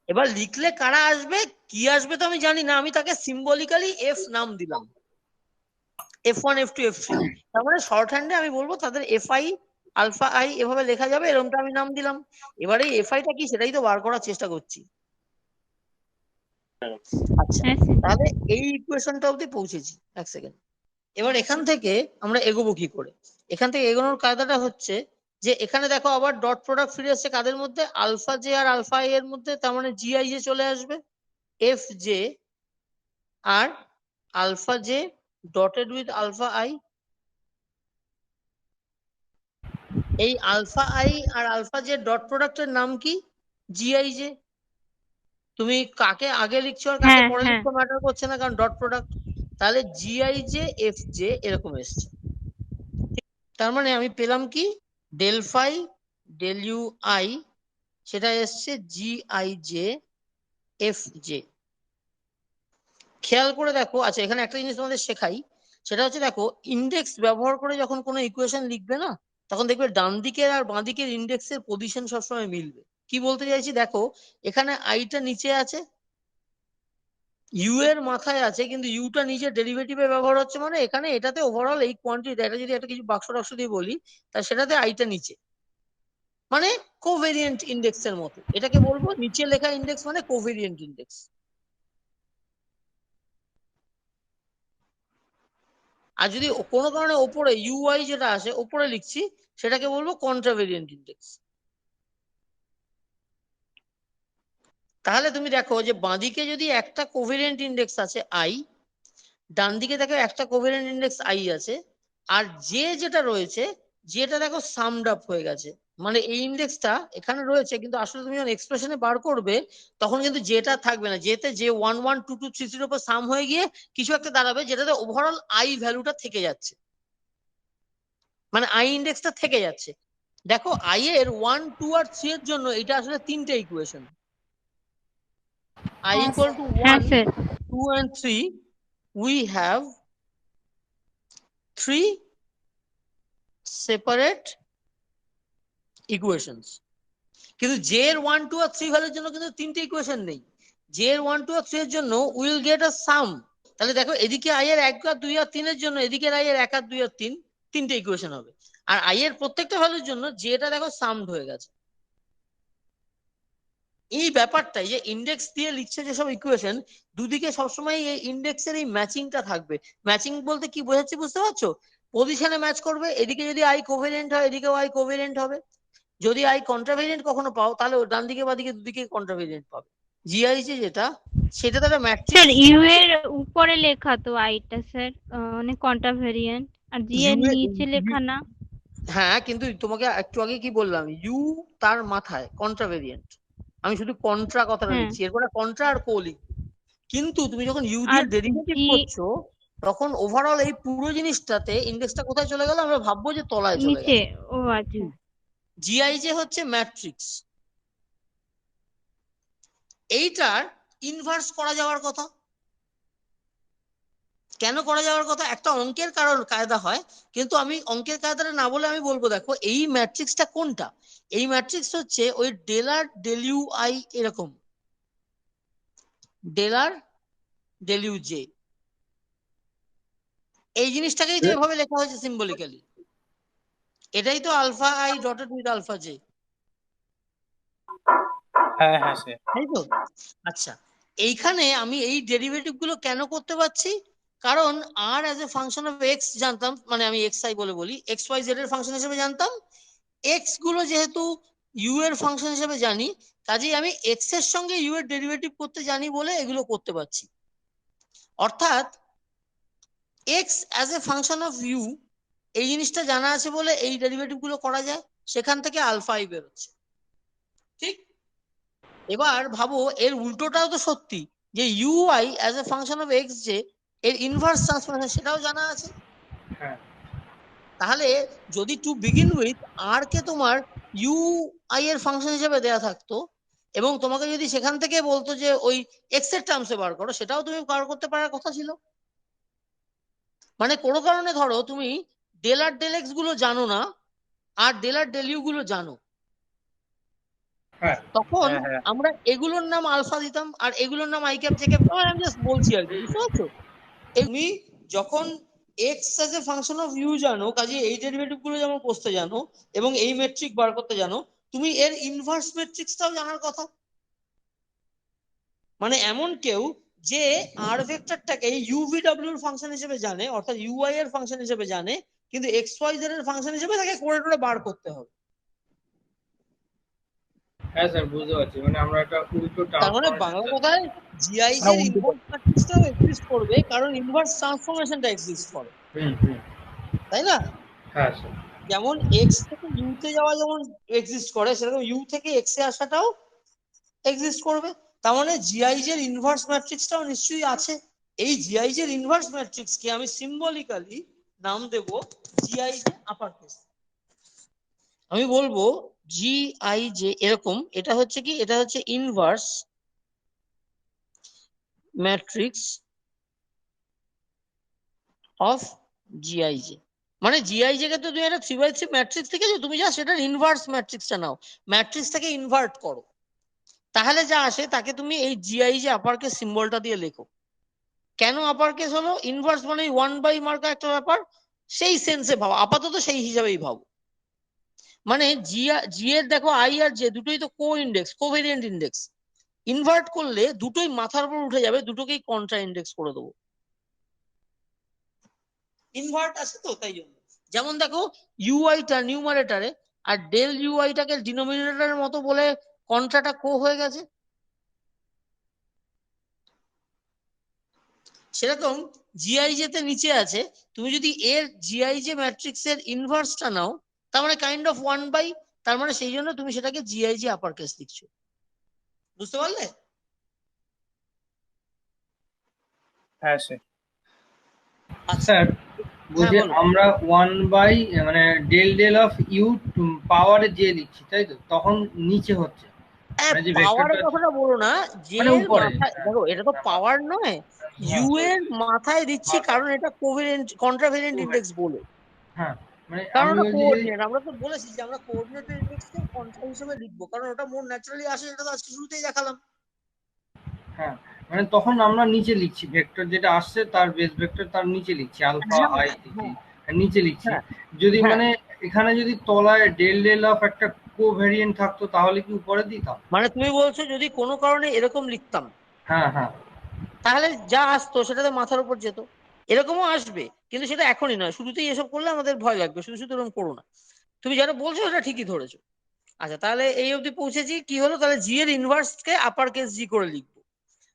এবার লিখলে কারা আসবে কি আসবে তো আমি জানি না, আমি তাকে সিম্বলিক্যালি এফ নাম দিলাম, F1, F2, F3। তার মানে শর্ট হ্যান্ডে আমি বলবো তাদের এফআই আলফা আই এভাবে লেখা যাবে, এরকমটা আমি নাম দিলাম। এবারে এফআইটা কি সেটাই তো বার করার চেষ্টা করছি। আচ্ছা, হ্যাঁ স্যার। তাহলে এই ইকুয়েশনটা অবধি পৌঁছেছি। এক সেকেন্ড। এবার এখান থেকে আমরা এগোবো কি করে? এখান থেকে এগোনোর কায়দাটা হচ্ছে যে এখানে দেখো আবার ডট প্রোডাক্ট ফিরে আসছে কাদের মধ্যে? আলফা জে আর আলফা আই এর মধ্যে। তার মানে জিআই জে চলে আসবে, এফ জে আর alpha j dotted with alpha i. এই আলফা আই আর আলফা জে ডট প্রোডাক্টের নাম কি? Gi j. তুমি কাকে আগে লিখছো আর কাকে হ্যাঁ পরে হ্যাঁ লিখছো ম্যাটার করছে না, কারণ ডট প্রোডাক্ট। তাহলে জিআই জে এফ জে এরকম এসছে। তার মানে আমি পেলাম কি? Del phi del u i সেটা এসছে জিআই জে এফ জে। খেয়াল করে দেখো। আচ্ছা, এখানে একটা জিনিস তোমাদের শেখাই, সেটা হচ্ছে দেখো ইন্ডেক্স ব্যবহার করে যখন কোনো ইকুয়েশন লিখবে না, তখন দেখবে ডান দিকের আর বাঁ দিকের ইন্ডেক্সের পজিশন সবসময় মিলবে। কি বলতে চাইছি দেখো, এখানে আইটা নিচে আছে, ইউ এর মাথায় আছে, কিন্তু ইউটা নিজে ডেরিভেটিভে ব্যবহার হচ্ছে, মানে এখানে এটাতে ওভারঅল এই কোয়ান্টিটি, এটা যদি একটা কিছু বাক্স টাক্স দিয়ে বলি, তা সেটাতে আইটা নিচে, মানে কোভেরিয়েন্ট ইন্ডেক্স এর মতো। এটাকে বলবো নিচে লেখা ইন্ডেক্স মানে কোভেরিয়েন্ট ইন্ডেক্স। আর যদি কোনো কারণে ওপরে ইউআই যেটা আছে ওপরে লিখছি, সেটাকে বলবো কন্ট্রাভেরিয়েন্ট ইন্ডেক্স। তাহলে তুমি দেখো যে বাঁদিকে যদি একটা কোভেরিয়েন্ট ইন্ডেক্স আছে আই, ডান দিকে দেখো একটা কোভেরিয়েন্ট ইন্ডেক্স আই আছে, আর যে যেটা রয়েছে যেটা দেখো সামড আপ হয়ে গেছে, মানে এই ইন্ডেক্সটা এখানে রয়েছে, কিন্তু আসলে তুমি যখন এক্সপ্রেশনে বার করবে তখন কিন্তু যেটা থাকবে না, যেতে যে 1, 1, 2, 2, 3, 3 এর উপর সাম হয়ে গিয়ে কিছু একটা দাঁড়াবে যেটাতে ওভারঅল আই ভ্যালুটা থেকে যাচ্ছে, মানে আই ইন্ডেক্সটা থেকে যাচ্ছে। দেখো আই এর 1, 2 আর 3 এর জন্য এটা আসলে তিনটে ইকুয়েশন। I equal to হ্যাঁ 1, sir 2 and 3, we have 3 separate equations. কিন্তু j এর 1 2 আর 3 ভ্যালুর জন্য কিন্তু তিনটে ইকুয়েশন নেই। j এর 1 2 আর 3 এর জন্য উইল গেট আ সাম। তাহলে দেখো এদিকে i এর 1 আর 2 আর 3 এর জন্য এদিকে i এর 1 আর 2 আর 3 তিনটে ইকুয়েশন হবে। আর i এর প্রত্যেকটা ভ্যালুর জন্য j টা দেখো সামড হয়ে গেছে। এই ব্যাপারটাই যে ইন্ডেক্স দিয়ে লিখছে যেসব ইকুয়েশন, দুদিকে সবসময় এই ইন্ডেক্সের এই ম্যাচিংটা থাকবে। ম্যাচিং বলতে কি বোঝাচ্ছি বুঝতে পারছো? পজিশনে ম্যাচ করবে, এদিকে যদি i কোভেরিয়েন্ট হয় এদিকেও i কোভেরিয়েন্ট হবে। যদি i কন্ট্রাভেরিয়েন্ট কখনো পাও তাহলে ডান দিকে বা দিকে দুদিকে কন্ট্রাভেরিয়েন্ট পাবে। GIC যেটা সেটা তো একটা স্যার ম্যাট্রিক্স। ইউ এর উপরে লেখা তো আইটা স্যার, মানে কন্ট্রাভেরিয়েন্ট, আর জি এর নিচে লেখা না। হ্যাঁ, কিন্তু তোমাকে একটু আগে কি বললাম, ইউ তার মাথায় কন্ট্রাভেরিয়েন্ট। আমি শুধু কন্ট্রা কথাটা হ্যাঁ লিখছি, এরপরে কন্ট্রা আর কো লিখবো। কিন্তু তুমি যখন ইউ আর দিয়ে ডেরিভেটিভ জি করছো তখন ওভারঅল এই পুরো জিনিসটাতে ইন্ডেক্সটা কোথায় চলে গেল আমরা ভাববো যে তলায় চলে নিচে। গেল। ও আচ্ছা। GIJ হচ্ছে ম্যাট্রিক্স, এইটার ইনভার্স করা যাওয়ার কথা। কেন করা যাওয়ার কথা? একটা অঙ্কের কারণ কায়দা হয়, কিন্তু আমি অঙ্কের কায়দাটা না বলে আমি বলবো দেখো এই ম্যাট্রিক্সটা কোনটা। এই ম্যাট্রিক্স হচ্ছে ওই ডেলার ডেল ইউ আই, এরকম ডেলার ডেল ইউ জে, এই জিনিসটাকেই তো এভাবে লেখা হয়েছে সিম্বলিক্যালি। এটাই তো alpha i dotted with alpha j, হ্যাঁ হ্যাঁ স্যার। তাই তো? আচ্ছা, এইখানে আমি এই ডেরিভেটিভ গুলো কেন করতে পারছি? কারণ r as a function of x জানতাম, মানে আমি এক্স আই বলি এক্স ওয়াই জেড এর ফাংশন হিসেবে জানতাম। এক্স গুলো যেহেতু ইউ এর ফাংশন হিসেবে জানি, কাজেই আমি এক্স এর সঙ্গে ইউ এর ডেরিভেটিভ করতে জানি বলে এগুলো করতে পারছি। অর্থাৎ x as a function of u এই জিনিসটা জানা আছে বলে এই ডেরিভেটিভ গুলো করা যায়, সেখান থেকে আলফা আই বেরোচ্ছে। ঠিক? এবার ভাবো এর উল্টোটাও তো সত্যি, যে u i as a function of x যে এর ইনভার্স ট্রান্সফরমেশন সেটাও জানা আছে। হ্যাঁ তাহলে যদি টু বিগিন উইথ আর কে তোমার ইউ আই এর ফাংশন হিসেবে দেয়া থাকতো, এবং তোমাকে যদি সেখান থেকে বলতো যে ওই এক্স এর টার্মসে বার করো, সেটাও তুমি বার করতে পারার কথা ছিল। মানে কোনো কারণে ধরো তুমি ডেল আর ডেল এক্স গুলো জানো না আর ডেল আর ডেল ইউ গুলো জানো, হ্যাঁ তখন হ্যাঁ হ্যাঁ আমরা এগুলোর নাম আলফা দিতাম আর এগুলোর নাম আই ক্যাপ জে ক্যাপ। আমি জাস্ট বলছি আর কি, বুঝতে পারছো? তুমি যখন x as a function of u জানো, কাজে এই ডেরিভেটিভ গুলো যেমন বসতে জানো এবং এই মেট্রিক বার করতে জানো, তুমি এর ইনভার্স মেট্রিক্সটাও জানার কথা। মানে এমন কেউ যে আর ভেক্টরটাকে ইউভিডব্লিউ এর ফাংশন হিসেবে জানে, অর্থাৎ ইউআই এর ফাংশন হিসেবে জানে, কিন্তু এক্স ওয়াই জেড এর ফাংশন হিসেবে তাকে করে করে বার করতে হবে। হ্যাঁ স্যার বুঝতে পারছি, মানে আমরা একটা উল্টো তার মানে বাংলা কথায় জিআইজ এর ইনভার্স ম্যাট্রিক্সটাও এক্সিস্ট করবে, কারণ ইনভার্স ট্রান্সফরমেশনটা এক্সিস্ট করে, হুম তাই না? হ্যাঁ স্যার যেমন এক্স থেকে ইউ তে যাওয়া যেমন এক্সিস্ট করে, সেরকম ইউ থেকে এক্স এ আসাটাও এক্সিস্ট করবে। তার মানে জিআইজ এর ইনভার্স ম্যাট্রিক্সটাও নিশ্চয়ই আছে। এই জিআইজ এর ইনভার্স ম্যাট্রিক্স কে আমি সিম্বলিক্যালি নাম দেব জিআইজ আপার কেস। আমি বলবো জিআইজ এরকম, এটা হচ্ছে কি, এটা হচ্ছে ইনভার্স ম্যাট্রিক্স অফ জিআইজ। মানে জিআইজ কে তো তুমি একটা 3x3 ম্যাট্রিক্স লিখেছো, তুমি যা সেটার ইনভার্স ম্যাট্রিক্সটা নাও, ম্যাট্রিক্সটাকে ইনভার্ট করো, তাহলে যা আসে তাকে তুমি এই জিআইজ আপার কেস সিম্বলটা দিয়ে লেখো। কেন আপার কেস হলো? ইনভার্স মানে 1 মার্কা একটা ব্যাপার, সেই সেন্সে ভাবো, আপাতত সেই হিসাবেই ভাবো। মানে জি এর দেখো আই আর জে দুটোই তো কো ইন্ডেক্স, কোভেরিয়েন্ট ইন্ডেক্স, ইনভার্ট করলে দুটোই মাথার উপর উঠে যাবে, দুটোকেই কন্ট্রা ইন্ডেক্স করে দেবো। ইনভার্ট আছে তো, তাই জন্য। যেমন দেখো ইউআইটা নিউমারেটারে আর ডেল ইউআইটাকে ডিনোমিনেটরের মতো বলে কন্ট্রাটা কো হয়ে গেছে। সেরকম জিআইজে তে নিচে আছে, তুমি যদি এর জিআইজে ম্যাট্রিক্স এর ইনভার্সটা নাও, তার মানে কাইন্ড অফ 1 তার মানে সেই জন্য তুমি সেটাকে জিআইজে আপার কেস লিখছো। বুঝতে পারলে? হ্যাঁ স্যার। আচ্ছা, স্যার বলছি বলো। আমরা 1 মানে ডেল ডেল অফ ইউ পাওয়ারে যে লিখছি তাই তো, তখন নিচে হচ্ছে মানে যে পাওয়ারের ভেক্টরটা কথাটা বলো না, যে মানে উপরে, মাথায় হ্যাঁ, দেখো, এটা তো হ্যাঁ, পাওয়ার নয়, হ্যাঁ, ইউ এর মাথায় দিচ্ছি, মাথায়, কারণ এটা কোভেরিয়েন্ট কন্ট্রাভেরিয়েন্ট ইন্ডেক্স বলে। হ্যাঁ, মানে কারণ আমি ওটা বলছি যে কোঅর্ডিনেট, আমরা তো বলেছি যে আমরা কোঅর্ডিনেটেড ইন্ডেক্সকে কন্ট্রা হিসেবে লিখবো, কারণ ওটা মোর ন্যাচারালি আসে, এটা তো আজকে শুরুতেই দেখালাম। হ্যাঁ, মানে তখন আমরা নিচে লিখছি ভেক্টর যেটা আসছে তার বেস ভেক্টর তার নিচে লিখছি আলফা হ্যাঁ আই হ্যাঁ লিখছি, নিচে লিখছি। হ্যাঁ যদি হ্যাঁ। মানে এখানে যদি তলায় ডেল ডেল অফ একটা কোভেরিয়েন্ট থাকতো তাহলে কি উপরে দিতাম? মানে তুমি বলছো যদি কোনো কারণে এরকম লিখতাম, হ্যাঁ, হ্যাঁ, তাহলে যা আসতো সেটাতে মাথার উপর যেত। এরকমও আসবে, কিন্তু সেটা এখনই নয়, শুরুতেই এসব করলে আমাদের ভয় লাগবে, শুধু শুধু এরকম করো না। তুমি যেটা বলছো সেটা ঠিকই ধরেছো। আচ্ছা, তাহলে এই অবধি পৌঁছেছি, কি হলো, তাহলে জি এর ইনভার্স কে আপার কেস জি করে লিখবো।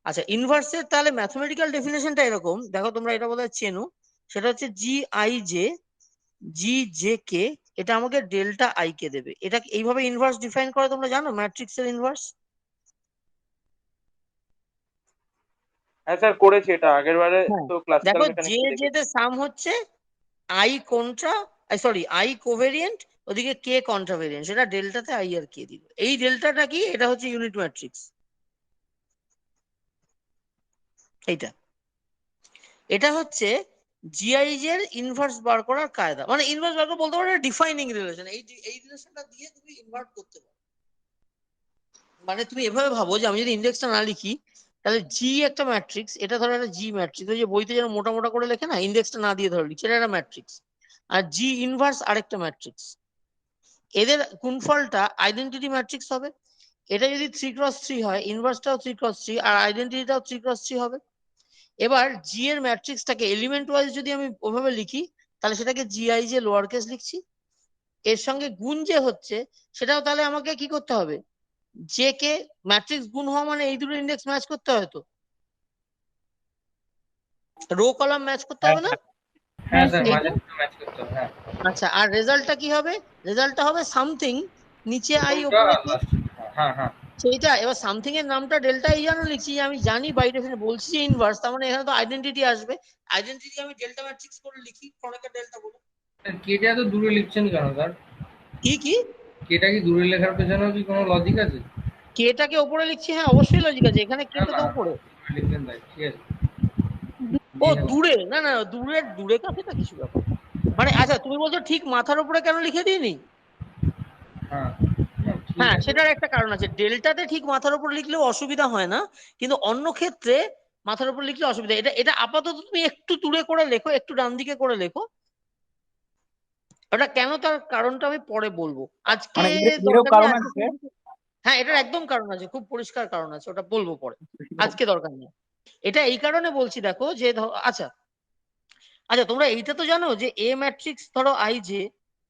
আচ্ছা, ইনভার্সের তাহলে ম্যাথমেটিক্যাল ডেফিনেশনটা এরকম, দেখো তোমরা এটা বোধহয় চেনো, সেটা হচ্ছে জি i J, G J K, এটা আমাকে ডেল্টা আই কে দেবে। এটা এইভাবে ইনভার্স ডিফাইন করে, তোমরা জানো ম্যাট্রিক্সের ইনভার্স? হ্যাঁ স্যার, করেছি এটা আগের বারে, হ্যাঁ, তো ক্লাসিক্যাল দেখো যে মেকানিক্সে দেখেছি। যেতে সাম হচ্ছে I contra, sorry I covariant, ওদিকে কে কন্ট্রাভেরিয়েন্ট, সেটা ডেল্টাতে আই আর কে দিল। এই ডেল্টাটা কি, এটা হচ্ছে ইউনিট ম্যাট্রিক্স, এইটা। এটা হচ্ছে জিআইজ এর ইনভার্স বার করার কায়দা, মানে ইনভার্স বার করা বলতে পারো ডিফাইনিং রিলেশন। এই রিলেশনটা দিয়ে তুমি ইনভার্ট করতে পারো। মানে তুমি এভাবে ভাবো যে আমি যদি ইন্ডেক্সটা না লিখি, তাহলে জি একটা ম্যাট্রিক্স, এটা ধরো একটা জি ম্যাট্রিক্স, ওই যে বইতে যেন মোটা মোটা করে লেখে না, ইন্ডেক্সটা না দিয়ে ধরো লিখছে, এটা একটা ম্যাট্রিক্স। আর জি ইনভার্স আরেকটা ম্যাট্রিক্স, এদের গুণফলটা আইডেন্টিটি ম্যাট্রিক্স হবে। এটা যদি 3x3 হয়, ইনভার্সটাও 3x3 আর আইডেন্টিটিটাও 3x3 হবে। এবার জি এর ম্যাট্রিক্সটাকে এলিমেন্ট ওয়াইজ যদি আমি ওভাবে লিখি, তাহলে সেটাকে জিআই যে লোয়ার কেস লিখছি, এর সঙ্গে গুণ যে হচ্ছে, সেটাও তাহলে আমাকে কি করতে হবে, জে কে, ম্যাট্রিক্স গুণ হওয়া মানে এই দুটো ইন্ডেক্স ম্যাচ করতে হয়, তো রো কলাম ম্যাচ করতে হ্যাঁ হবে না হ্যাঁ হ্যাঁ স্যার, হ্যাঁ মাঝে এইটা? দুটো ম্যাচ করতে হবে, হ্যাঁ। আচ্ছা, আর রেজাল্টটা কি হবে? রেজাল্টটা হবে সামথিং, নিচে আই প্রথমটা ওপরে আর কে, লাস্ট, হ্যাঁ, হ্যাঁ। সেইটা। এবার সামথিং এর নামটা ডেল্টা এই জন্য লিখছি যে আমি জানি বাই ডেফিনেশন বলছি যে ইনভার্স, তার মানে এখানে তো আইডেন্টিটি আসবে। আইডেন্টিটি আমি ডেল্টা ম্যাট্রিক্স করে লিখি, ক্রনিকের ডেল্টা বলে। কেটা এত দূরে লিখছেন কেন স্যার? কি কি? কেটা কি দূরে লেখার পেছনেও কি কোনো লজিক আছে? কেটাকে ওপরে লিখছি, হ্যাঁ অবশ্যই লজিক আছে, এখানে না, কেটা না, তো ওপরে। দূরে লিখলেন তাই, ঠিক আছে। ও নিয়ে নেবো। দূরে, না না, দূরের দূরে কাছেটা কিছু ব্যাপার না। মানে আচ্ছা, তুমি বলছো ঠিক মাথার উপরে কেন লিখে দিইনি? হ্যাঁ, না, ঠিক হ্যাঁ, আছে। সেটার একটা কারণ আছে, ডেল্টাতে ঠিক মাথার উপর লিখলেও অসুবিধা হয় না, কিন্তু অন্য ক্ষেত্রে মাথার উপর লিখলে অসুবিধা। এটা এটা আপাতত তুমি একটু দূরে করে লেখো, একটু ডান দিকে করে লেখো। ওটা কেন, তার কারণটা আমি পরে বলবো, আজকে মানে এরও দরকার নেই, কারণ আজকে আছে। শুধু হ্যাঁ, এটার একদম কারণ আছে, খুব পরিষ্কার কারণ আছে, ওটা বলবো পরে, আজকে দরকার নেই। এটা এই কারণে বলছি, দেখো যে আচ্ছা আচ্ছা, তোমরা এইটা তো জানো যে এ ম্যাট্রিক্স ধরো আই জে,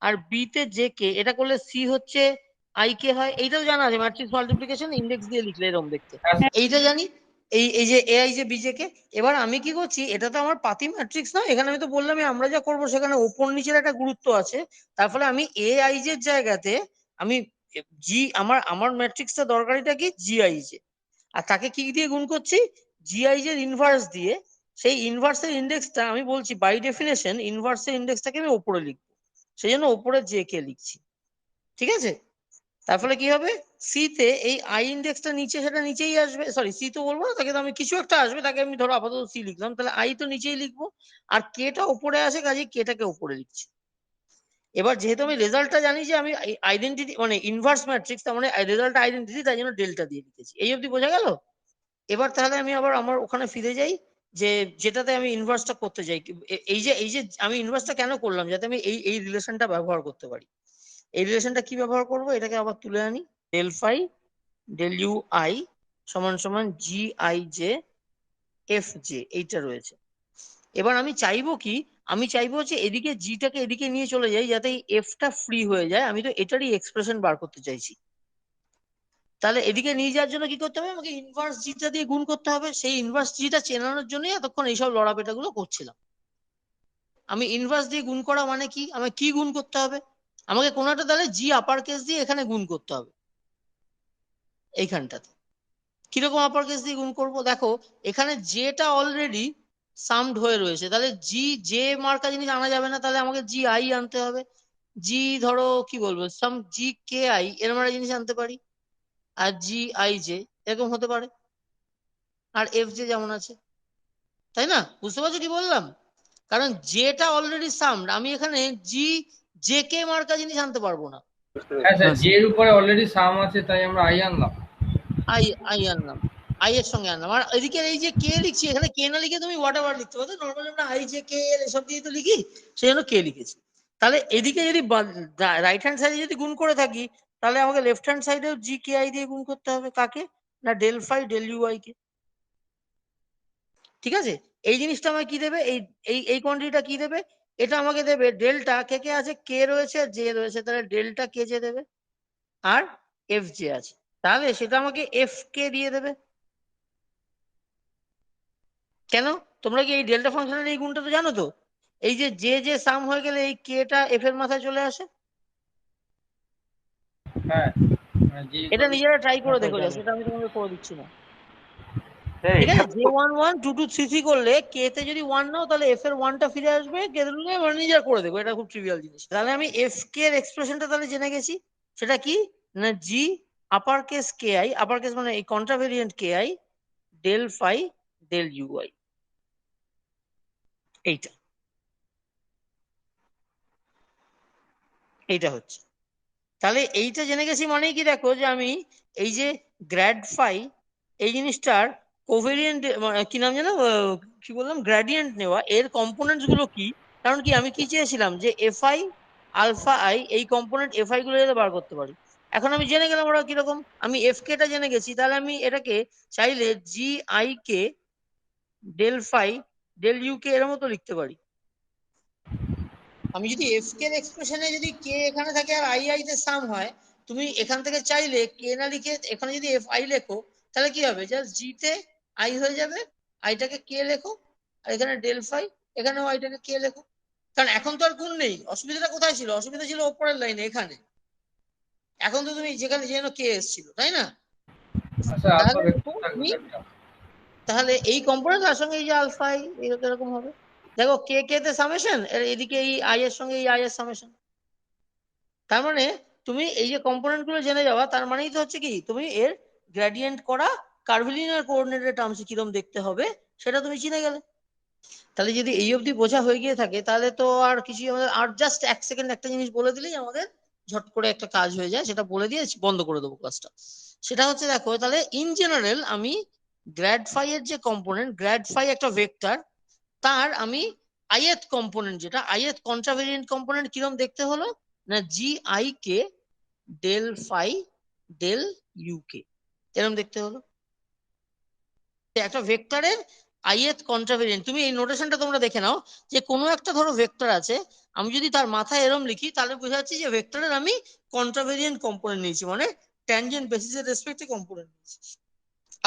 আর বি তে জে কে, এটা করলে সি হচ্ছে আই কে হয়, এইটাও জানা আছে, ম্যাট্রিক্স মাল্টিপ্লিকেশন ইন্ডেক্স দিয়ে লিখলে এরকম দেখতে, হ্যাঁ স্যার, এইটা জানি। এই এই যে a i j b j k, এবার আমি কি করছি, এটা তো আমার পাতি ম্যাট্রিক্স না, এখানে আমি তো বললামই আমরা যা করবো সেখানে ওপর নিচের একটা গুরুত্ব আছে। তার ফলে আমি এ আই জে এর জায়গাতে আমি জি, আমার আমার ম্যাট্রিক্সটা দরকারিটা কি, জি আই জে, আর তাকে কি দিয়ে গুণ করছি, জিআইজ এর ইনভার্স দিয়ে। সেই ইনভার্সের ইন্ডেক্সটা আমি বলছি বাই ডেফিনেশন ইনভার্সের ইন্ডেক্সটাকে আমি ওপরে লিখবো, সেই জন্য ওপরে জে কে লিখছি, ঠিক আছে? তার ফলে কি হবে, সি তে এই আই ইন্ডেক্সটা নিচে, সেটা নিচেই আসবে, সরি সি তো বলবো না, তাকে তো আমি কিছু একটা আসবে, তাকে আমি ধরো আপাতত সি লিখলাম, তাহলে আই তো নিচেই লিখবো, আর কেটা ওপরে আসে, কাজে কেটাকে ওপরে লিখছি। এবার যেহেতু আমি রেজাল্টটা জানি যে আমি আইডেন্টিটি মানে ইনভার্স ম্যাট্রিক্স, তার মানে রেজাল্ট আইডেন্টিটি, তাই জন্য ডেল্টা দিয়ে লিখেছি। এই অবধি বোঝা গেল? এবার তাহলে আমি আবার আমার ওখানে ফিরে যাই, যে যেটাতে আমি ইনভার্সটা করতে চাই। এই যে আমি ইনভার্সটা কেন করলাম, যাতে আমি এই এই রিলেশনটা ব্যবহার করতে পারি। এই রিলেশনটা কি ব্যবহার করব, এটাকে আবার তুলে আনি, del phi del u i সমান সমান g i j f j, এইটা রয়েছে। এবার আমি চাইবো কি, আমি চাইবো যে এদিকে জিটাকে এদিকে নিয়ে চলে যাই, যাতে এফটা ফ্রি হয়ে যায়, আমি তো এটারই এক্সপ্রেশন বার করতে চাইছি। তাহলে এদিকে নিয়ে যাওয়ার জন্য কি করতে হবে, আমাকে ইনভার্স জিটা দিয়ে গুণ করতে হবে, সেই ইনভার্স জিটা চেনানোর জন্যই এতক্ষণ এইসব লড়াপেটা গুলো করছিলাম। আমি ইনভার্স দিয়ে গুণ করা মানে কি, আমাকে কি গুণ করতে হবে, আমাকে কোনো একটা তাহলে জি আপার কেস দিয়ে এখানে গুণ করতে হবে, এইখানটাতে। কিরকম আপার কেস দিয়ে গুণ করব, দেখো এখানে জেটা অলরেডি সামড হয়ে রয়েছে, তাহলে জি জে মার্কা জিনিস আনা যাবে না, তাহলে আমাকে জি আই আনতে হবে। জি ধরো কি বলবো, সাম জি কে আই এরকম একটা জিনিস আনতে পারি। আর জি আই জে এরকম হতে পারে, আর এফ জে যেমন আছে, তাই না? বুঝতে পারছো কি বললাম? কারণ যেটা অলরেডি সামড, আমি এখানে জি জে কে মার্কা জিনিস আনতে পারবো না। হ্যাঁ স্যার, জে এর উপরে অলরেডি সাম আছে তাই আমরা আই আনলাম। আই আই আনলাম, আই এর সঙ্গে আনলাম, আর এদিকে এই যে কে লিখছি এখানে কে না লিখে তুমি হোয়াট এভার লিখতে পারো, নর্মালি আমরা আই জে কে এল এসব দিয়ে তো লিখি, সেই জন্য কে লিখেছি। তাহলে এদিকে যদি রাইট হ্যান্ড সাইডে যদি গুণ করে থাকি, তাহলে আমাকে লেফট হ্যান্ড সাইডেও জি কে আই দিয়ে গুণ করতে হবে। কাকে? না del phi del u i কে। ঠিক আছে, এই জিনিসটা আমাকে কি দেবে, এই এই এই কোয়ান্টিটিটা কি দেবে, এটা আমাকে দেবে ডেল্টা কে কে আছে, কে রয়েছে আর জে রয়েছে, তাহলে ডেল্টা কে জে দেবে, আর এফ জে আছে, তাহলে সেটা আমাকে এফ কে দিয়ে দেবে। কেন? তোমরা কি এই ডেল্টা ফাংশনের এই গুণটা তো জানো তো, এই যে জে জে সাম হয়ে গেলে এই কেটা এফ এর মাথায় চলে আসে। হ্যাঁ, এটা নিজেরা ট্রাই করে দেখো, যা সেটা আমি তোমাকে করে দিচ্ছি না। এই ঠিক আছে, জে 1 1 2 2 3 3 করলে কে তে যদি 1 নাও তাহলে এফ এর 1টা ফিরে আসবে, কে দিলে মানে নিজেরা করে দেখো, এটা খুব ট্রিভিয়াল জিনিস। তাহলে আমি এফ কে এর এক্সপ্রেশনটা তাহলে জেনে গেছি, সেটা কি না g upper case k i, upper case মানে এই contravariant k i del phi del u i, এইটা এইটা হচ্ছে। তাহলে এইটা জেনে গেছি মানেই কি, দেখো যে আমি এই যে গ্র্যাড ফাই এই জিনিসটার কোভেরিয়েন্ট কি নাম জানো, কি বললাম, গ্রেডিয়েন্ট নেওয়া, এর কম্পোনেন্টস গুলো কি, কারণ কি আমি কি চেয়েছিলাম যে এফ আই আলফা আই এই কম্পোনেন্ট এফ আই গুলো যাতে বার করতে পারি। এখন আমি জেনে গেলাম ওরা কিরকম, আমি এফ কে টা জেনে গেছি, তাহলে আমি এটাকে চাইলে g i k del phi del u k এর মতো লিখতে পারি। আমি যদি এফ কে এর এক্সপ্রেশনে যদি কে এখানে থাকে আর আই আই তে সাম হয়, তুমি এখান থেকে চাইলে কে না লিখে এখানে যদি এফ আই লেখো, তাহলে কি হবে, জাস্ট জি তে আই হয়ে যাবে, আইটাকে কে লেখো, আর এখানে ডেল ফাই, এখানেও আইটাকে কে লেখো। কারণ এখন তো আর গুণ নেই, অসুবিধাটা কোথায় ছিল, অসুবিধা ছিল ওপরের লাইনে এখানে, এখন তো তুমি যেখানে যেন কে এসেছিল, তাই না? আচ্ছা, আলফা তাহলে ভেক্টর দেখো থাকবে তুমি, একটা। তাহলে এই কম্পোনেন্ট তার সঙ্গে এই যে আলফা আই এরকম হবে, দেখো কে কে তে সামেশন, এদিকে এই আই এর সঙ্গে এই আই এর সামেশন। তার মানে তুমি এই যে কম্পোনেন্ট গুলো জেনে যাওয়া, তার মানেই তো হচ্ছে কি তুমি এর গ্রেডিয়েন্ট করা কার্ভিলিনিয়ার কোঅর্ডিনেটের টার্মস কিরকম দেখতে হবে সেটা তুমি চিনে গেলে। তাহলে যদি এই অবধি বোঝা হয়ে গিয়ে থাকে, তাহলে তো আর কিছু আমাদের, আর জাস্ট এক সেকেন্ড একটা জিনিস বলে দিলেই আমাদের ঝট করে একটা কাজ হয়ে যায়, সেটা বলে দিয়ে বন্ধ করে দেবো ক্লাসটা। সেটা হচ্ছে দেখো, তাহলে ইন জেনারেল আমি গ্র্যাড ফাই এর যে কম্পোনেন্ট, গ্র্যাড ফাই একটা ভেক্টর, তার আমি আইএথ কম্পোনেন্ট, যেটা আইএথ কন্ট্রাভেরিয়েন্ট কম্পোনেন্ট কিরকম দেখতে হলো, না g i k del phi del u k এরকম দেখতে হলো। একটা ভেক্টরের আইএথ কন্ট্রাভেরিয়েন্ট, তুমি এই নোটেশনটা তোমরা দেখে নাও, যে কোনো একটা ধরো ভেক্টর আছে, আমি যদি তার মাথায় এরম লিখি তাহলে বোঝা যাচ্ছে যে ভেক্টরের আমি কন্ট্রাভেরিয়েন্ট কম্পোনেন্ট নিয়েছি, মানে ট্যানজেন্ট বেসিসের রেসপেক্টে কম্পোনেন্ট নিয়েছি।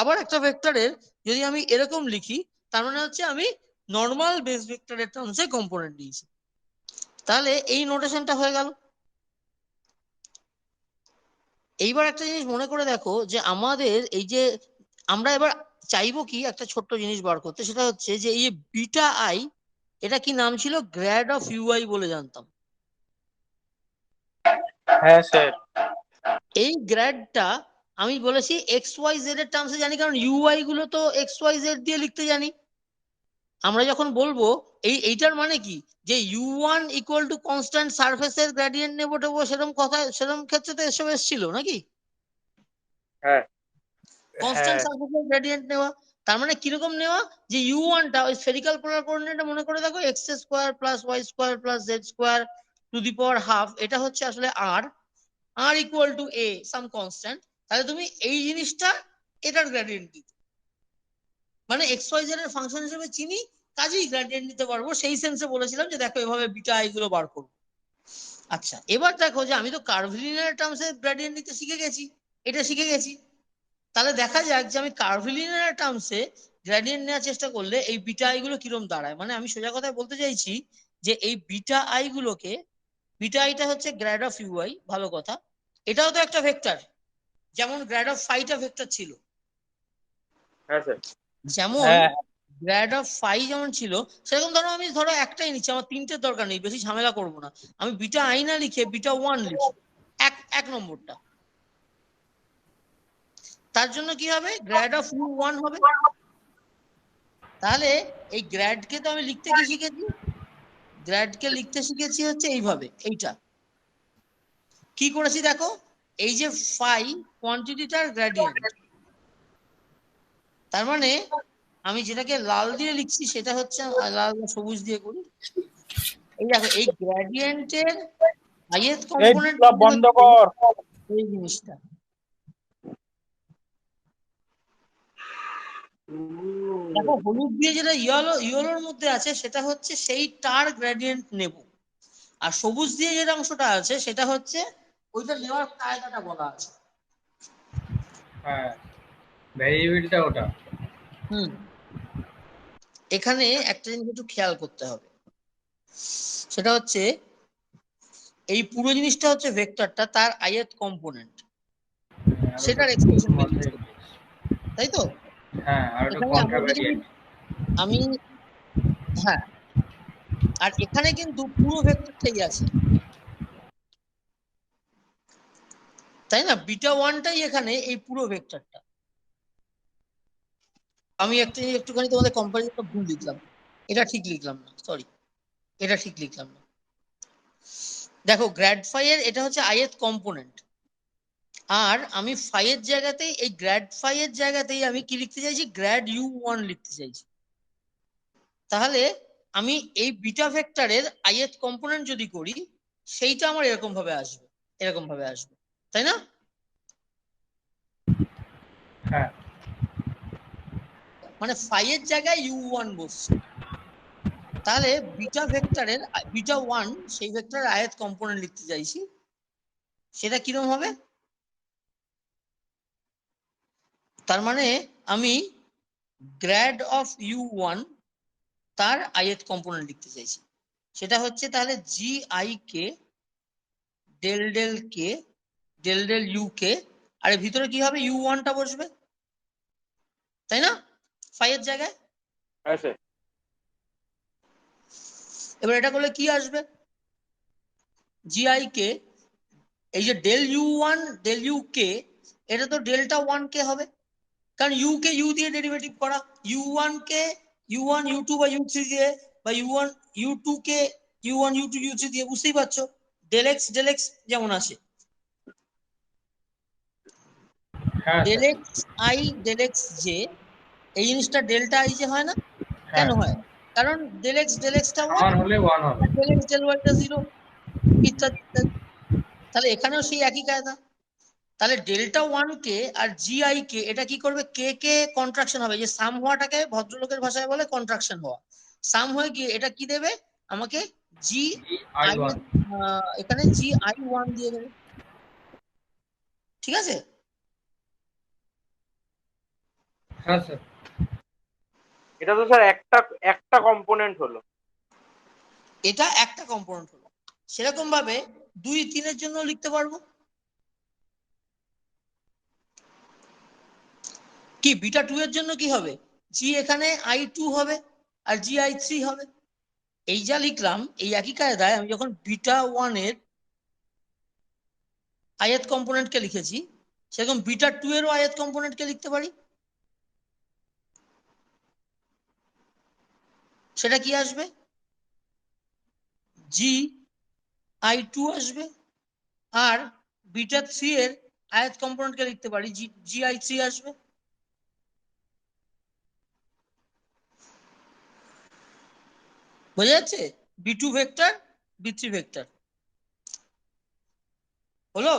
আবার একটা ভেক্টরের যদি আমি এরকম লিখি, তার মানে হচ্ছে আমি নর্মাল বেস ভেক্টরের টার্মসে কম্পোনেন্ট নিয়েছি। তাহলে এই নোটেশনটা হয়ে গেল। এইবার একটা জিনিস মনে করে দেখো, যে আমাদের এই যে আমরা এবার চাইবো কি একটা ছোট্ট জিনিস বার করতে, সেটা হচ্ছে যে এই বিটা আই, এটা কি নাম ছিল, গ্র্যাড অফ ইউআই বলে জানতাম। হ্যাঁ স্যার। এই গ্র্যাডটা আমি বলেছি এক্স ওয়াই জেড এর টার্মসে জানি, কারণ ইউআই গুলো তো এক্স ওয়াই জেড দিয়ে লিখতে জানি। আমরা যখন বলবো এইটার মানে কি, যে u one equal to constant সারফেসের গ্রেডিয়েন্ট নেবো টেবো, সেরকম কথা, সেরকম ক্ষেত্রে তো এসব এসেছিল নাকি, হ্যাঁ কনস্ট্যান্ট সারফেসের গ্রেডিয়েন্ট নেওয়া। তার মানে কিরকম নেওয়া, যে ইউ ওয়ানটা ওই স্ফেরিক্যাল পোলার কোঅর্ডিনেটে মনে করে দেখো, x square plus y square plus z square to the power half, এটা হচ্ছে আসলে r, r equal to a some constant. তাহলে তুমি এই জিনিসটা এটার গ্রেডিয়েন্ট দিতে, মানে এক্স ওয়াই জেড এর ফাংশন হিসেবে চিনি, কাজেই গ্রেডিয়েন্ট নিতে পারবো, সেই সেন্সে বলেছিলাম যে দেখো এভাবে বিটা আই গুলো বার করবো। আচ্ছা, এবার দেখো যে আমি তো কার্ভিলিনিয়ার টার্মসে গ্রেডিয়েন্ট নিতে শিখে গেছি, এটা শিখে গেছি, তাহলে দেখা যাক যে আমি কার্ভিলিনিয়ার টার্মসে গ্রেডিয়েন্ট নেওয়ার চেষ্টা করলে এই বিটা আই গুলো কিরকম দাঁড়ায়। মানে আমি সোজা কথায় বলতে চাইছি যে এই বিটা আই গুলোকে, বিটা আইটা হচ্ছে গ্র্যাড অফ ইউআই, ভালো কথা, এটাও তো একটা ভেক্টর, যেমন গ্র্যাড অফ ফাইটা ভেক্টর ছিল, হ্যাঁ স্যার। যেমন হ্যাঁ গ্র্যাড অফ ফাই যেমন ছিল, সেরকম ধরো আমি ধরো একটাই নিচ্ছি, আমার তিনটের দরকার নেই, বেশি ঝামেলা করবো না, আমি বিটা আই না লিখে বিটা ওয়ান লিখি, এক এক নম্বরটা। তার জন্য কি হবে, গ্র্যাড অফ ইউ ওয়ান হবে। তাহলে এই গ্র্যাডকে তো আমি লিখতে কি শিখেছি, গ্র্যাডকে লিখতে শিখেছি হচ্ছে এইভাবে, এইটা কি করেছি দেখো, এই যে ফাই কোয়ান্টিটিটার গ্রেডিয়েন্ট, তার মানে আমি যেটাকে লাল দিয়ে লিখছি সেটা হচ্ছে, লাল বা সবুজ দিয়ে করি, এই দেখো এই গ্রেডিয়েন্টের ith কম্পোনেন্ট বন্ধ কর। এই জিনিসটা। দেখো হলুদ দিয়ে যেটা ইয়েলোর মধ্যে আছে সেটা হচ্ছে সেইটার গ্রেডিয়েন্ট নেব, আর সবুজ দিয়ে যেটা অংশটা আছে সেটা হচ্ছে ওইটা নেওয়ার কায়দাটা বলা আছে। হ্যাঁ, ভেরিয়েবলটা ওটা। এখানে একটা জিনিস একটু খেয়াল করতে হবে, সেটা হচ্ছে এই পুরো জিনিসটা হচ্ছে ভেক্টরটা, তার ith কম্পোনেন্ট, সেটার এক্সপ্রেশন বেরিয়েছে, তাই তো? হ্যাঁ, আর ওটা এখানে কন্ট্রাভেরিয়েন্ট। আমি হ্যাঁ, আর এখানে কিন্তু পুরো ভেক্টরটাই আছে, তাই না? বিটা ওয়ানটাই এখানে এই পুরো ভেক্টরটা। আমি একটুখানি তোমাদের কম্পারিজনটা ভুল লিখলাম, এটা ঠিক লিখলাম না, সরি, এটা ঠিক লিখলাম না। দেখো গ্র্যাড ফাই এর এটা হচ্ছে ith কম্পোনেন্ট, আর আমি ফাই এর জায়গাতেই, এই গ্র্যাড ফাই এর জায়গাতেই আমি কি লিখতে চাইছি, গ্র্যাড ইউ ওয়ান লিখতে চাইছি। তাহলে আমি এই বিটা ভেক্টরের ith কম্পোনেন্ট যদি করি, সেইটা আমার এরকম ভাবে আসবে, এরকম ভাবে আসবে, তাই না? হ্যাঁ, মানে ফাই এর জায়গায় ইউ ওয়ান বসছে, তাহলে বিটা ভেক্টরের বিটা ওয়ান সেই ভেক্টরের ith কম্পোনেন্ট লিখতে চাইছি, সেটা কিরকম হবে? তার মানে আমি গ্র্যাড অফ ইউ ওয়ান তার ith কম্পোনেন্ট লিখতে চাইছি, সেটা হচ্ছে তাহলে g i k del del k del del u k, আর এর ভিতরে কি হবে, ইউ ওয়ানটা বসবে, তাই না? ফাই এর জায়গায়। আছে এবার এটা করলে কি আসবে, জি আই কে, এই যে del u one del u k, এটা তো ডেল্টা ওয়ান কে হবে, কারণ ইউ কে ইউ দিয়ে ডেরিভেটিভ করা, ইউ ওয়ান কে ইউ ওয়ান ইউ টু বা ইউ থ্রি দিয়ে, বা ইউ ওয়ান ইউ টু কে u one u two u three দিয়ে, বুঝতেই পারছো ডেল এক্স যেমন আসে, হ্যাঁ del sir. X i del x j, এই জিনিসটা ডেল্টা আই যে হয় না, কেন হ্যাঁ, হয়? কারণ ডেল এক্সটা ওয়ান, সমান হলে 1 হবে। ডেল এক্স ডেল ওয়াইটা জিরো, ইত্যাদি ইত্যাদি। তাহলে এখানেও সেই একই কায়দা। তাহলে ডেল্টা ওয়ান কে আর জি আই কে এটা কি করবে, কে কে কন্ট্রাকশন হবে, যে সাম হওয়াটাকে ভদ্রলোকের ভাষায় বলে কন্ট্রাকশন হওয়া, সাম হয়ে গিয়ে এটা কি দেবে আমাকে, জি আই, I1। এখানে জি আই ওয়ান দিয়ে দেবে, ঠিক আছে? হ্যাঁ স্যার। এটা তো স্যার একটা একটা কম্পোনেন্ট হলো। এটা একটা কম্পোনেন্ট হলো, সেরকম ভাবে 2, 3 জন্য লিখতে পারবো। কি বিটা 2 এর জন্য কি হবে, জি এখানে i2 হবে আর জি i3 হবে। এই যা লিখলাম এই একই কায়দায় আমি যখন বিটা 1 এর ith কম্পোনেন্টকে লিখেছি, সেরকম বিটা 2 এরও ith কম্পোনেন্টকে লিখতে পারি। সেটা কি আসবে, জি i2 আসবে, আর বিটা 3 এর ith কম্পোনেন্টকে লিখতে পারি, জি i3 আসবে। বোঝা যাচ্ছে, বি2 ভেক্টর বি3 ভেক্টর হলো।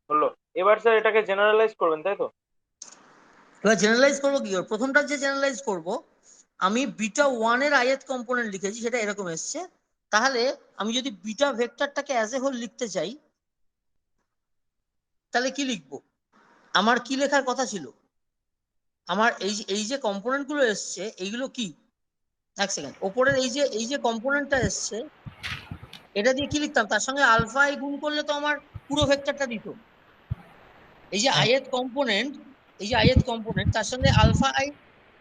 হলো, এবার স্যার এটাকে জেনারেলাইজ করবেন, তাই তো? এবার জেনারেলাইজ করবো কি করে, প্রথমটা যে জেনারেলাইজ করব, আমি বিটা 1 এর ith কম্পোনেন্ট লিখেছি, সেটা এরকম এসছে। তাহলে আমি যদি বিটা ভেক্টরটাকে অ্যাজ এ হোল লিখতে চাই, তাহলে কি লিখবো, আমার কি লেখার কথা ছিল, আমার এই যে কম্পোনেন্ট গুলো এসছে এইগুলো কি, এক সেকেন্ড, ওপরের এই যে কম্পোনেন্টটা এসছে, এটা দিয়ে কি লিখতাম, তার সঙ্গে আলফা আই গুণ করলে তো আমার পুরো ভেক্টরটা দিত। এই যে ith কম্পোনেন্ট, এই যে ith কম্পোনেন্ট তার সঙ্গে আলফা আই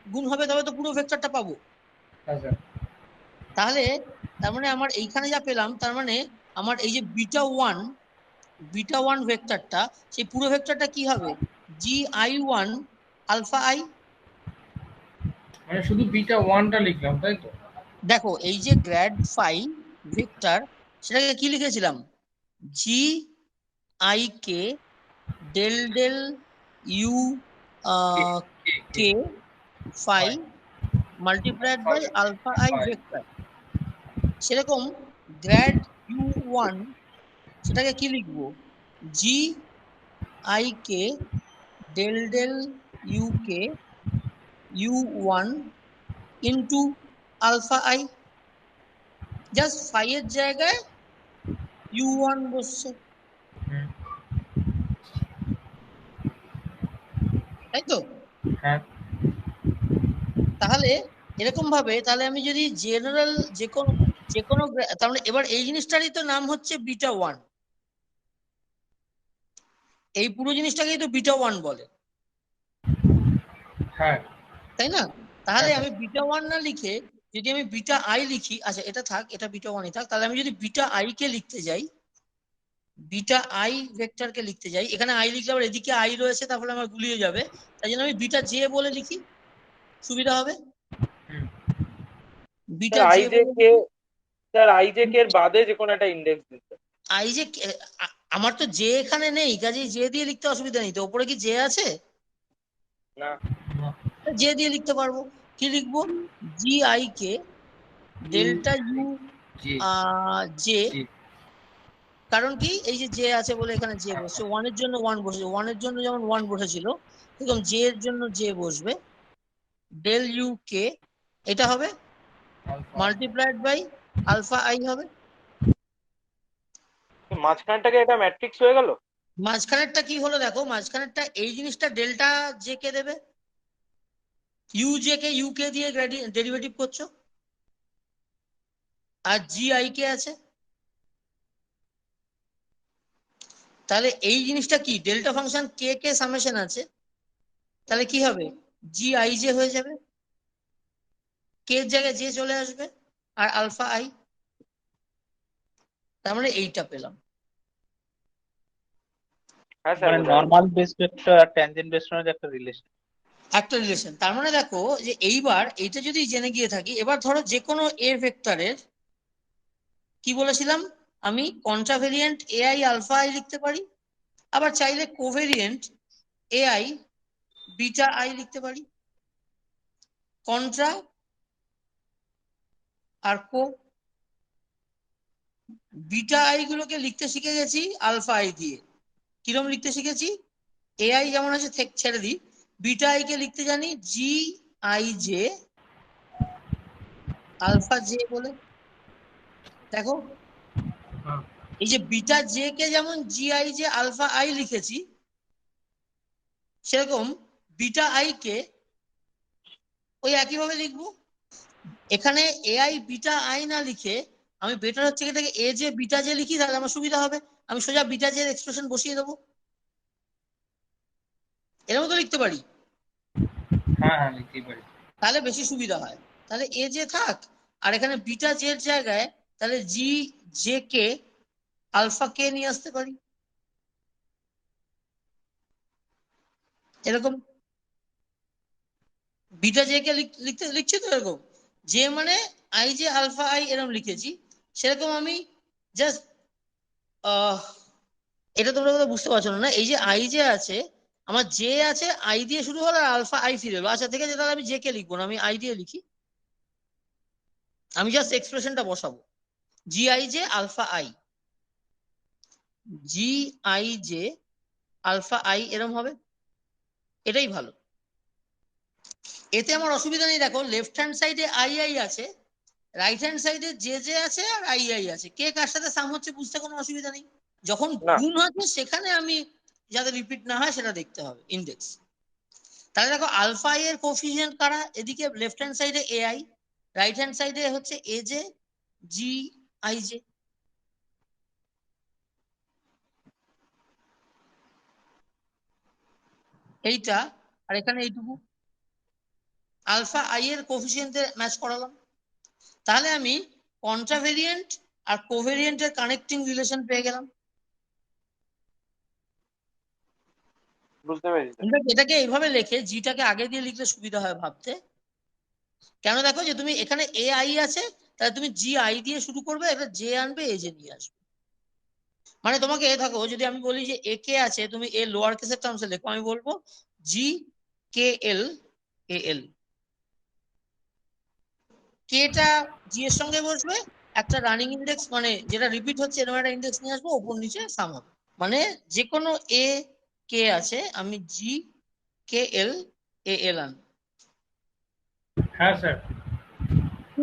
গুণ হবে, তবে তো পুরো ভেক্টরটা পাবো। হ্যাঁ স্যার। তাহলে তার মানে আমার এইখানে যা পেলাম, তার মানে আমার এই যে বিটা ওয়ান ভেক্টরটা, সেই পুরো ভেক্টরটা কি হবে, GI1 আলফা আই। মানে শুধু বিটা ওয়ানটা লিখলাম তাই তো? দেখো এই যে গ্র্যাড ফাই ভেক্টর, সেটাকে কি লিখেছিলাম? G i k del del u k phi multiplied by alpha i vector. সেরকম গ্র্যাড ইউ ওয়ান, সেটাকে কি লিখবো? G i k del del u K u one into alpha i. Just phi এর জায়গায় ইউ ওয়ান বসছে, তাই তো? হ্যাঁ। তাহলে এরকম ভাবে তাহলে আমি যদি জেনারেল যে কোনো তার মানে এবার এই জিনিসটারই তো নাম হচ্ছে বিটা ওয়ান। এই পুরো জিনিসটাকেই তো বিটা ওয়ান বলে, হ্যাঁ। তাই না? তাহলে হ্যাঁ। আমি বিটা ওয়ান না লিখে যদি আমি বিটা আই লিখি, আচ্ছা এটা থাক, এটা বিটা ওয়ানই থাক, তাহলে আমি যদি বিটা আই কে লিখতে যাই, বিটা আই ভেক্টরকে লিখতে যাই, এখানে আই লিখলে আবার এদিকে আই রয়েছে, তারপরে আমার গুলিয়ে যাবে, তাই জন্য আমি বিটা জে বলে লিখি, সুবিধা হবে। Beta sir I J J বলে কে, লিখি। স্যার আই জে কে এর বাদে যে কোনো একটা ইন্ডেক্স দিতে। আই যে আমার তো জে এখানে নেই, কাজেই জে দিয়ে লিখতে অসুবিধা নেই তো। ওপরে কি জে আছে? না। জে দিয়ে লিখতে পারবো। কি লিখবো? G i K delta U J. কারণ কি, এই যে জে আছে বলে এখানে জে বসছে, ওয়ানের জন্য ওয়ান বসেছে, ওয়ানের জন্য যেমন ওয়ান বসেছিল এরকম জে এর জন্য জে বসবে, ডেল ইউ কে এটা হবে মাল্টিপ্লাইড বাই আলফা আই হবে। মাঝখানটাকে এটা ম্যাট্রিক্স হয়ে গেল। মাঝখানেরটা কি হলো দেখো, মাঝখানেরটা এই জিনিসটা ডেল্টা জে কে দেবে, ইউ জে কে ইউ কে দিয়ে ডেরিভেটিভ করছো, আর জি আই কে আছে, তাহলে এই জিনিসটা কি ডেল্টা ফাংশন কে কে সামেশন আছে, তাহলে কি হবে? জি আই জে হয়ে যাবে, কে এর জায়গায় জে চলে আসবে, আর আলফা আই। তার মানে এইটা পেলাম। হ্যাঁ স্যার, মানে বোঝা গেল। নর্মাল বেস ভেক্টর আর ট্যানজেন্ট ভেক্টরের একটা রিলেশন। একটা রিলেশন। তার মানে দেখো যে এইবার এইটা যদি জেনে গিয়ে থাকি, এবার ধরো যে কোনো এ ভেক্টরের কি বলেছিলাম আমি, কন্ট্রাভেরিয়েন্ট এআই আলফা আই লিখতে পারি, আবার চাইলে কোভেরিয়েন্ট এআই বিটা আই লিখতে পারি। কন্ট্রা আর কো, বিটা আই গুলোকে লিখতে শিখে গেছি আলফা আই দিয়ে। কিরম লিখতে শিখেছি? এআই যেমন আছে ছেড়ে দিই, বিটা আই কে লিখতে জানি g i j alpha j বলে। দেখো এই যে বিটা জে কে যেমন g i j alpha i লিখেছি, সেরকম বিটা আই কে ওই একইভাবে লিখবো। এখানে এআই বিটা আই না লিখে আমি বেটার হচ্ছে এটাকে এ জে বিটা জে লিখি, তাহলে আমার সুবিধা হবে। আমি সোজা বিটা জে এক্সপ্রেশন বসিয়ে দেবো, এরকম তো লিখতে পারি। হ্যাঁ হ্যাঁ লিখতেই পারি। তাহলে বেশি সুবিধা হয়। তাহলে এ জে থাক, আর এখানে বিটা জে এর জায়গায় তাহলে জি জে কে আলফা কে নিয়ে আসতে পারি, এরকম। বিটা জে কে লিখছি তো এরকম, জে মানে আই জে আলফা আই এরকম লিখেছি। সেরকম আমি জাস্ট এটা তোমরা কথা বুঝতে পারছো না, এই যে আই জে আছে, আমার জে আছে আই দিয়ে শুরু হলো আর আলফা আই ফিরে এলো। আচ্ছা ঠিক আছে, তাহলে আমি জে কে লিখবো না, আমি আই দিয়ে লিখি। আমি জাস্ট এক্সপ্রেশনটা বসাবো, g i j alpha i, g i j alpha i এরম হবে। এটাই ভালো, এতে আমার অসুবিধা নেই। দেখো লেফট হ্যান্ড সাইডে আই আই আছে, রাইট হ্যান্ড সাইডে জে জে আছে আর আই আই আছে, কে কার সাথে সাম হচ্ছে বুঝতে কোনো অসুবিধা নেই। যখন না। গুণ হচ্ছে সেখানে আমি যাতে রিপিট না হয় সেটা দেখতে হবে ইন্ডেক্স। তাহলে দেখো আলফা আই এর কোফিসিয়েন্ট কারা, এদিকে লেফট হ্যান্ড সাইডে এ আই, রাইট হ্যান্ড সাইডে হচ্ছে A J G i J. এইটা আর এখানে এইটুকু আলফা আই এর কোফিসিয়েন্টে ম্যাচ করালাম। তাহলে আমি কন্ট্রাভেরিয়েন্ট আর কোভেরিয়েন্টের কানেক্টিং রিলেশন পেয়ে গেলাম। বুঝতে পেরেছি। ইনফ্যাক্ট এটাকে এইভাবে লেখে, জিটাকে আগে দিয়ে লিখলে সুবিধা হয় ভাবতে। কেন দেখো যে তুমি এখানে এ আই আছে, তাহলে তুমি জি আই দিয়ে শুরু করবে, এটা জে আনবে, এ জে নিয়ে আসবে। মানে তোমাকে এ থাকো, যদি আমি বলি যে এ কে আছে, তুমি এ লোয়ার কেসের টার্মসে লেখো, আমি বলবো জি কে এল এ এল। কেটা জি এর সঙ্গে বসবে, একটা রানিং ইন্ডেক্স মানে যেটা রিপিট হচ্ছে এরকম একটা ইন্ডেক্স নিয়ে আসবো, ওপর নিচে সাম হবে। মানে যে কোনো এ কে আছে, আমি জি কে এল এ এল আনবো। হ্যাঁ স্যার।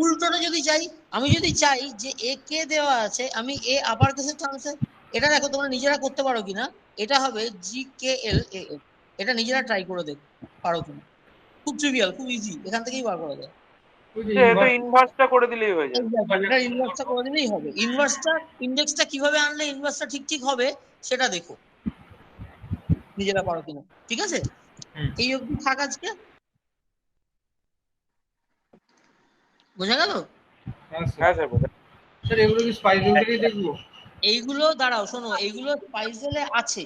উল্টোটা যদি চাই, আমি যদি চাই যে এ কে দেওয়া আছে, আমি এ আপার কেসের টার্মসে, এটা দেখো তোমরা নিজেরা করতে পারো কিনা। এটা হবে জি কে এল এ এল। এটা নিজেরা ট্রাই করে দেখো পারো কিনা। খুব ট্রিভিয়াল, খুব ইজি, এখান থেকেই বার করা যায়। ওই যে তো ইনভার্সটা করে দিলেই হয়ে যাবে। এটা ইনভার্সটা করে দিলেই হবে। ইনভার্সটা ইন্ডেক্সটা কিভাবে আনলে ইনভার্সটা ঠিক ঠিক হবে সেটা দেখো নিজেরা পারো কিনা। ঠিক আছে, এই অবধি থাক আজকে। বোঝা গেল? হ্যাঁ হ্যাঁ স্যার, বোঝা। স্যার এগুলো কি স্পাইসেল থেকেই দেখবো? এইগুলো দাঁড়াও শোনো, এইগুলো স্পাইসেলে আছে,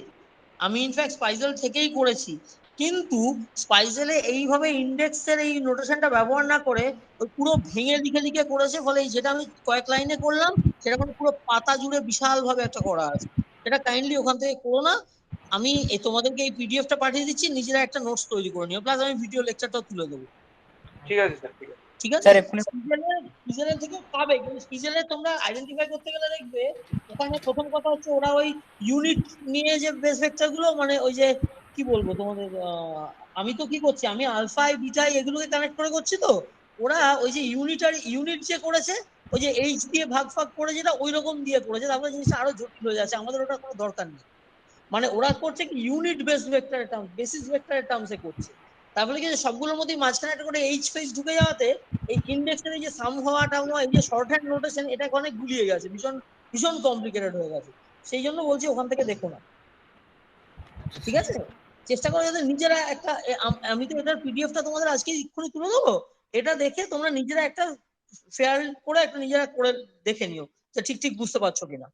আমি ইনফ্যাক্ট স্পাইসেল থেকেই করেছি। কিন্তু স্পাইসেলে এইভাবে ইন্ডেক্সের এই নোটেশনটা ব্যবহার না করে ওই পুরো ভেঙে লিখে লিখে করেছে, ফলে এই যেটা আমি কয়েক লাইনে করলাম সেটা মানে পুরো পাতা জুড়ে বিশাল ভাবে একটা করা আছে। সেটা কাইন্ডলি ওখান থেকে করো না। আমি তোমাদেরকে এই পিডিএফটা পাঠিয়ে দিচ্ছি, নিজেরা একটা নোটস তৈরি করে নিও, প্লাস আমি ভিডিও লেকচারটাও তুলে দেবো। ঠিক আছে স্যার, ঠিক আছে। ঠিক আছে, স্যার এক্ষুনি সিজেলের থেকে পাবে, কিন্তু সিজেলে তোমরা আইডেন্টিফাই করতে গেলে দেখবে ওখানে প্রথম কথা হচ্ছে ওরা ওই ইউনিট নিয়ে যে বেস ভেক্টর গুলো, মানে ওই যে কি বলবো তোমাদের, আমি তো কি করছি, আমি আলফাই বিটাই এগুলোকে কানেক্ট করে করছি, তো ওরা ওই যে ইউনিট যে করেছে, ওই যে এইচ দিয়ে ভাগ ফাগ করে যেটা ওই রকম দিয়ে করেছে, তারপরে জিনিসটা আরো জটিল হয়ে যাচ্ছে, আমাদের ওটা কোনো দরকার নেই। মানে ওরা করছে কি ইউনিট বেস ভেক্টরের টার্ম, বেসিস ভেক্টরের টার্মসে করছে। তারপরে কি সবগুলোর মধ্যে মাঝখানে একটা করে এইচ ফেজ ঢুকে যাওয়াতে এই ইন্ডেক্সের এই যে সাম হওয়া টাম হওয়া, এই যে শর্ট হ্যান্ড নোটেশন, এটা অনেক গুলিয়ে গেছে, ভীষণ ভীষণ কমপ্লিকেটেড হয়ে গেছে। সেই জন্য বলছি ওখান থেকে দেখো না। ঠিক আছে, চেষ্টা করো যাতে নিজেরা একটা আমি তো এটার পিডিএফটা তোমাদের আজকে এক্ষুনি তুলে দেবো, এটা দেখে তোমরা নিজেরা একটা ফেয়ার করে একটা নিজেরা করে দেখে নিও যে ঠিক ঠিক বুঝতে পারছো কিনা।